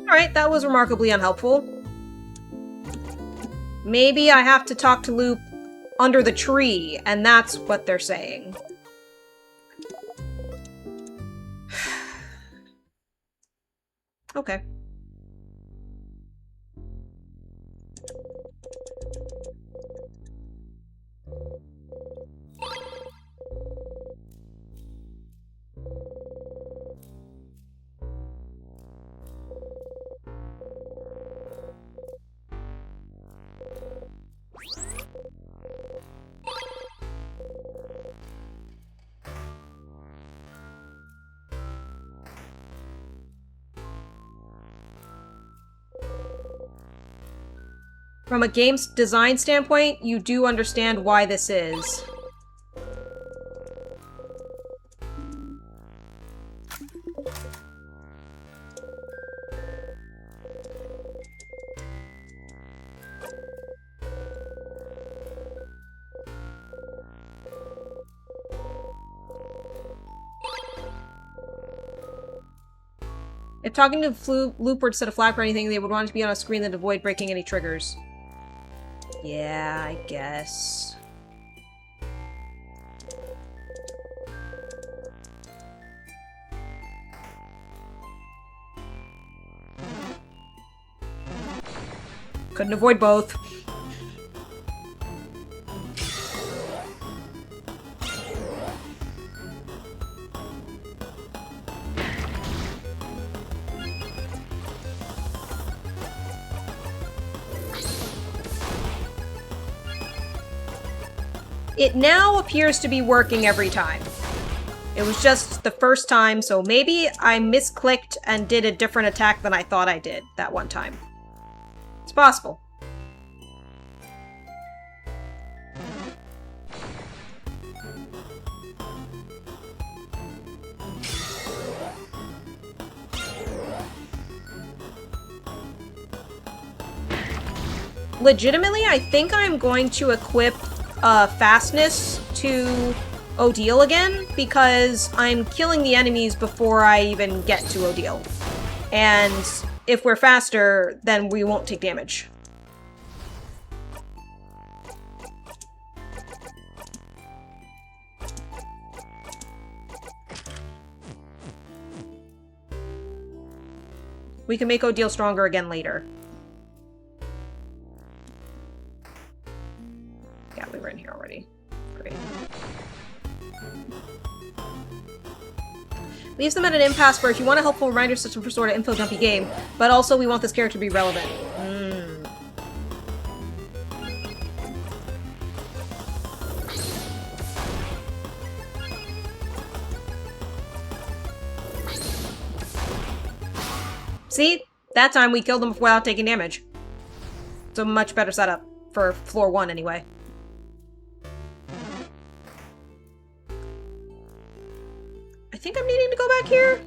Speaker 1: Alright, that was remarkably unhelpful. Maybe I have to talk to Loop under the tree, and that's what they're saying. Okay. From a game's design standpoint, you do understand why this is. If talking to the loop were to set a flag or anything, they would want it to be on a screen that avoid breaking any triggers. Yeah, I guess. Couldn't avoid both. It now appears to be working every time. It was just the first time, so maybe I misclicked and did a different attack than I thought I did that one time. It's possible. Legitimately, I think I'm going to equip fastness to Odile again, because I'm killing the enemies before I even get to Odile. And if we're faster, then we won't take damage. We can make Odile stronger again later. Yeah, we were in here already. Great. Leaves them at an impasse for if you want a helpful reminder system for sort of info jumpy game, but also we want this character to be relevant. See? That time we killed them without taking damage. It's a much better setup. For floor 1, anyway. I think I'm needing to go back here?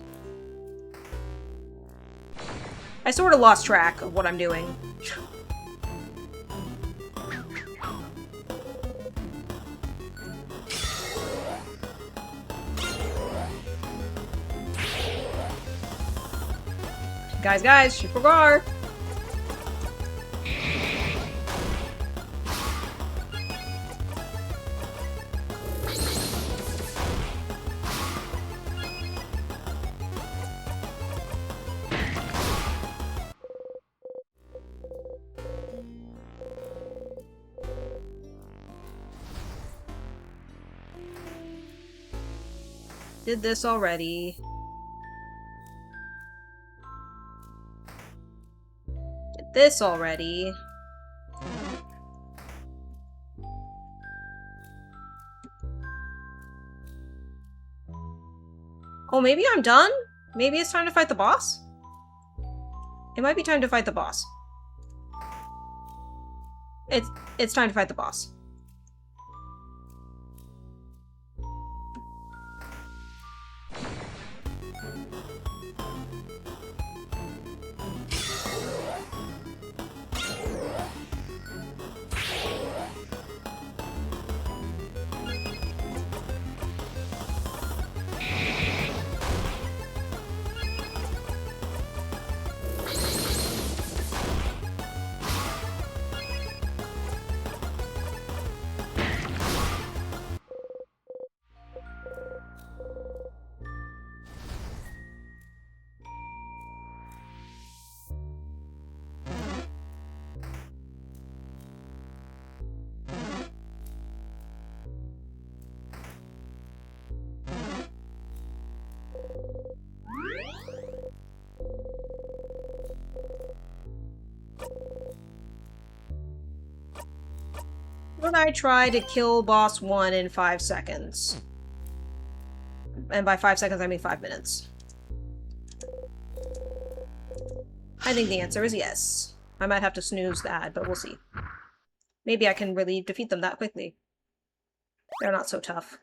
Speaker 1: I sort of lost track of what I'm doing. Guys, shoot for Gar! Did this already. Did this already. Oh, maybe I'm done? Maybe it's time to fight the boss? It might be time to fight the boss. It's time to fight the boss. Would I try to kill boss 1 in 5 seconds? And by 5 seconds, I mean 5 minutes. I think the answer is yes. I might have to snooze the ad, but we'll see. Maybe I can really defeat them that quickly. They're not so tough.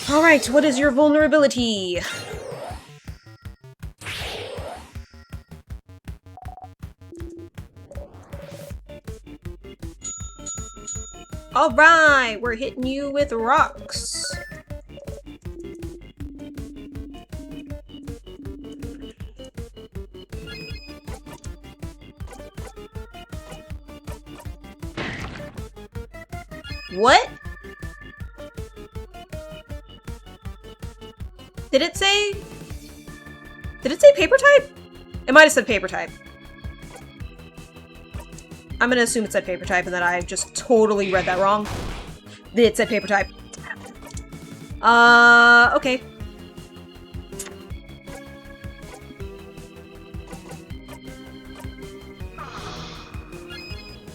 Speaker 1: Alright, what is your vulnerability? Alright, we're hitting you with rocks. What? Did it say paper type? It might have said paper type. I'm gonna assume it said paper type and that I just totally read that wrong. It said paper type. Okay.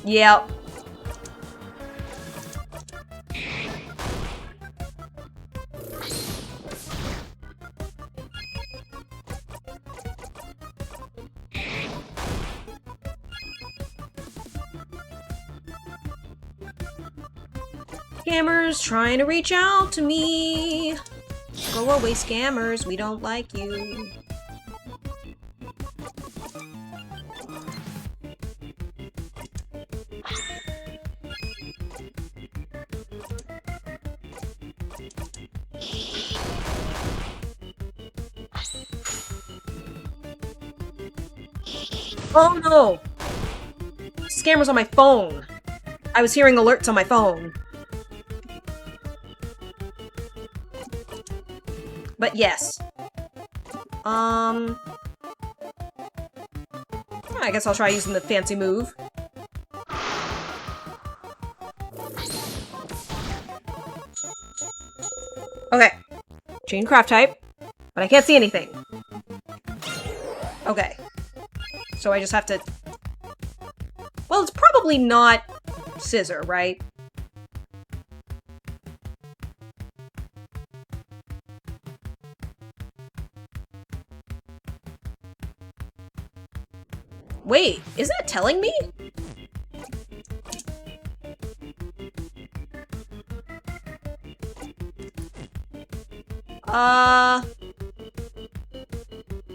Speaker 1: Yeah. Scammers trying to reach out to me. Go away, scammers. We don't like you. Oh no! Scammers on my phone. I was hearing alerts on my phone. But yes. I guess I'll try using the fancy move. Okay. Chain craft type. But I can't see anything. Okay. So I just have to... Well, it's probably not scissor, right? Wait, isn't it telling me?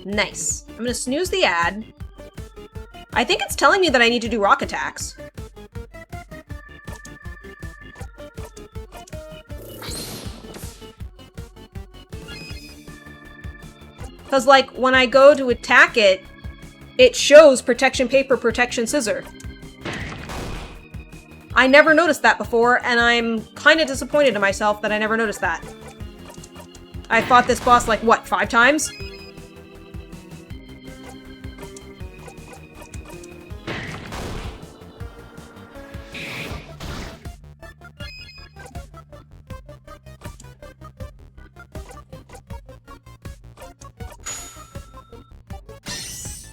Speaker 1: Nice. I'm gonna snooze the ad. I think it's telling me that I need to do rock attacks. Because, like, when I go to attack it, it shows protection paper, protection scissor. I never noticed that before, and I'm kind of disappointed in myself that I never noticed that. I fought this boss, like, what, 5 times?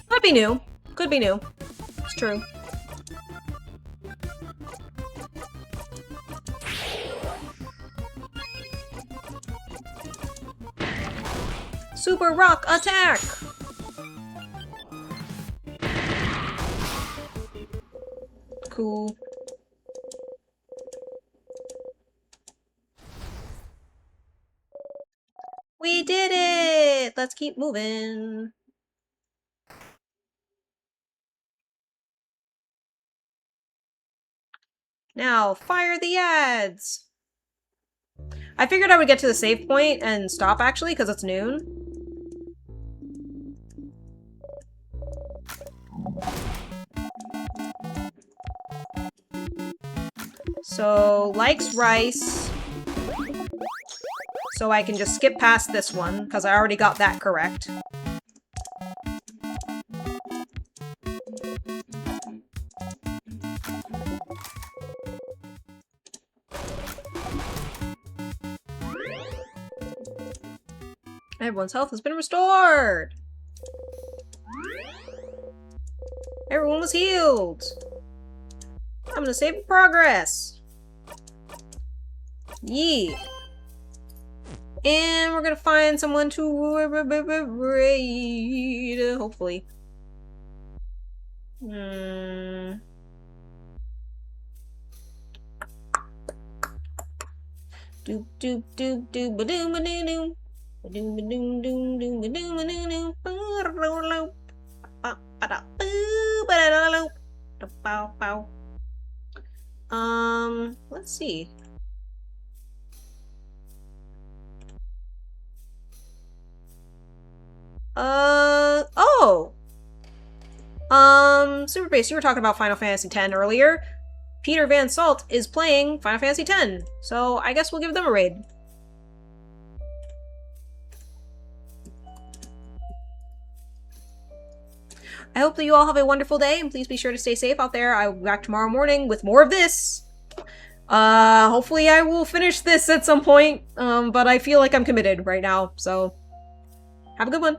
Speaker 1: Could be new. Could be new. It's true. Super rock attack! Cool. We did it! Let's keep moving. Now, fire the ads! I figured I would get to the save point and stop, actually, because it's noon. So, likes rice. So I can just skip past this one, because I already got that correct. Everyone's health has been restored! Everyone was healed! I'm gonna save progress! Yee! And we're gonna find someone to raid, hopefully. Doop doop doop doop ba doom ba doo doom. Ba doom ba doom doom doom ba doom ba doo doom. Ba da loop. Ba ba da boo ba da loop. Da bow bow. Let's see. Oh! Super Bass, you were talking about Final Fantasy X earlier. Peter Van Salt is playing Final Fantasy X, so I guess we'll give them a raid. I hope that you all have a wonderful day, and please be sure to stay safe out there. I'll be back tomorrow morning with more of this. Hopefully I will finish this at some point, but I feel like I'm committed right now, so have a good one.